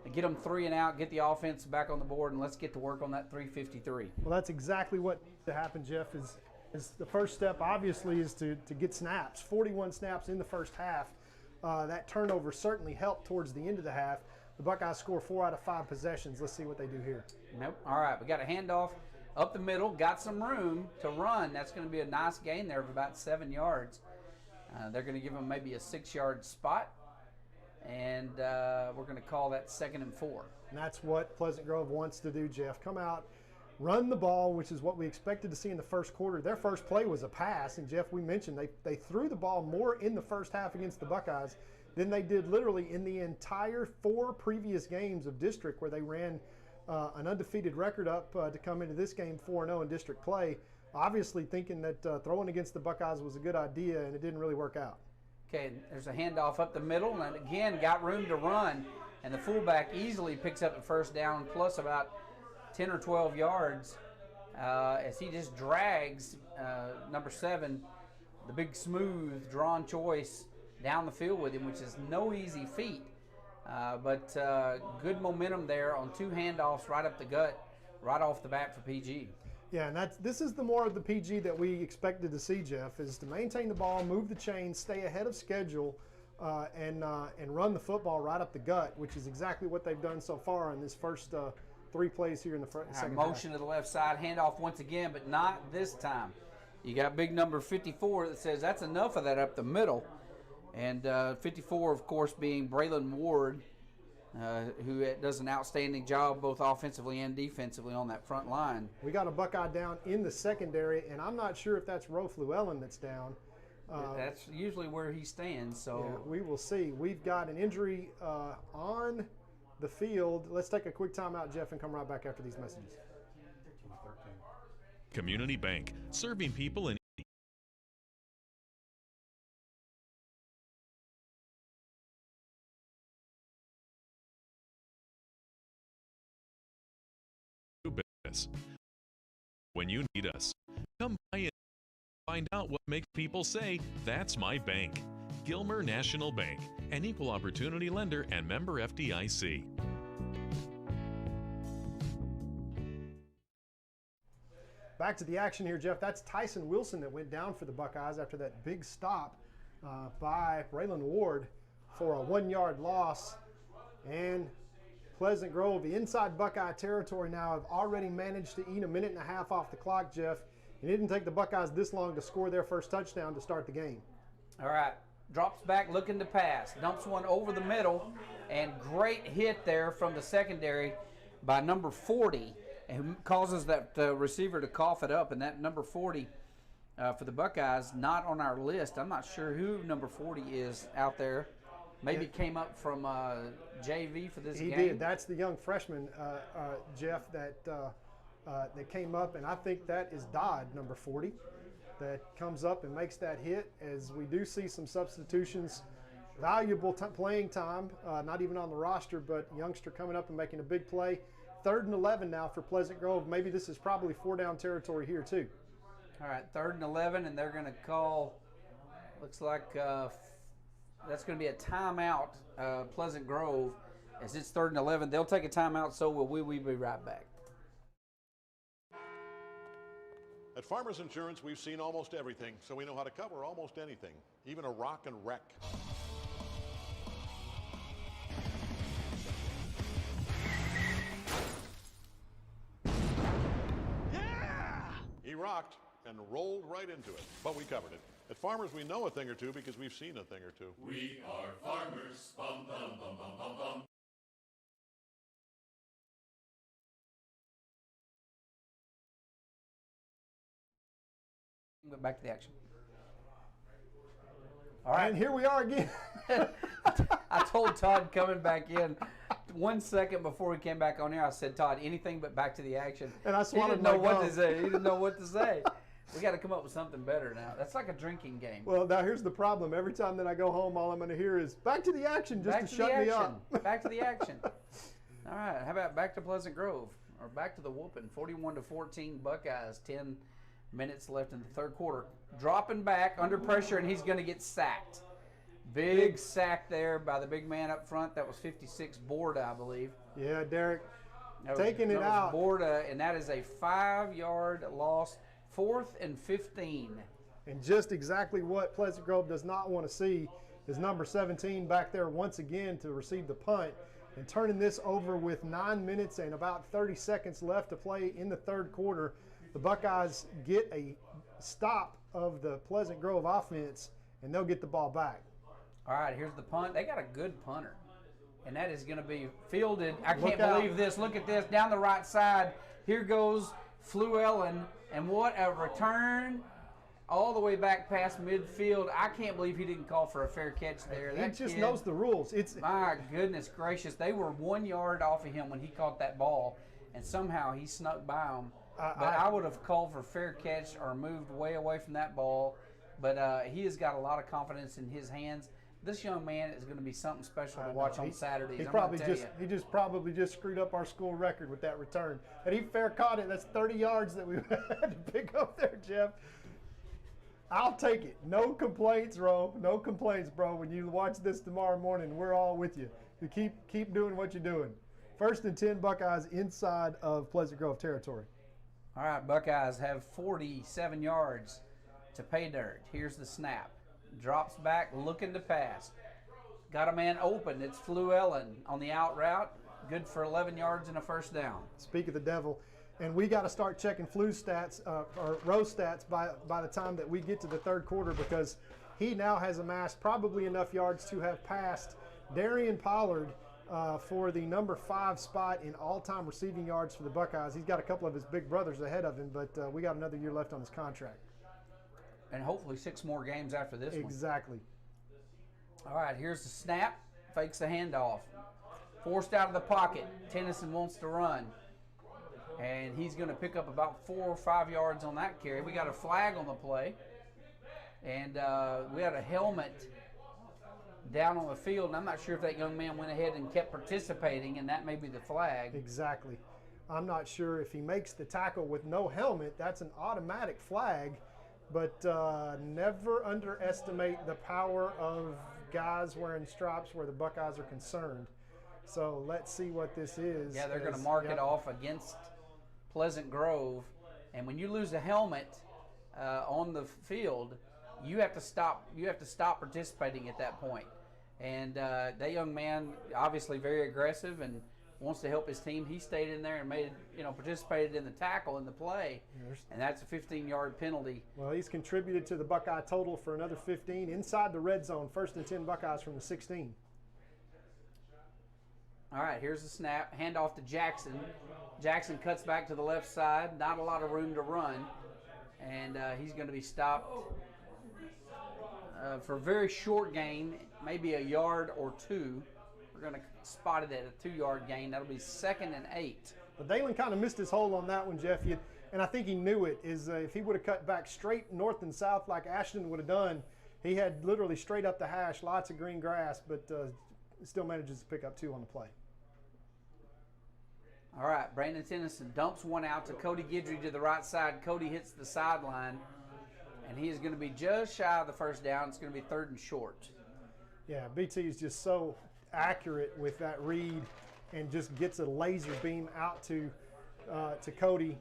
and get them 3 and out, get the offense back on the board, and let's get to work on that 353. Well, that's exactly what needs to happen, Jeff, is the first step, obviously, is to get snaps. 41 snaps in the first half. That turnover certainly helped towards the end of the half. The Buckeyes score 4 out of 5 possessions. Let's see what they do here. Nope. All right, we got a handoff up the middle, got some room to run. That's going to be a nice gain there of about 7 yards. They're going to give them maybe a 6-yard spot, and we're going to call that 2nd and 4. And that's what Pleasant Grove wants to do, Jeff. Come out, run the ball, which is what we expected to see in the first quarter. Their first play was a pass, and Jeff, we mentioned they threw the ball more in the first half against the Buckeyes than they did literally in the entire 4 previous games of district, where they ran an undefeated record up to come into this game 4-0 in district play, obviously thinking that throwing against the Buckeyes was a good idea, and it didn't really work out. Okay, there's a handoff up the middle, and again, got room to run, and the fullback easily picks up the first down, plus about 10 or 12 yards as he just drags number 7, the big smooth drawn choice, down the field with him, which is no easy feat. But good momentum there on 2 handoffs right up the gut, right off the bat for PG. Yeah, and this is the more of the PG that we expected to see, Jeff, is to maintain the ball, move the chains, stay ahead of schedule, and run the football right up the gut, which is exactly what they've done so far in this first 3 plays here in the second motion half. to the left side, handoff once again, but not this time. You got big number 54 that says that's enough of that up the middle. And 54, of course, being Braylon Ward, who does an outstanding job both offensively and defensively on that front line. We got a Buckeye down in the secondary, and I'm not sure if that's Ro Llewellyn that's down. That's usually where he stands. So yeah, we will see. We've got an injury on the field. Let's take a quick timeout, Jeff, and come right back after these messages. Community Bank, serving people in business. When you need us, come by Find out what makes people say, "That's my bank." Gilmer National Bank, an equal opportunity lender and member FDIC. Back to the action here, Jeff. That's Tyson Wilson that went down for the Buckeyes after that big stop by Braylon Ward for a 1-yard loss. And Pleasant Grove, inside Buckeye territory now, have already managed to eat a minute and a half off the clock, Jeff. It didn't take the Buckeyes this long to score their first touchdown to start the game. All right, drops back looking to pass, dumps one over the middle, and great hit there from the secondary by number 40, and causes that receiver to cough it up. And that number 40 for the Buckeyes, not on our list. I'm not sure who number 40 is out there. Maybe it came up from JV for this game. He did. That's the young freshman, Jeff, that came up, and I think that is Dodd, number 40, that comes up and makes that hit. As we do see some substitutions, valuable playing time, not even on the roster, but youngster coming up and making a big play. 3rd and 11 now for Pleasant Grove. Maybe this is probably 4-down territory here too. All right, 3rd and 11, and they're going to call, looks like that's going to be a timeout, Pleasant Grove. As it's 3rd and 11, they'll take a timeout, so will we. We'll be right back. At Farmers Insurance, we've seen almost everything, so we know how to cover almost anything, even a rock and wreck. Yeah! He rocked and rolled right into it, but we covered it. At Farmers, we know a thing or two because we've seen a thing or two. We are farmers. Bum, bum, bum, bum, bum, bum. Back to the action. All right. And here we are again. I told Todd coming back in 1 second before he came back on here, I said, Todd, anything but back to the action. And I swallowed He didn't know my what gum. to say. He didn't know what to say. We got to come up with something better now. That's like a drinking game. Well, now here's the problem. Every time that I go home, all I'm going to hear is back to the action, just Back to to shut the me action. up. Back to the action. All right. How about back to Pleasant Grove, or back to the whooping? 41-14 Buckeyes. 10 minutes left in the 3rd quarter. Dropping back under pressure, and he's going to get sacked. Big sack there by the big man up front. That was 56 Borda, I believe. Yeah, Derek, Taking it out. Borda, and that is a 5-yard loss, 4th and 15. And just exactly what Pleasant Grove does not want to see is number 17 back there once again to receive the punt, and turning this over with 9 minutes and about 30 seconds left to play in the 3rd quarter. The Buckeyes get a stop of the Pleasant Grove offense, and they'll get the ball back. All right, here's the punt. They got a good punter, and that is going to be fielded. I Look can't out. believe this. Look at this, down the right side. Here goes Fluellen, and what a return all the way back past midfield. I can't believe he didn't call for a fair catch there. He That just kid, knows the rules. my goodness gracious. They were 1 yard off of him when he caught that ball, and somehow he snuck by him. But I would have called for fair catch or moved way away from that ball. But he has got a lot of confidence in his hands. This young man is going to be something special to watch on Saturdays. He just probably just screwed up our school record with that return. And he fair caught it. That's 30 yards that we had to pick up there, Jeff. I'll take it. No complaints, bro. No complaints, bro. When you watch this tomorrow morning, we're all with you. You keep doing what you're doing. 1st and 10 Buckeyes inside of Pleasant Grove territory. All right, Buckeyes have 47 yards to pay dirt. Here's the snap. Drops back, looking to pass. Got a man open. It's Fluellen on the out route. Good for 11 yards and a 1st down. Speak of the devil. And we got to start checking Flu's stats, or Rose stats, by the time that we get to the 3rd quarter, because he now has amassed probably enough yards to have passed Darian Pollard for the number 5 spot in all-time receiving yards for the Buckeyes. He's got a couple of his big brothers ahead of him, but we got another year left on his contract. And hopefully 6 more games after this one. Exactly. All right, here's the snap. Fakes the handoff. Forced out of the pocket. Tennyson wants to run. And he's going to pick up about 4 or 5 yards on that carry. We got a flag on the play. And we had a helmet down on the field. And I'm not sure if that young man went ahead and kept participating, and that may be the flag. Exactly. I'm not sure if he makes the tackle with no helmet, that's an automatic flag. but never underestimate the power of guys wearing stripes where the Buckeyes are concerned. So let's see what this is. Yeah, they're going to mark it off against Pleasant Grove. And when you lose a helmet on the field, you have to stop. You have to stop participating at that point. And that young man, obviously very aggressive and wants to help his team. He stayed in there and participated in the tackle in the play, and that's a 15-yard penalty. Well, he's contributed to the Buckeye total for another 15 inside the red zone. 1st and 10 Buckeyes from the 16. All right, here's the snap. Handoff to Jackson. Jackson cuts back to the left side. Not a lot of room to run, and he's going to be stopped for a very short gain, maybe a yard or two. We're going to spot it at a 2-yard gain. That'll be 2nd and 8. But Dalen kind of missed his hole on that one, Jeff. And I think he knew it. If he would have cut back straight north and south like Ashton would have done, he had literally straight up the hash, lots of green grass, but still manages to pick up 2 on the play. All right, Brandon Tennyson dumps one out to Cody Guidry to the right side. Cody hits the sideline, and he is going to be just shy of the first down. It's going to be 3rd and short. Yeah, BT is just so accurate with that read and just gets a laser beam out to Cody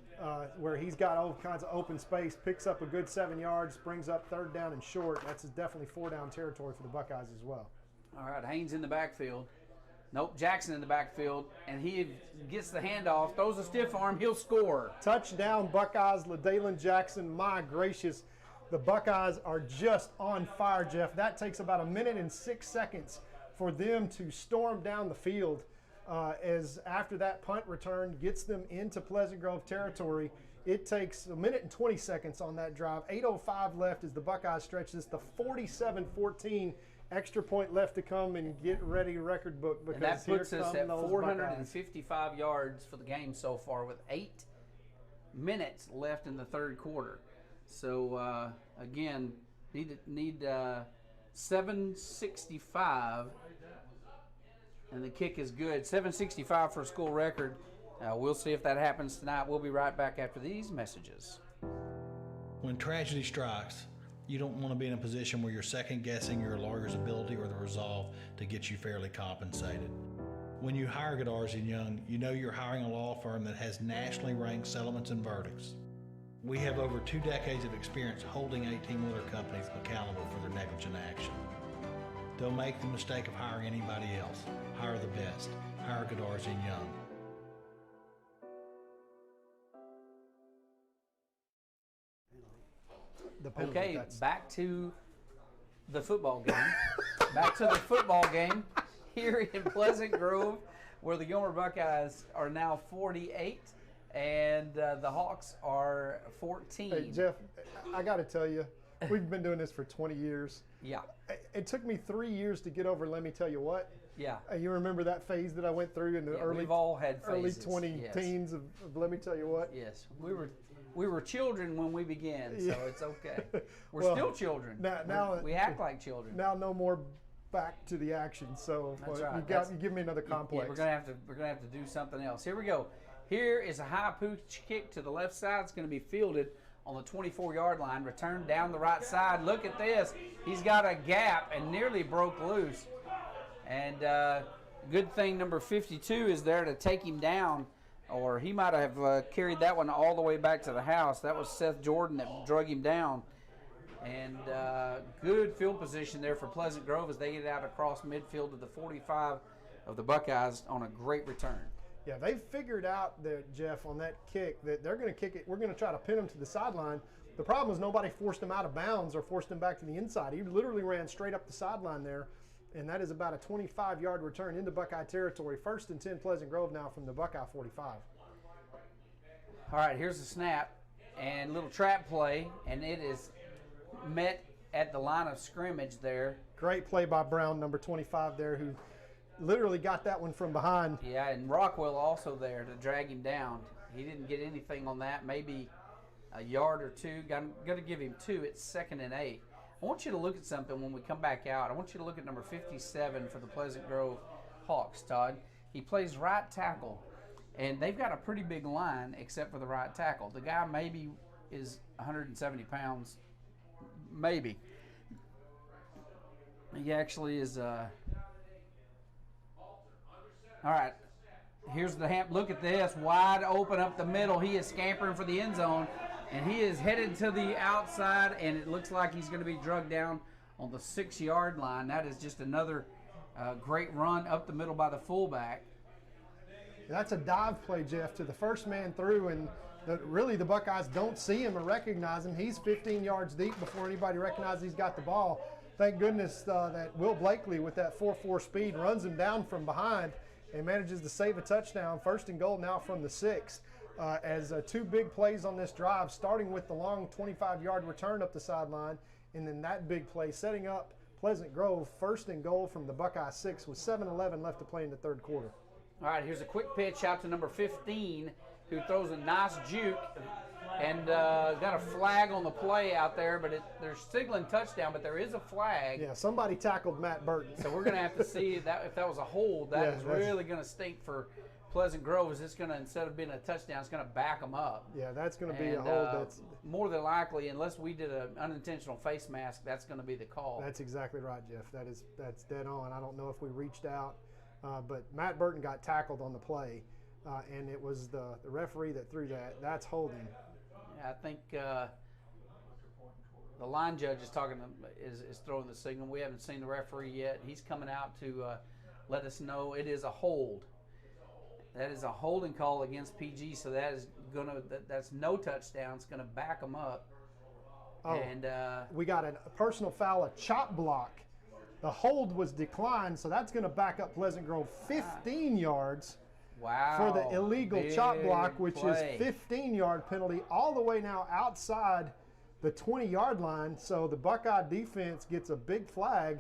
where he's got all kinds of open space, picks up a good 7 yards, brings up 3rd down and short. That's definitely 4-down territory for the Buckeyes as well. All right, Haynes in the backfield. Nope, Jackson in the backfield, and he gets the handoff, throws a stiff arm, he'll score. Touchdown Buckeyes, LaDalen Jackson. My gracious, the Buckeyes are just on fire, Jeff. That takes about 1 minute and 6 seconds for them to storm down the field as after that punt return gets them into Pleasant Grove territory. It takes 1 minute and 20 seconds on that drive. 8:05 left as the Buckeyes stretch this to 47-14. Extra point left to come and get ready record book. Because and that puts us at 455 Buckeyes. yards for the game so far with 8 minutes left in the 3rd quarter. So again, need 765, and the kick is good. 765 for a school record. We'll see if that happens tonight. We'll be right back after these messages. When tragedy strikes, you don't want to be in a position where you're second-guessing your lawyer's ability or the resolve to get you fairly compensated. When you hire Godarzi & Young, you know you're hiring a law firm that has nationally ranked settlements and verdicts. We have over 2 decades of experience holding 18 wheeler companies accountable for their negligent action. Don't make the mistake of hiring anybody else. Hire the best. Hire Godarzi & Young. Okay, back to the football game. Back to the football game here in Pleasant Grove, where the Gilmer Buckeyes are now 48 and the Hawks are 14. Hey, Jeff, I got to tell you, we've been doing this for 20 years. Yeah. It took me 3 years to get over, let me tell you what. Yeah. You remember that phase that I went through in the we've all had phases. early 20 teens of let me tell you what. Yes. We were children when we began, so it's okay. We're still children. Now we act like children. Now no more back to the action. So That's right. You give me another complex. Yeah, we're gonna have to do something else. Here we go. Here is a high pooch kick to the left side. It's going to be fielded on the 24-yard line. Returned down the right side. Look at this. He's got a gap and nearly broke loose. And good thing number 52 is there to take him down, or he might have carried that one all the way back to the house. That was Seth Jordan that drug him down. And good field position there for Pleasant Grove as they get out across midfield to the 45 of the Buckeyes on a great return. Yeah, they've figured out that, Jeff, on that kick, that they're going to kick it. We're going to try to pin him to the sideline. The problem is nobody forced him out of bounds or forced him back to the inside. He literally ran straight up the sideline there, and that is about a 25-yard return into Buckeye territory. 1st and 10 Pleasant Grove now from the Buckeye 45. All right, here's the snap and little trap play, and it is met at the line of scrimmage there. Great play by Brown, number 25 there, who literally got that one from behind. Yeah, and Rockwell also there to drag him down. He didn't get anything on that, maybe a yard or two. Going to give him 2. It's 2nd and 8. I want you to look at something when we come back out. I want you to look at number 57 for the Pleasant Grove Hawks, Todd. He plays right tackle, and they've got a pretty big line except for the right tackle. The guy maybe is 170 pounds maybe. He actually is. All right. Here's the look at this, wide open up the middle. He is scampering for the end zone, and he is headed to the outside, and it looks like he's going to be drugged down on the 6-yard line. That is just another great run up the middle by the fullback. That's a dive play, Jeff, to the first man through, and really the Buckeyes don't see him or recognize him. He's 15 yards deep before anybody recognizes he's got the ball. Thank goodness that Will Blakely, with that 4.4 speed, runs him down from behind and manages to save a touchdown. 1st and goal now from the 6. As 2 big plays on this drive, starting with the long 25-yard return up the sideline, and then that big play setting up Pleasant Grove. 1st and goal from the Buckeye 6 with 7:11 left to play in the 3rd quarter. All right, here's a quick pitch out to number 15, who throws a nice juke, and got a flag on the play out there, but they're signaling touchdown, but there is a flag. Yeah, somebody tackled Matt Burton. So we're going to have to see that if that was a hold. That is really going to stink for Pleasant Grove. Is it's going to, instead of being a touchdown, it's going to back them up. Yeah, that's going to be a hold. That's more than likely, unless we did an unintentional face mask, that's going to be the call. That's exactly right, Jeff. That's dead on. I don't know if we reached out, but Matt Burton got tackled on the play, and it was the referee that threw that. That's holding. Yeah, I think the line judge is is throwing the signal. We haven't seen the referee yet. He's coming out to let us know it is a hold. That is a holding call against PG, so that's no touchdown. It's gonna back them up. Oh, and we got a personal foul, a chop block. The hold was declined, so that's gonna back up Pleasant Grove 15 yards. Wow. For the illegal chop block, which play. is 15-yard penalty, all the way now outside the 20-yard line. So the Buckeye defense gets a big flag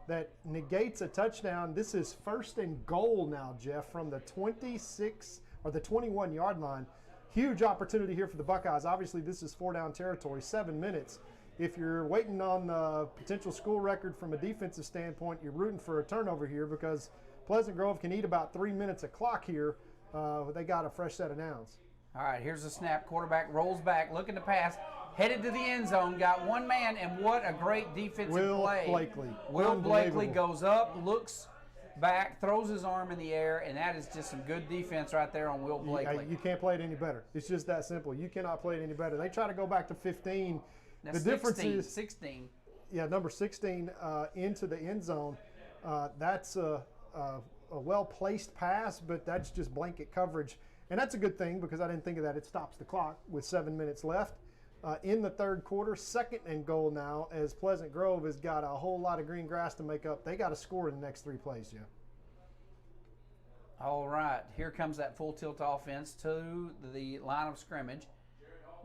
that negates a touchdown. This is 1st and goal now, Jeff, from the 26 or the 21-yard line. Huge opportunity here for the Buckeyes. Obviously, this is 4-down territory, 7 minutes. If you're waiting on the potential school record from a defensive standpoint, you're rooting for a turnover here because Pleasant Grove can eat about 3 minutes of clock here. They got a fresh set of downs. All right, here's the snap. Quarterback rolls back, looking to pass, headed to the end zone, got one man, and what a great defensive play. Will Blakely goes up, looks back, throws his arm in the air, and that is just some good defense right there on Will Blakely. You can't play it any better. It's just that simple. You cannot play it any better. They try to go back to 15. That's the difference 16, is 16. Yeah, number 16 into the end zone. That's a well-placed pass, but that's just blanket coverage. And that's a good thing because I didn't think of that. It stops the clock with 7 minutes left. In the 3rd quarter, 2nd and goal now, as Pleasant Grove has got a whole lot of green grass to make up. They got to score in the next 3 plays, Jeff. All right, here comes that full tilt offense to the line of scrimmage.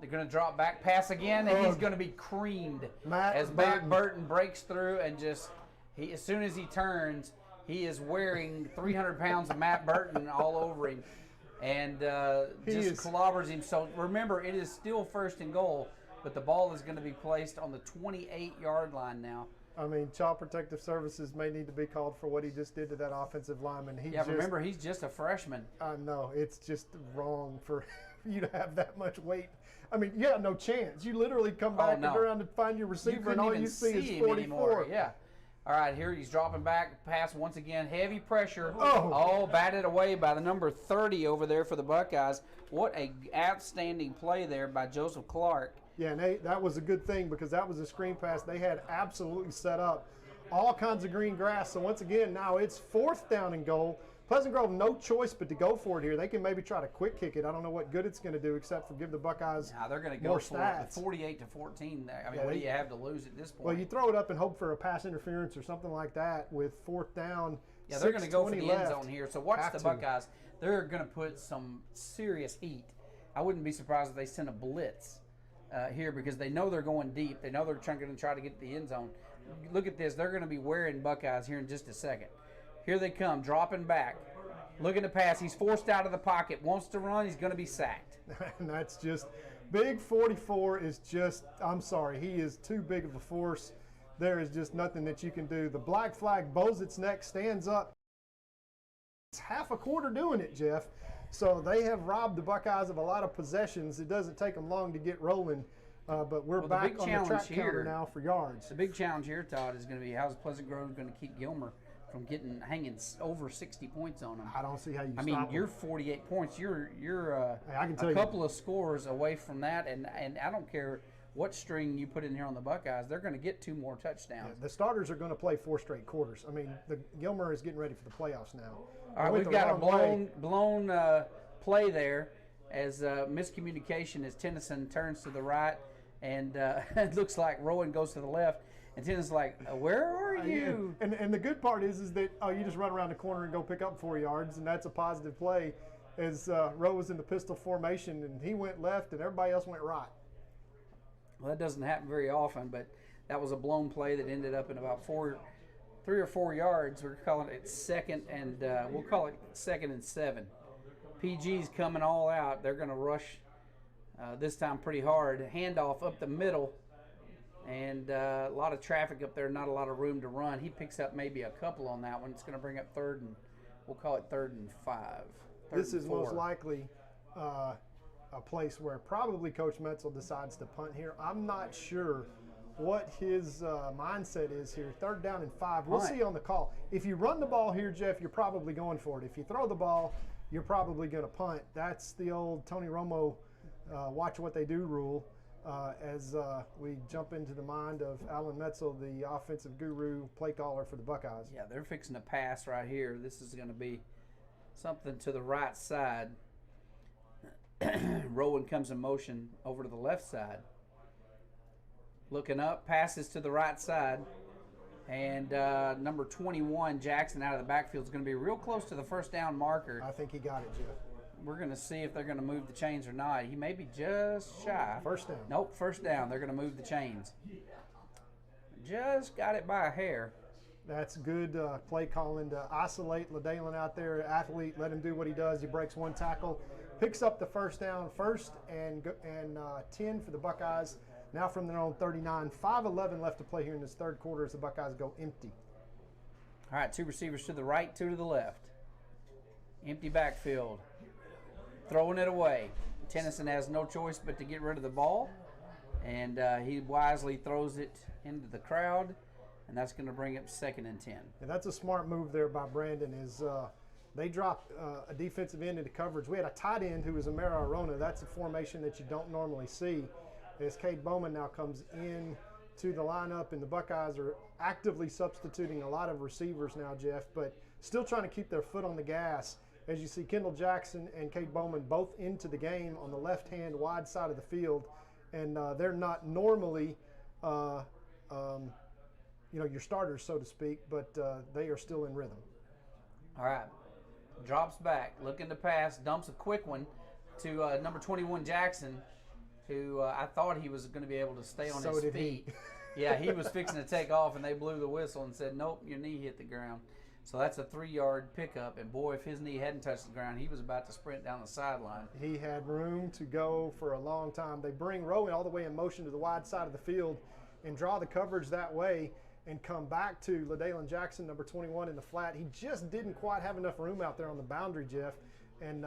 They're going to drop back, pass again, and he's going to be creamed as Matt Burton breaks through and just, as soon as he turns, he is wearing 300 pounds of Matt Burton all over him and just clobbers him. So remember, it is still 1st and goal, but the ball is going to be placed on the 28-yard line now. I mean, Child Protective Services may need to be called for what he just did to that offensive lineman. Remember, he's just a freshman. I know. It's just wrong for you to have that much weight. I mean, you got no chance. You literally come back and around to find your receiver, and all you see is 44. Anymore. Yeah. All right, here he's dropping back, pass once again, heavy pressure. Oh, batted away by the number 30 over there for the Buckeyes. What a outstanding play there by Joseph Clark. Yeah, and that was a good thing because that was a screen pass they had absolutely set up. All kinds of green grass. So once again, now it's 4th down and goal. Pleasant Grove, no choice but to go for it here. They can maybe try to quick kick it. I don't know what good it's going to do except for give the Buckeyes more stats. They're going to go for it 48-14. I mean, what do you have to lose at this point? Well, you throw it up and hope for a pass interference or something like that with 4th down. Yeah, they're going to go for the end zone here. So watch the Buckeyes. They're going to put some serious heat. I wouldn't be surprised if they send a blitz here because they know they're going deep. They know they're going to try to get to the end zone. Look at this. They're going to be wearing Buckeyes here in just a second. Here they come, dropping back, looking to pass. He's forced out of the pocket, wants to run. He's going to be sacked. And that's just big 44 is just, I'm sorry, he is too big of a force. There is just nothing that you can do. The black flag bows its neck, stands up. It's half a quarter doing it, Jeff. So they have robbed the Buckeyes of a lot of possessions. It doesn't take them long to get rolling. But we're the back big on the challenge track counter here now for yards. The big challenge here, Todd, is going to be how's Pleasant Grove going to keep Gilmer from hanging over 60 points on them. I don't see how you stop mean, you're them. 48 points. You're I can tell a couple of scores away from that, and I don't care what string you put in here on the Buckeyes, they're going to get 2 more touchdowns. Yeah, the starters are going to play 4 straight quarters. I mean, the Gilmer is getting ready for the playoffs now. All right, we've got a blown play there as miscommunication as Tennyson turns to the right, and it looks like Rowan goes to the left. And Tennyson's like, where are you? And the good part is that you just run around the corner and go pick up 4 yards, and that's a positive play. As Rowe was in the pistol formation, and he went left, and everybody else went right. Well, that doesn't happen very often, but that was a blown play that ended up in about 3 or 4 yards. We're calling it second, and we'll call it 2nd and 7. PG's coming all out. They're going to rush this time pretty hard. Handoff up the middle, and a lot of traffic up there, not a lot of room to run. He picks up maybe a couple on that one. It's going to bring up 3rd and, we'll call it 3rd and 5. This is most likely a place where probably Coach Metzel decides to punt here. I'm not sure what his mindset is here. 3rd down and 5. We'll see on the call. If you run the ball here, Jeff, you're probably going for it. If you throw the ball, you're probably going to punt. That's the old Tony Romo watch what they do rule. As we jump into the mind of Alan Metzel, the offensive guru, play caller for the Buckeyes. Yeah, they're fixing to pass right here. This is going to be something to the right side. Rowan comes in motion over to the left side. Looking up, passes to the right side. And number 21, Jackson, out of the backfield, is going to be real close to the 1st down marker. I think he got it, Jeff. We're going to see if they're going to move the chains or not. He may be just shy. 1st down. Nope, 1st down. They're going to move the chains. Just got it by a hair. That's good play calling to isolate LaDalen out there. Athlete, let him do what he does. He breaks 1 tackle, picks up the 1st down, 1st and 10 for the Buckeyes. Now from their own 39, 5:11 left to play here in this 3rd quarter as the Buckeyes go empty. All right, 2 receivers to the right, 2 to the left. Empty backfield. Throwing it away. Tennyson has no choice but to get rid of the ball, and he wisely throws it into the crowd, and that's going to bring up 2nd and 10. And that's a smart move there by Brandon. They dropped a defensive end into coverage. We had a tight end who was Amara Arona. That's a formation that you don't normally see. As Cade Bowman now comes in to the lineup, and the Buckeyes are actively substituting a lot of receivers now, Jeff, but still trying to keep their foot on the gas. As you see, Kendall Jackson and Cade Bowman both into the game on the left-hand wide side of the field, and they're not normally, your starters, so to speak, but they are still in rhythm. All right, drops back, looking to pass, dumps a quick one to number 21 Jackson, who I thought he was going to be able to stay on his feet. Yeah, he was fixing to take off, and they blew the whistle and said, nope, your knee hit the ground. So that's a 3-yard pickup, and boy, if his knee hadn't touched the ground, he was about to sprint down the sideline. He had room to go for a long time. They bring Rowan all the way in motion to the wide side of the field and draw the coverage that way and come back to LaDalen Jackson, number 21, in the flat. He just didn't quite have enough room out there on the boundary, Jeff, and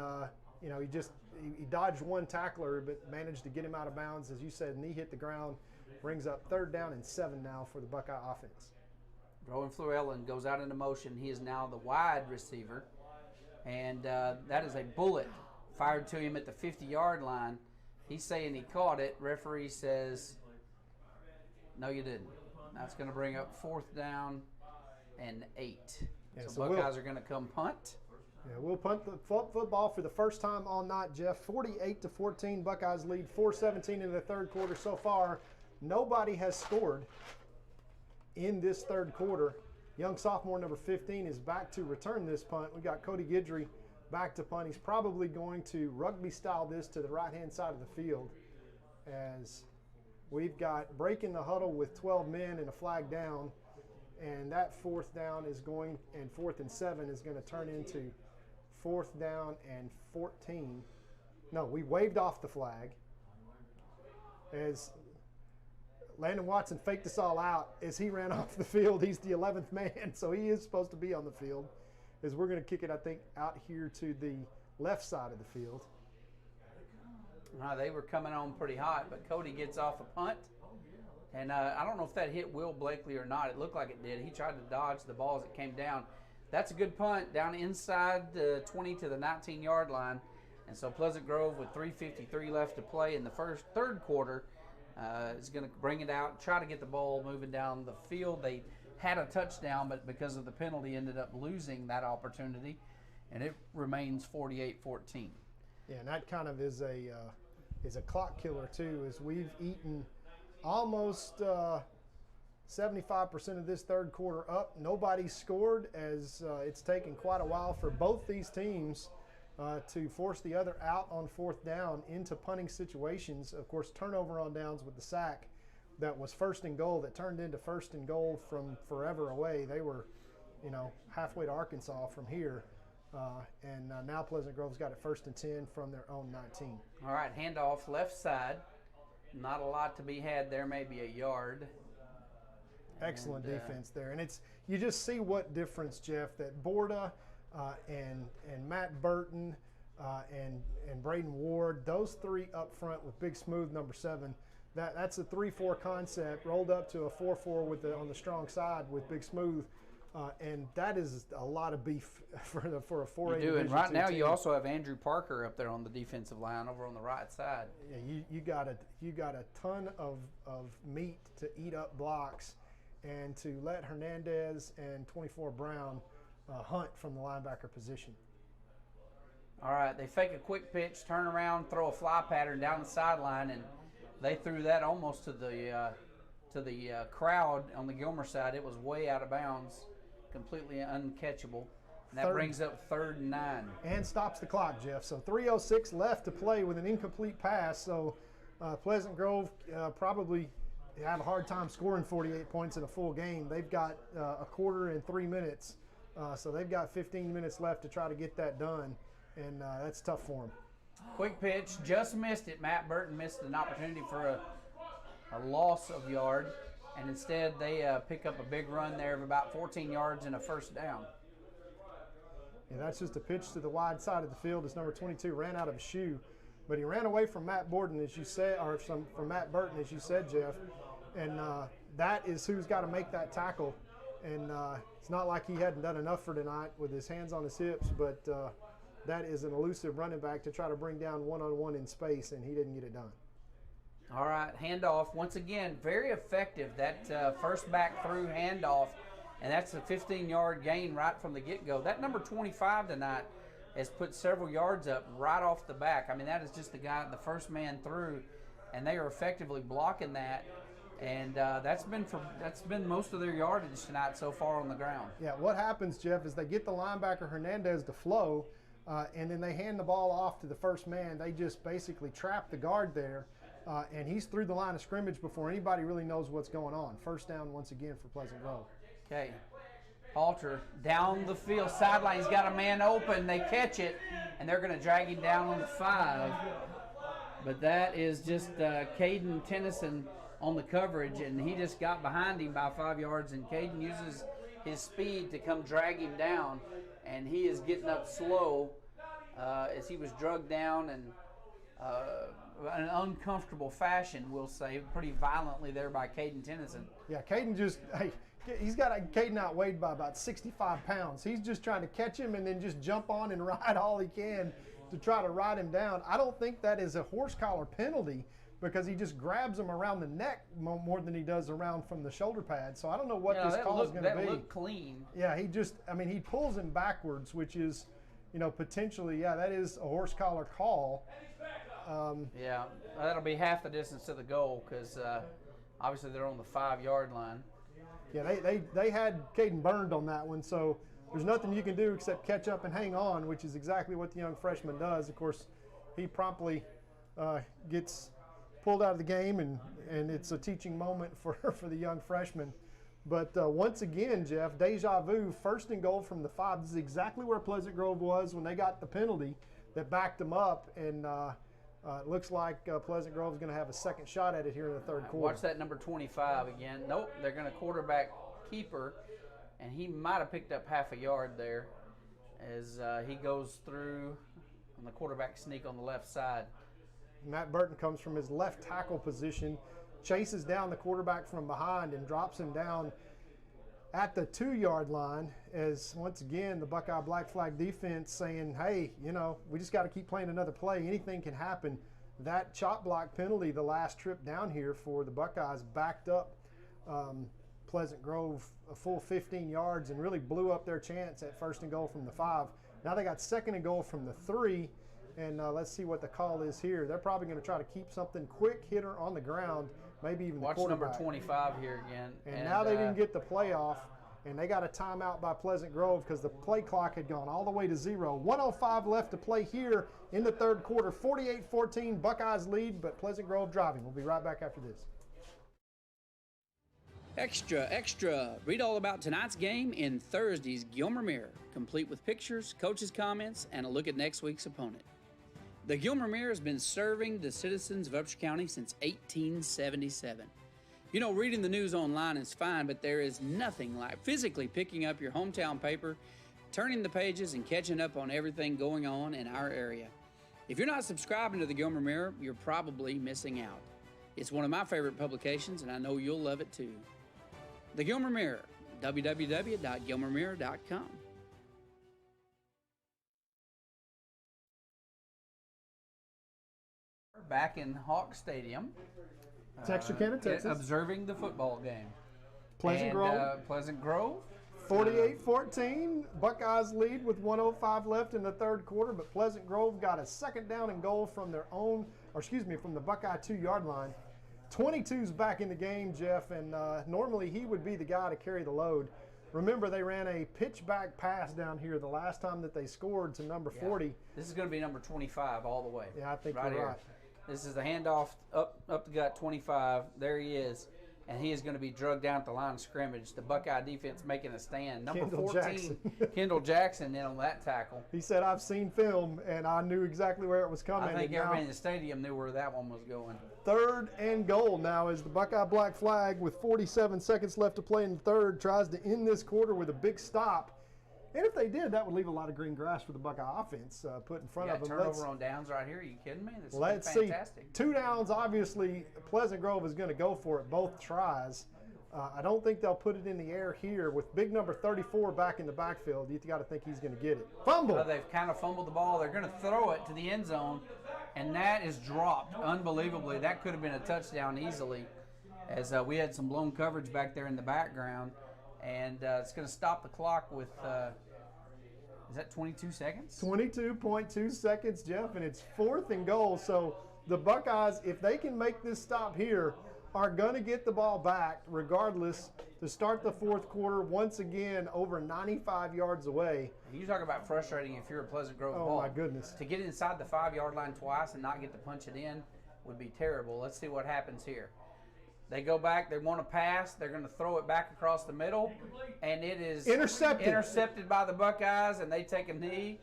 he dodged 1 tackler but managed to get him out of bounds. As you said, knee hit the ground, brings up 3rd down and 7 now for the Buckeye offense. Rowan Flewellen goes out into motion. He is now the wide receiver, and that is a bullet fired to him at the 50-yard line. He's saying he caught it. Referee says, no, you didn't. That's going to bring up 4th down and 8. Yeah, so Buckeyes are going to come punt. Yeah, we'll punt the football for the first time all night, Jeff. 48-14, Buckeyes lead. 4:17 in the 3rd quarter so far. Nobody has scored in this 3rd quarter. Young sophomore number 15 is back to return this punt. We got Cody Guidry back to punt. He's probably going to rugby style this to the right-hand side of the field, as we've got breaking the huddle with 12 men and a flag down, and that 4th down is going, and 4th and 7 is going to turn into 4th down and 14. No, we waved off the flag as Landon Watson faked us all out as he ran off the field. He's the 11th man, so he is supposed to be on the field. As we're going to kick it, I think, out here to the left side of the field. They were coming on pretty hot, but Cody gets off a punt. And I don't know if that hit Will Blakely or not. It looked like it did. He tried to dodge the ball as it came down. That's a good punt down inside the 20 to the 19-yard line. And so Pleasant Grove, with 3:53 left to play in the third quarter, is going to bring it out, try to get the ball moving down the field. They had a touchdown, but because of the penalty, ended up losing that opportunity, and it remains 48-14. Yeah, and that kind of is a clock killer too, as we've eaten almost 75% of this third quarter up. Nobody's scored, as it's taken quite a while for both these teams to force the other out on fourth down into punting situations. Of course, turnover on downs with the sack that was first and goal that turned into first and goal from forever away. They were, halfway to Arkansas from here. And now Pleasant Grove's got it 1st and 10 from their own 19. All right, handoff left side. Not a lot to be had there, maybe a yard. Excellent defense there. And you just see what difference, Jeff, that Borda and Matt Burton and Braden Ward, those three up front with Big Smooth, number 7, that's a 3-4 concept rolled up to a 4-4 on the strong side with Big Smooth. And that is a lot of beef for a 4A you do, and right now you also have Andrew Parker up there on the defensive line over on the right side. Yeah, you got a ton of meat to eat up blocks, and to let Hernandez and 24 Brown hunt from the linebacker position. All right, they fake a quick pitch, turn around, throw a fly pattern down the sideline, and they threw that almost to the crowd on the Gilmer side. It was way out of bounds, completely uncatchable. And that brings up 3rd and 9. And stops the clock, Jeff. So 3:06 left to play with an incomplete pass. So Pleasant Grove probably have a hard time scoring 48 points in a full game. They've got a quarter and 3 minutes. So they've got 15 minutes left to try to get that done. And that's tough for them. Quick pitch, just missed it. Matt Burton missed an opportunity for a loss of yard. And instead they pick up a big run there of about 14 yards and a 1st down. Yeah, that's just a pitch to the wide side of the field. As number 22 ran out of his shoe. But he ran away from Matt Borden, as you said, or from Matt Burton, as you said, Jeff. And that is who's got to make that tackle. And it's not like he hadn't done enough for tonight with his hands on his hips, but that is an elusive running back to try to bring down one-on-one in space, and he didn't get it done. All right, handoff. Once again, very effective. That first back through handoff, and that's a 15-yard gain right from the get-go. That number 25 tonight has put several yards up right off the back. I mean, that is just the first man through, and they are effectively blocking that. And that's been most of their yardage tonight so far on the ground. Yeah, what happens, Jeff, is they get the linebacker Hernandez to flow, and then they hand the ball off to the first man. They just basically trap the guard there, and he's through the line of scrimmage before anybody really knows what's going on. 1st down once again for Pleasant Grove. Okay, Halter down the field, sideline. He's got a man open. They catch it, and they're going to drag him down on the 5. But that is just Caden Tennyson on the coverage, and he just got behind him by 5 yards, and Caden uses his speed to come drag him down, and he is getting up slow as he was drugged down and in an uncomfortable fashion, we'll say, pretty violently there by Caden Tennyson. Yeah, Caden he's got Caden outweighed by about 65 pounds. He's just trying to catch him and then just jump on and ride all he can to try to ride him down. I don't think that is a horse collar penalty, because he just grabs him around the neck more than he does around from the shoulder pad. So I don't know what this call is going to be. That looked clean. Yeah, he pulls him backwards, which is, potentially, that is a horse collar call. Yeah, that'll be half the distance to the goal, because obviously they're on the 5-yard line. Yeah, they had Caden burned on that one, so there's nothing you can do except catch up and hang on, which is exactly what the young freshman does. Of course, he promptly gets pulled out of the game, and it's a teaching moment for the young freshman. But once again, Jeff, deja vu, 1st and goal from the 5. This is exactly where Pleasant Grove was when they got the penalty that backed them up, and it looks like Pleasant Grove is going to have a second shot at it here in the 3rd quarter. Watch that number 25 again. Nope, they're going to quarterback keeper, and he might have picked up half a yard there as he goes through on the quarterback sneak on the left side. Matt Burton comes from his left tackle position, chases down the quarterback from behind and drops him down at the 2-yard line, as once again the Buckeye Black Flag defense saying, hey, you know, we just got to keep playing another play. Anything can happen. That chop block penalty the last trip down here for the Buckeyes backed up Pleasant Grove a full 15 yards and really blew up their chance at 1st and goal from the 5. Now they got 2nd and goal from the 3, and let's see what the call is here. They're probably going to try to keep something quick hitter on the ground, maybe even Watch the quarterback. number 25 here again. And now they didn't get the play off, and they got a timeout by Pleasant Grove because the play clock had gone all the way to 0. 1:05 left to play here in the 3rd quarter. 48-14, Buckeyes lead, but Pleasant Grove driving. We'll be right back after this. Extra, extra. Read all about tonight's game in Thursday's Gilmer Mirror, complete with pictures, coaches' comments, and a look at next week's opponent. The Gilmer Mirror has been serving the citizens of Upshur County since 1877. You know, reading the news online is fine, but there is nothing like physically picking up your hometown paper, turning the pages, and catching up on everything going on in our area. If you're not subscribing to the Gilmer Mirror, you're probably missing out. It's one of my favorite publications, and I know you'll love it too. The Gilmer Mirror, www.gilmermirror.com. Back in Hawk Stadium, Texarkana, Texas, observing the football game. Pleasant Grove. Pleasant Grove. 48-14, Buckeyes lead with 1:05 left in the 3rd quarter, but Pleasant Grove got a 2nd down and goal from their own, from the Buckeye 2-yard line. 22's back in the game, Jeff, and normally he would be the guy to carry the load. Remember, they ran a pitch-back pass down here the last time that they scored to number 40. This is going to be number 25 all the way. Yeah, I think right you're here. right. This is the handoff up the gut, 25. There he is. And he is going to be drugged down at the line of scrimmage. The Buckeye defense making a stand. Number Kendall 14, Jackson. Kendall Jackson in on that tackle. He said, I've seen film, and I knew exactly where it was coming. I think everybody in the stadium knew where that one was going. 3rd and goal now as the Buckeye Black Flag, with 47 seconds left to play in the 3rd, tries to end this quarter with a big stop. And if they did, that would leave a lot of green grass for the Buckeye offense put in front of them. Turnover on downs right here. Are you kidding me? This let's is see. fantastic. 2 downs, obviously, Pleasant Grove is going to go for it both tries. I don't think they'll put it in the air here with big number 34 back in the backfield. You got to think he's going to get it. Fumble. They've kind of fumbled the ball. They're going to throw it to the end zone, and that is dropped unbelievably. That could have been a touchdown easily, as we had some blown coverage back there in the background, and it's going to stop the clock with, is that 22 seconds? 22.2 seconds, Jeff, and it's 4th and goal. So the Buckeyes, if they can make this stop here, are going to get the ball back regardless to start the 4th quarter once again over 95 yards away. You talk about frustrating if you're a Pleasant Grove ball. Oh, my goodness. To get inside the 5-yard line twice and not get to punch it in would be terrible. Let's see what happens here. They go back. They want to pass. They're going to throw it back across the middle, and it is intercepted by the Buckeyes, and they take a knee.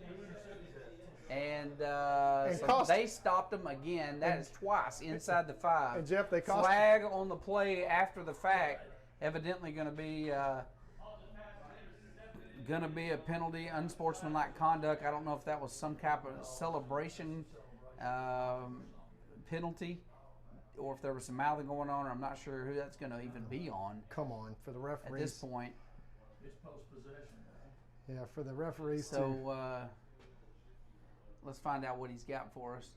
And so they stopped them again. That is twice inside the 5. And Jeff, they cost flag on the play after the fact. Evidently going to be a penalty, unsportsmanlike conduct. I don't know if that was some type of celebration penalty, or if there was some mouthing going on. Or I'm not sure who that's going to even be on. Come on, for the referees at this point. It's post-possession. Yeah, for the referees too. So let's find out what he's got for us.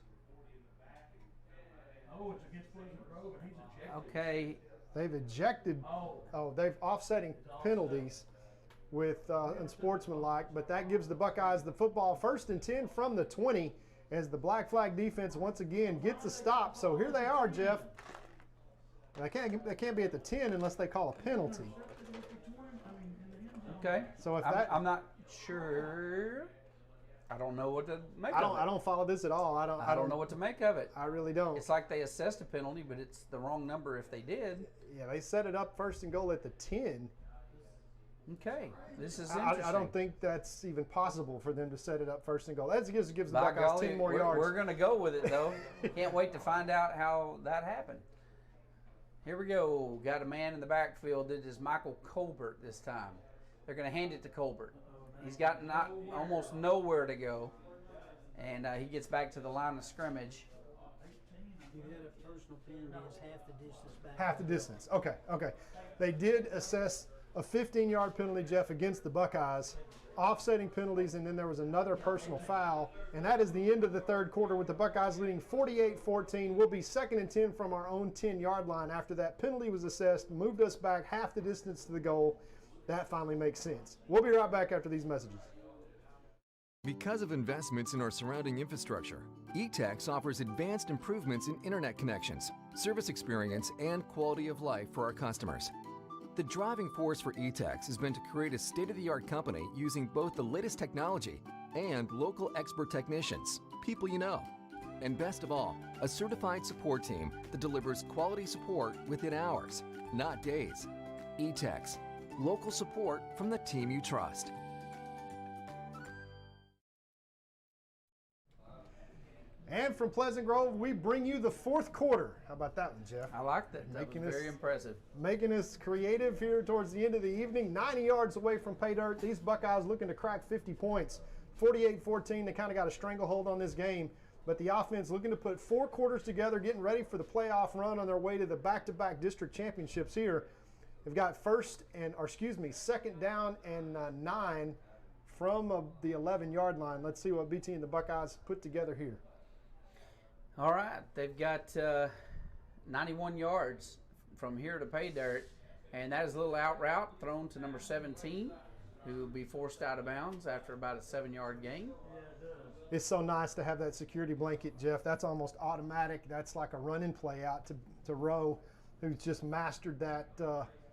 Oh, it's against Pleasant Grove, and he's ejected. Okay. They've ejected. They've offsetting penalties with unsportsmanlike, but that gives the Buckeyes the football 1st and 10 from the 20 as the Black Flag defense once again gets a stop. So here they are, Jeff. They can't be at the 10 unless they call a penalty. Okay. So if I'm not sure. I don't know what to make of it. I don't follow this at all. I don't know what to make of it. I really don't. It's like they assessed a penalty, but it's the wrong number if they did. Yeah, they set it up 1st and goal at the 10. Okay, this is interesting. I don't think that's even possible for them to set it up 1st and goal. That gives the Buckeyes 10 more yards. We're going to go with it, though. Can't wait to find out how that happened. Here we go. Got a man in the backfield. It is Michael Colbert this time. They're going to hand it to Colbert. He's got almost nowhere to go, and he gets back to the line of scrimmage. You had a personal penalty as half the distance back. Half the distance. Okay, okay. They did assess a 15-yard penalty, Jeff, against the Buckeyes, offsetting penalties, and then there was another personal foul. And that is the end of the third quarter with the Buckeyes leading 48-14. We'll be 2nd and 10 from our own 10-yard line after that penalty was assessed, moved us back half the distance to the goal. That finally makes sense. We'll be right back after these messages. Because of investments in our surrounding infrastructure, eTex offers advanced improvements in internet connections, service experience, and quality of life for our customers. The driving force for eTex has been to create a state-of-the-art company using both the latest technology and local expert technicians, people you know. And best of all, a certified support team that delivers quality support within hours, not days. eTex, local support from the team you trust. And from Pleasant Grove, we bring you the fourth quarter. How about that one, Jeff? I like that. That was very impressive. Making us creative here towards the end of the evening. 90 yards away from pay dirt. These Buckeyes looking to crack 50 points. 48-14, they kind of got a stranglehold on this game. But the offense looking to put 4 quarters together, getting ready for the playoff run on their way to the back-to-back district championships here. They've got second down and 9 from the 11-yard line. Let's see what BT and the Buckeyes put together here. All right, they've got 91 yards from here to pay dirt, and that is a little out route thrown to number 17, who will be forced out of bounds after about a 7-yard gain. It's so nice to have that security blanket, Jeff. That's almost automatic. That's like a run and play out to Rowe, who's just mastered that.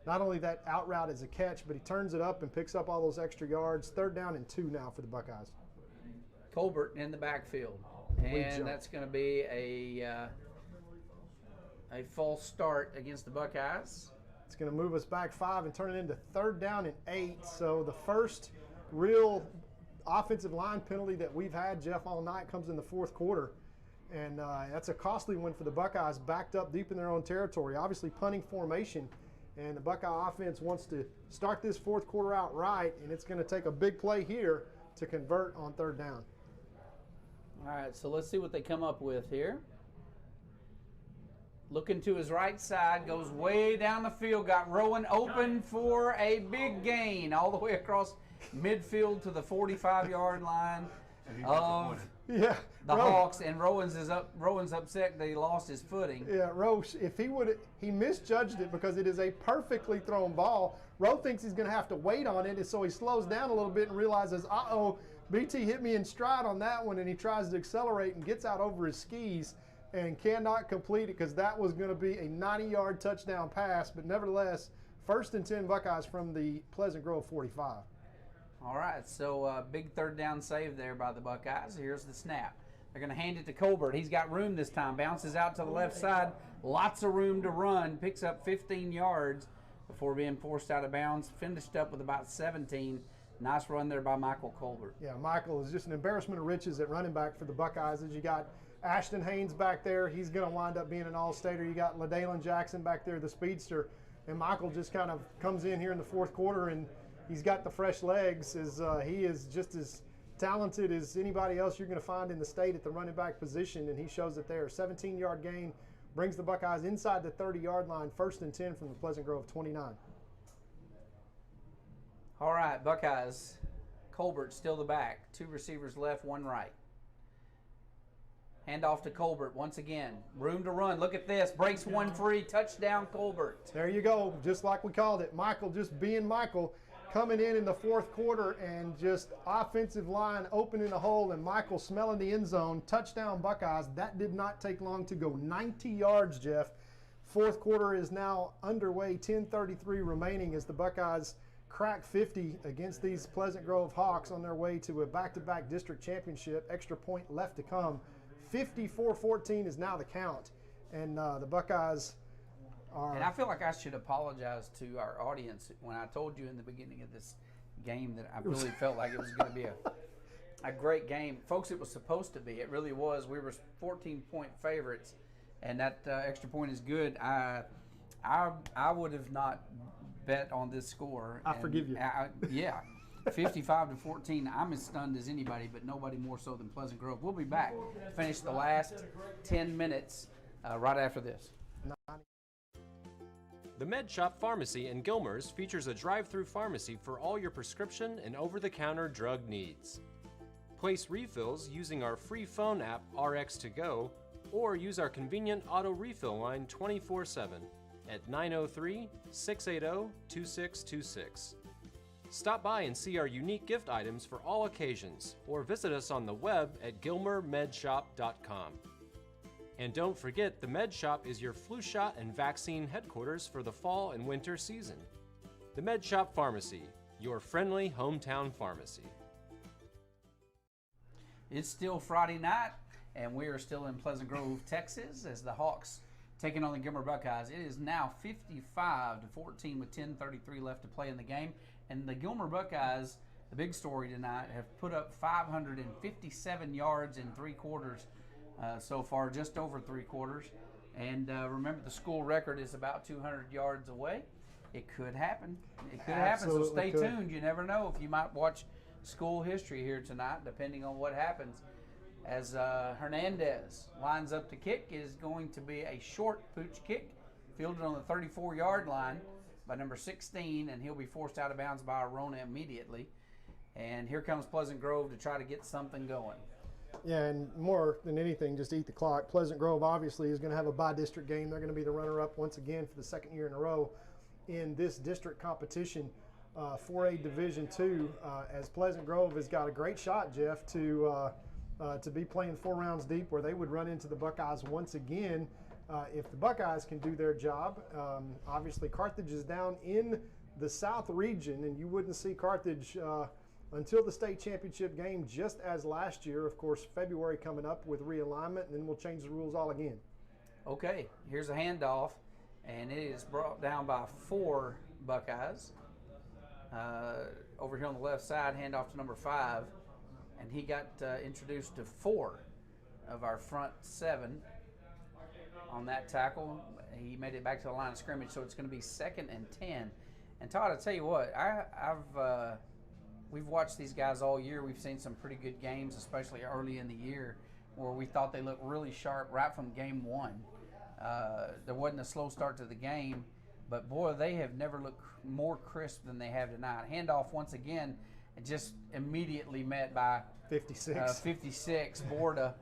Not only that out route as a catch, but he turns it up and picks up all those extra yards. 3rd down and 2 now for the Buckeyes. Colbert in the backfield. And that's going to be a false start against the Buckeyes. It's going to move us back 5 and turn it into 3rd down and 8. So the first real offensive line penalty that we've had, Jeff, all night comes in the 4th quarter. And that's a costly one for the Buckeyes, backed up deep in their own territory. Obviously punting formation. And the Buckeye offense wants to start this 4th quarter out right, and it's going to take a big play here to convert on 3rd down. All right, so let's see what they come up with here. Looking to his right side, goes way down the field, got Rowan open for a big gain all the way across midfield to the 45-yard line of the Hawks, and Rowan's upset that he lost his footing. Yeah, Rowe, if he misjudged it because it is a perfectly thrown ball. Rowe thinks he's going to have to wait on it, and so he slows down a little bit and realizes, uh-oh, BT hit me in stride on that one, and he tries to accelerate and gets out over his skis and cannot complete it because that was going to be a 90-yard touchdown pass. But nevertheless, 1st and 10 Buckeyes from the Pleasant Grove 45. All right, so big 3rd down save there by the Buckeyes. Here's the snap. They're going to hand it to Colbert. He's got room this time. Bounces out to the left side. Lots of room to run. Picks up 15 yards before being forced out of bounds. Finished up with about 17. Nice run there by Michael Colbert. Yeah, Michael is just an embarrassment of riches at running back for the Buckeyes. As you got Ashton Haynes back there, he's going to wind up being an all-stater. You got LaDalen Jackson back there, the speedster, and Michael just kind of comes in here in the 4th quarter, and he's got the fresh legs. He is just as talented as anybody else you're going to find in the state at the running back position, and he shows it there. 17-yard gain brings the Buckeyes inside the 30-yard line, 1st and 10 from the Pleasant Grove 29. All right, Buckeyes. Colbert still the back. 2 receivers left, 1 right. Hand off to Colbert once again. Room to run. Look at this. Breaks 1 free. Touchdown, Colbert. There you go. Just like we called it. Michael just being Michael, coming in the 4th quarter and just offensive line opening a hole, and Michael smelling the end zone. Touchdown, Buckeyes. That did not take long to go. 90 yards, Jeff. 4th quarter is now underway. 10:33 remaining as the Buckeyes crack 50 against these Pleasant Grove Hawks on their way to a back-to-back district championship. Extra point left to come. 54-14 is now the count, and the Buckeyes are. And I feel like I should apologize to our audience when I told you in the beginning of this game that I really felt like it was going to be a great game. Folks, it was supposed to be. It really was. We were 14-point favorites, and that extra point is good. I would have not bet on this score. I forgive you. Yeah. 55-14. I'm as stunned as anybody, but nobody more so than Pleasant Grove. We'll be back to finish the last 10 minutes right after this. The Med Shop Pharmacy in Gilmer's features a drive-through pharmacy for all your prescription and over-the-counter drug needs. Place refills using our free phone app RX2Go or use our convenient auto refill line 24/7 at 903-680-2626. Stop by and see our unique gift items for all occasions or visit us on the web at gilmermedshop.com. And don't forget, the Med Shop is your flu shot and vaccine headquarters for the fall and winter season. The Med Shop Pharmacy, your friendly hometown pharmacy. It's still Friday night, and we are still in Pleasant Grove, Texas, as the Hawks taking on the Gilmer Buckeyes. It is now 55-14 with 10:33 left to play in the game, and the Gilmer Buckeyes, the big story tonight, have put up 557 yards in 3 quarters so far, just over 3 quarters. And remember, the school record is about 200 yards away. It could happen. It could happen, so stay tuned. You never know if you might watch school history here tonight, depending on what happens. As Hernandez lines up to kick, is going to be a short pooch kick, fielded on the 34-yard line by number 16, and he'll be forced out of bounds by Arona immediately. And here comes Pleasant Grove to try to get something going. Yeah, and more than anything, just eat the clock. Pleasant Grove obviously is going to have a by-district game. They're going to be the runner-up once again for the second year in a row in this district competition, 4A Division II, as Pleasant Grove has got a great shot, Jeff, to be playing 4 rounds deep, where they would run into the Buckeyes once again if the Buckeyes can do their job. Obviously, Carthage is down in the South region, and you wouldn't see Carthage until the state championship game, just as last year. Of course, February coming up with realignment, and then we'll change the rules all again. Okay, here's a handoff, and it is brought down by 4 Buckeyes. Over here on the left side, handoff to number 5, and he got introduced to 4 of our front 7 on that tackle. He made it back to the line of scrimmage, so it's going to be 2nd and 10. And Todd, I tell you what, we've watched these guys all year. We've seen some pretty good games, especially early in the year, where we thought they looked really sharp right from game 1. There wasn't a slow start to the game, but boy, they have never looked more crisp than they have tonight. Handoff once again, and just immediately met by 56 Borda,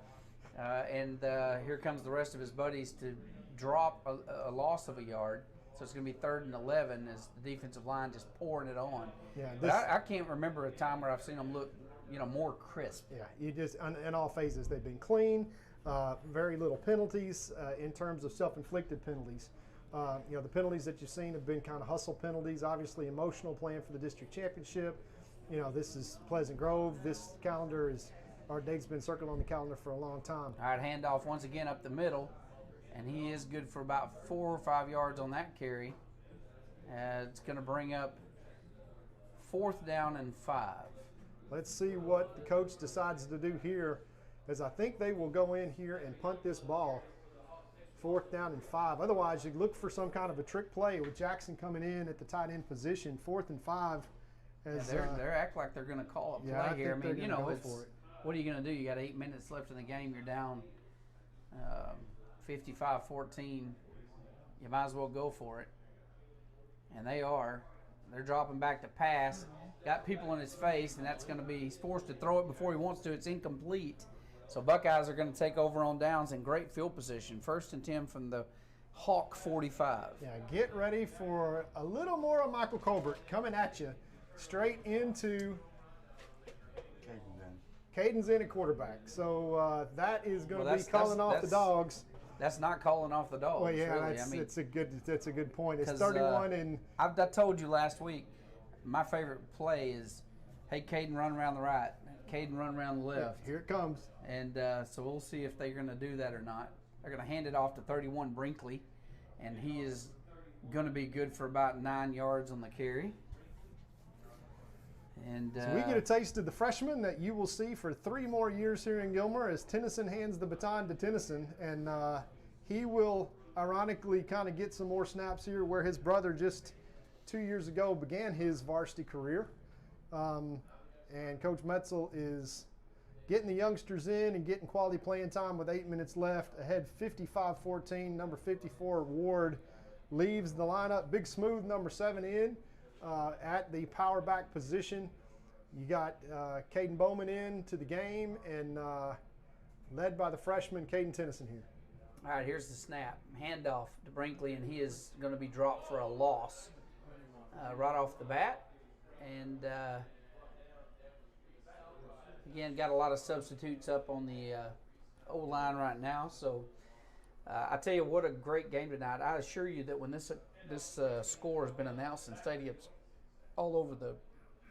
and here comes the rest of his buddies to drop a loss of a yard. So it's going to be 3rd and 11 as the defensive line just pouring it on. Yeah, but I can't remember a time where I've seen them look, more crisp. Yeah, you just in all phases they've been clean. Very little penalties in terms of self-inflicted penalties. The penalties that you've seen have been kind of hustle penalties. Obviously, emotional, playing for the district championship. This is Pleasant Grove. This calendar our date's been circled on the calendar for a long time. All right, handoff once again up the middle. And he is good for about 4 or 5 yards on that carry. It's going to bring up 4th down and 5. Let's see what the coach decides to do here, as I think they will go in here and punt this ball. 4th down and 5. Otherwise, you look for some kind of a trick play with Jackson coming in at the tight end position. 4th and 5. They act like they're going to call a play here. I mean, what are you going to do? You got 8 minutes left in the game. You're down 55-14, you might as well go for it. And they are. They're dropping back to pass. Got people in his face, and that's going to be, he's forced to throw it before he wants to. It's incomplete. So Buckeyes are going to take over on downs in great field position. 1st and 10 from the Hawk 45. Yeah, get ready for a little more of Michael Colbert coming at you straight into Caden's in at quarterback. So that is going to be calling off the dogs. That's not calling off the dogs. Well, yeah, really. That's a good point. It's 31 and I told you last week, my favorite play is, hey, Caden, run around the right. Caden, run around the left. Yeah, here it comes. And so we'll see if they're going to do that or not. They're going to hand it off to 31 Brinkley, and he is going to be good for about 9 yards on the carry. And so we get a taste of the freshman that you will see for 3 more years here in Gilmer, as Tennyson hands the baton to Tennyson, and he will ironically kind of get some more snaps here, where his brother just 2 years ago began his varsity career. And Coach Metzel is getting the youngsters in and getting quality playing time with 8 minutes left. Ahead 55-14, number 54, Ward, leaves the lineup. Big Smooth, number 7, in at the power back position. You got Caden Bowman into the game and led by the freshman, Caden Tennyson here. All right, here's the snap. Handoff to Brinkley, and he is going to be dropped for a loss right off the bat. And again, got a lot of substitutes up on the O-line right now. So I tell you what, a great game tonight. I assure you that when this score has been announced in stadiums all over the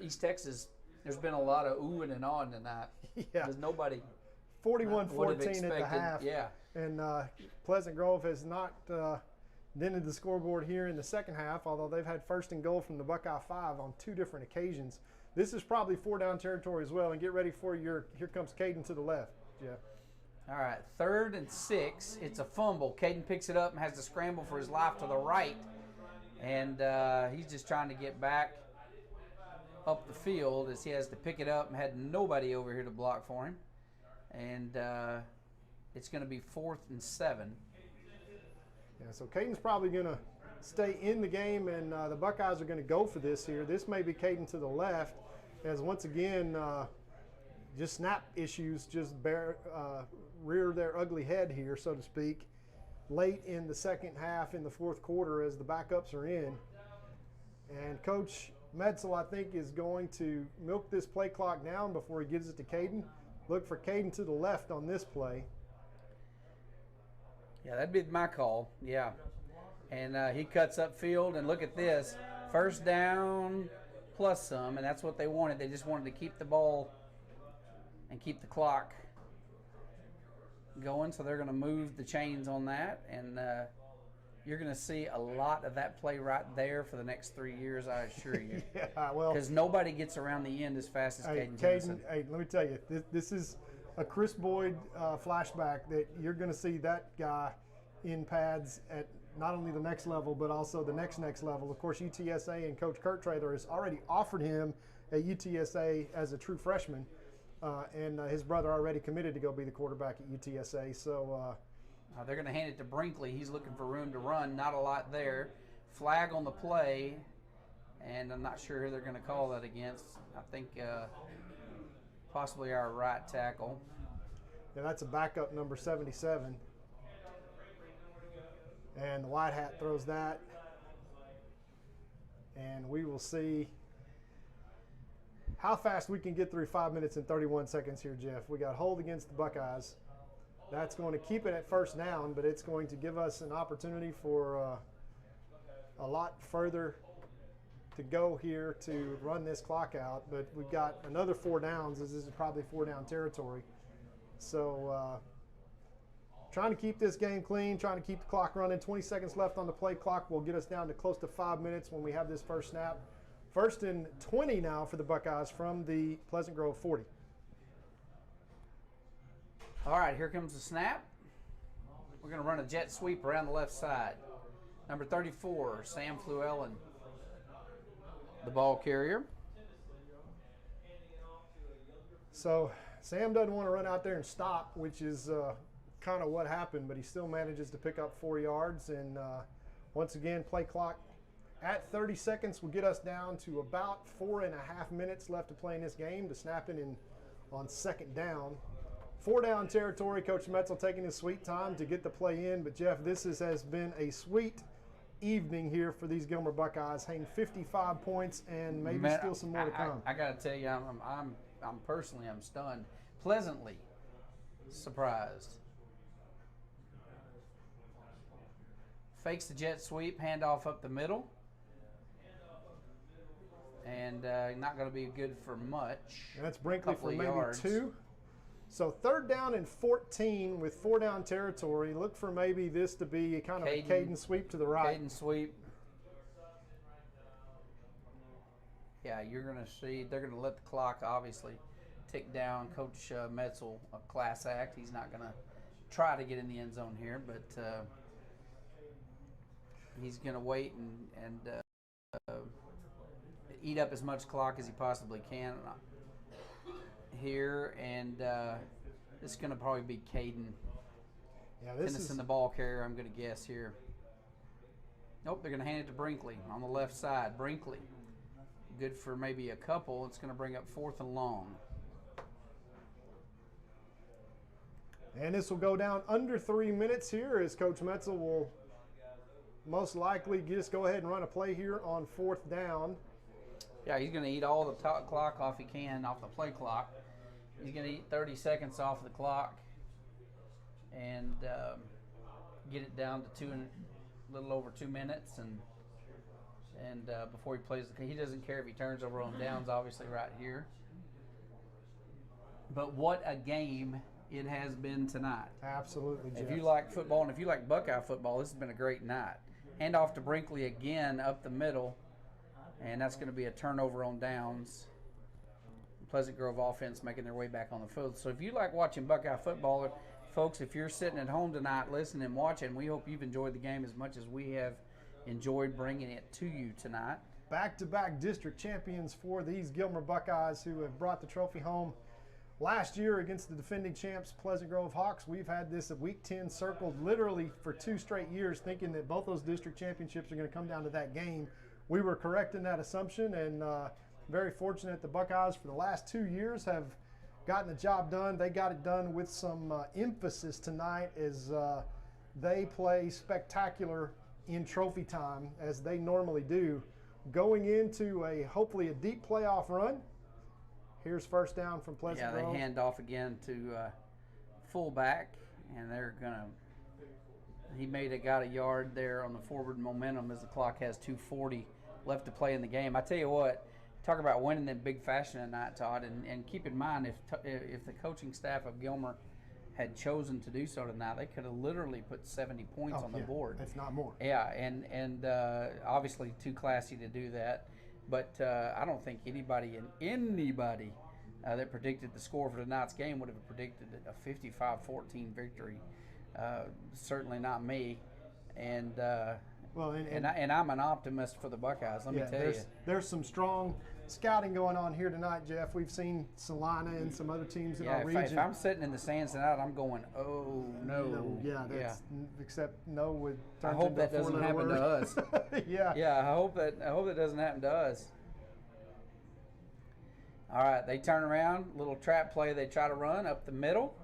East Texas, there's been a lot of oohing and ahhing tonight. Yeah. Because nobody 41-14 at the half. Yeah. And Pleasant Grove has not dented the scoreboard here in the second half, although they've had first and goal from the Buckeye 5 on 2 different occasions. This is probably 4-down territory as well, and get ready for your, here comes Caden to the left, Jeff. All right, 3rd and 6. It's a fumble. Caden picks it up and has to scramble for his life to the right, and he's just trying to get back up the field as he has to pick it up and had nobody over here to block for him. And it's going to be 4th and 7. Yeah, so Caden's probably going to stay in the game, and the Buckeyes are going to go for this here. This may be Caden to the left, as once again, just snap issues just rear their ugly head here, so to speak, late in the second half in the fourth quarter as the backups are in. And Coach Metzel, I think, is going to milk this play clock down before he gives it to Caden. Look for Caden to the left on this play. Yeah, that'd be my call, yeah. And he cuts upfield, and look at this. 1st down plus some, and that's what they wanted. They just wanted to keep the ball and keep the clock going, so they're going to move the chains on that, and you're going to see a lot of that play right there for the next 3 years, I assure you. Yeah, well, because nobody gets around the end as fast as Caden. Hey, let me tell you, this is a Chris Boyd flashback that you're going to see that guy in pads at not only the next level, but also the next level. Of course, UTSA and Coach Kurt Traylor has already offered him at UTSA as a true freshman, and his brother already committed to go be the quarterback at UTSA. So they're going to hand it to Brinkley. He's looking for room to run. Not a lot there. Flag on the play, and I'm not sure who they're going to call that against. I think possibly our right tackle. Yeah, that's a backup, number 77. And the white hat throws that. And we will see how fast we can get through 5 minutes and 31 seconds here, Jeff. We got hold against the Buckeyes. That's going to keep it at 1st down, but it's going to give us an opportunity for a lot further to go here to run this clock out. But we've got another 4 downs. This is probably 4-down territory. So trying to keep this game clean, trying to keep the clock running. 20 seconds left on the play clock will get us down to close to 5 minutes when we have this first snap. 1st and 20 now for the Buckeyes from the Pleasant Grove 40. All right, here comes the snap. We're going to run a jet sweep around the left side. Number 34, Sam Fluellen, the ball carrier. So Sam doesn't want to run out there and stop, which is kind of what happened, but he still manages to pick up 4 yards. And once again, play clock at 30 seconds will get us down to about 4.5 minutes left to play in this game to snap in on 2nd down. 4-down territory. Coach Metzel taking his sweet time to get the play in. But, Jeff, this has been a sweet evening here for these Gilmer Buckeyes. Hang 55 points and maybe still some more to come. I got to tell you, I'm personally stunned, pleasantly surprised. Fakes the jet sweep, handoff up the middle. And not going to be good for much. And that's Brinkley for maybe yards. 2. So 3rd down and 14 with 4-down territory. Look for maybe this to be kind of a Caden sweep to the right. Caden sweep. Yeah, you're going to see they're going to let the clock obviously tick down. Coach Metzel, a class act. He's not going to try to get in the end zone here, but he's going to wait and eat up as much clock as he possibly can. here, and this is going to probably be Caden. Yeah, this Tennyson, is the ball carrier, I'm going to guess here. Nope, they're going to hand it to Brinkley on the left side. Brinkley, good for maybe a couple. It's going to bring up 4th and long. And this will go down under 3 minutes here, as Coach Metzel will most likely just go ahead and run a play here on 4th down. Yeah, he's going to eat all the clock off he can, off the play clock. He's going to eat 30 seconds off the clock and get it down to a little over 2 minutes. And before he plays, he doesn't care if he turns over on downs, obviously, right here. But what a game it has been tonight. Absolutely, Jeff. If you like football and if you like Buckeye football, this has been a great night. Hand off to Brinkley again up the middle, and that's going to be a turnover on downs. Pleasant Grove offense making their way back on the field. So if you like watching Buckeye football, folks, if you're sitting at home tonight listening and watching, we hope you've enjoyed the game as much as we have enjoyed bringing it to you tonight. Back-to-back district champions for these Gilmer Buckeyes, who have brought the trophy home last year against the defending champs, Pleasant Grove Hawks. We've had this at week 10 circled literally for 2 straight years, thinking that both those district championships are going to come down to that game. We were correct in that assumption, and very fortunate the Buckeyes for the last 2 years have gotten the job done. They got it done with some emphasis tonight, as they play spectacular in trophy time, as they normally do, going into hopefully a deep playoff run. Here's 1st down from Pleasant Grove. Yeah, they hand off again to fullback, and they're going to – he got a yard there on the forward momentum as the clock has 2:40 left to play in the game. I tell you what, talk about winning in big fashion tonight, Todd, and keep in mind if the coaching staff of Gilmer had chosen to do so tonight, they could have literally put 70 points on the board. If not more. Yeah, and obviously too classy to do that. But I don't think anybody that predicted the score for tonight's game would have predicted a 55-14 victory. Certainly not me. And I'm an optimist for the Buckeyes. Let me tell you. There's some strong scouting going on here tonight, Jeff. We've seen Salina and some other teams in our region. If I'm sitting in the stands tonight, I'm going, oh no. Except no would turn I hope that doesn't happen to us. Yeah, I hope that doesn't happen to us. All right, they turn around, little trap play. They try to run up the middle,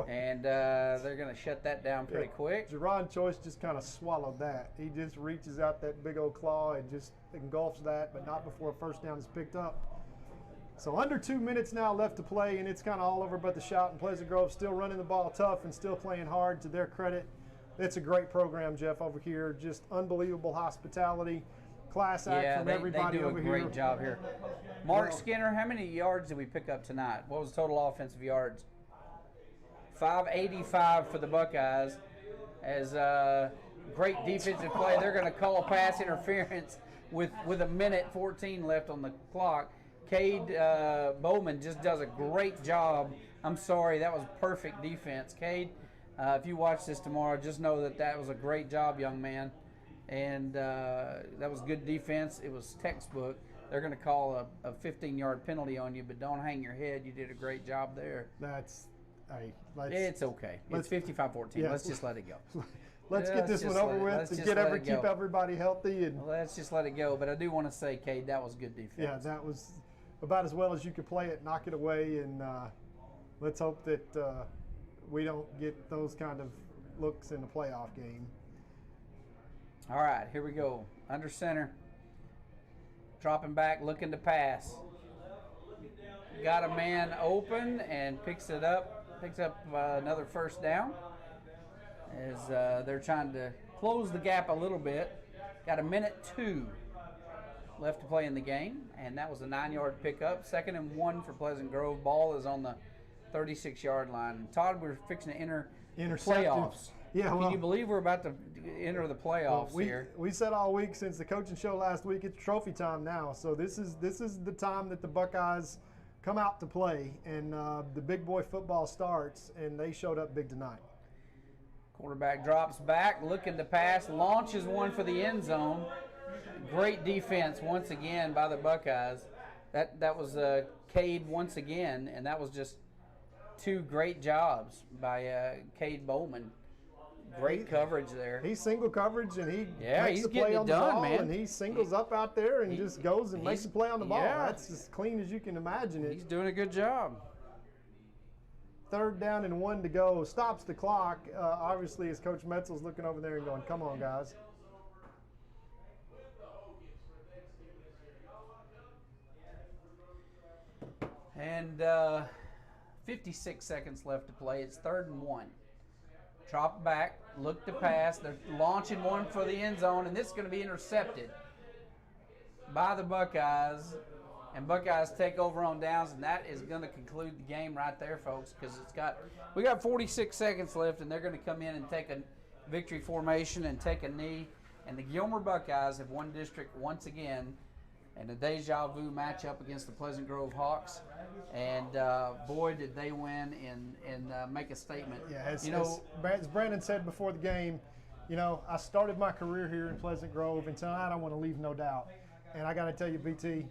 and they're going to shut that down pretty quick. Jerron Choice just kind of swallowed that. He just reaches out that big old claw and just engulfs that, but not before a 1st down is picked up. So under 2 minutes now left to play, and it's kind of all over but the shot, and Pleasant Grove still running the ball tough and still playing hard. To their credit, it's a great program, Jeff, over here. Just unbelievable hospitality, class act from everybody over here. They do a great job here. Mark Skinner, how many yards did we pick up tonight? What was the total offensive yards? 585 for the Buckeyes. As great defensive play, they're going to call pass interference with a minute 14 left on the clock. Cade Bowman just does a great job. I'm sorry, that was perfect defense. Cade, if you watch this tomorrow, just know that was a great job, young man. And that was good defense. It was textbook. They're going to call a 15-yard penalty on you, but don't hang your head. You did a great job there. It's okay. It's 55-14. Yeah. Let's just let it go. Let's get this one over with and keep everybody healthy. And let's just let it go. But I do want to say, Cade, that was good defense. Yeah, that was about as well as you could play it, knock it away, and let's hope that we don't get those kind of looks in the playoff game. All right, here we go. Under center. Dropping back, looking to pass. Got a man open and picks up another 1st down as they're trying to close the gap a little bit. Got a minute 2 left to play in the game, and that was a 9-yard pickup. 2nd and 1 for Pleasant Grove. Ball is on the 36-yard line. Todd, we're fixing to enter playoffs. Yeah, Can you believe we're about to enter the playoffs here? We said all week since the coaching show last week, it's trophy time now. So this is the time that the Buckeyes come out to play, and the big boy football starts, and they showed up big tonight. Quarterback drops back, looking to pass, launches one for the end zone. Great defense once again by the Buckeyes. That was Cade once again, and that was just 2 great jobs by Cade Bowman. Great coverage there. He's single coverage, and he makes he's the play getting on it the done, ball, man. and he singles up out there and just goes and makes the play on the ball. Yeah. That's as clean as you can imagine it. He's doing a good job. 3rd down and 1 to go. Stops the clock. Obviously, as Coach Metzel's looking over there and going, come on, guys. And 56 seconds left to play. It's 3rd and 1. Drop back, look to pass. They're launching one for the end zone, and this is going to be intercepted by the Buckeyes. And Buckeyes take over on downs, and that is going to conclude the game right there, folks, because we got 46 seconds left, and they're going to come in and take a victory formation and take a knee. And the Gilmer Buckeyes have won district once again in a deja vu matchup against the Pleasant Grove Hawks. And boy, did they win and make a statement. Yeah, as Brandon said before the game, I started my career here in Pleasant Grove, and tonight I want to leave no doubt. And I got to tell you, BT,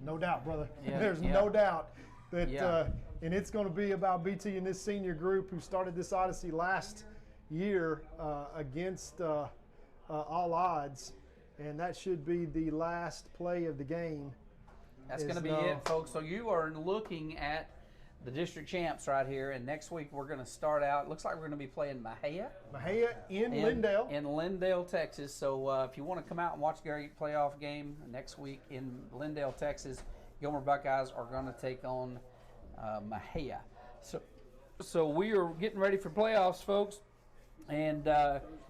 no doubt, brother. There's no doubt that, and it's going to be about BT and this senior group who started this odyssey last year against all odds, and that should be the last play of the game. That's going to be it, folks. So you are looking at the district champs right here, and next week we're going to start out. Looks like we're going to be playing Mahia in Lindale. In Lindale, Texas. So if you want to come out and watch a great playoff game next week in Lindale, Texas, Gilmer Buckeyes are going to take on Mahia. So we are getting ready for playoffs, folks, and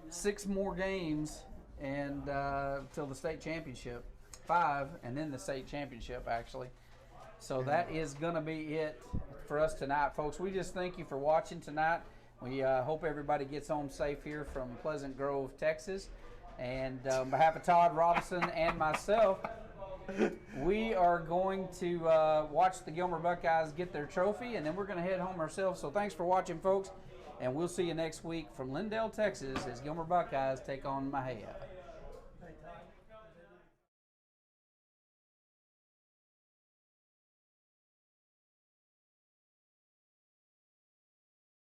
6 more games and till the state championship. 5, and then the state championship, actually. So that is going to be it for us tonight, folks. We just thank you for watching tonight. We hope everybody gets home safe here from Pleasant Grove, Texas. And on behalf of Todd Robinson and myself, we are going to watch the Gilmer Buckeyes get their trophy, and then we're going to head home ourselves. So thanks for watching, folks, and we'll see you next week from Lindale, Texas, as Gilmer Buckeyes take on Mahia.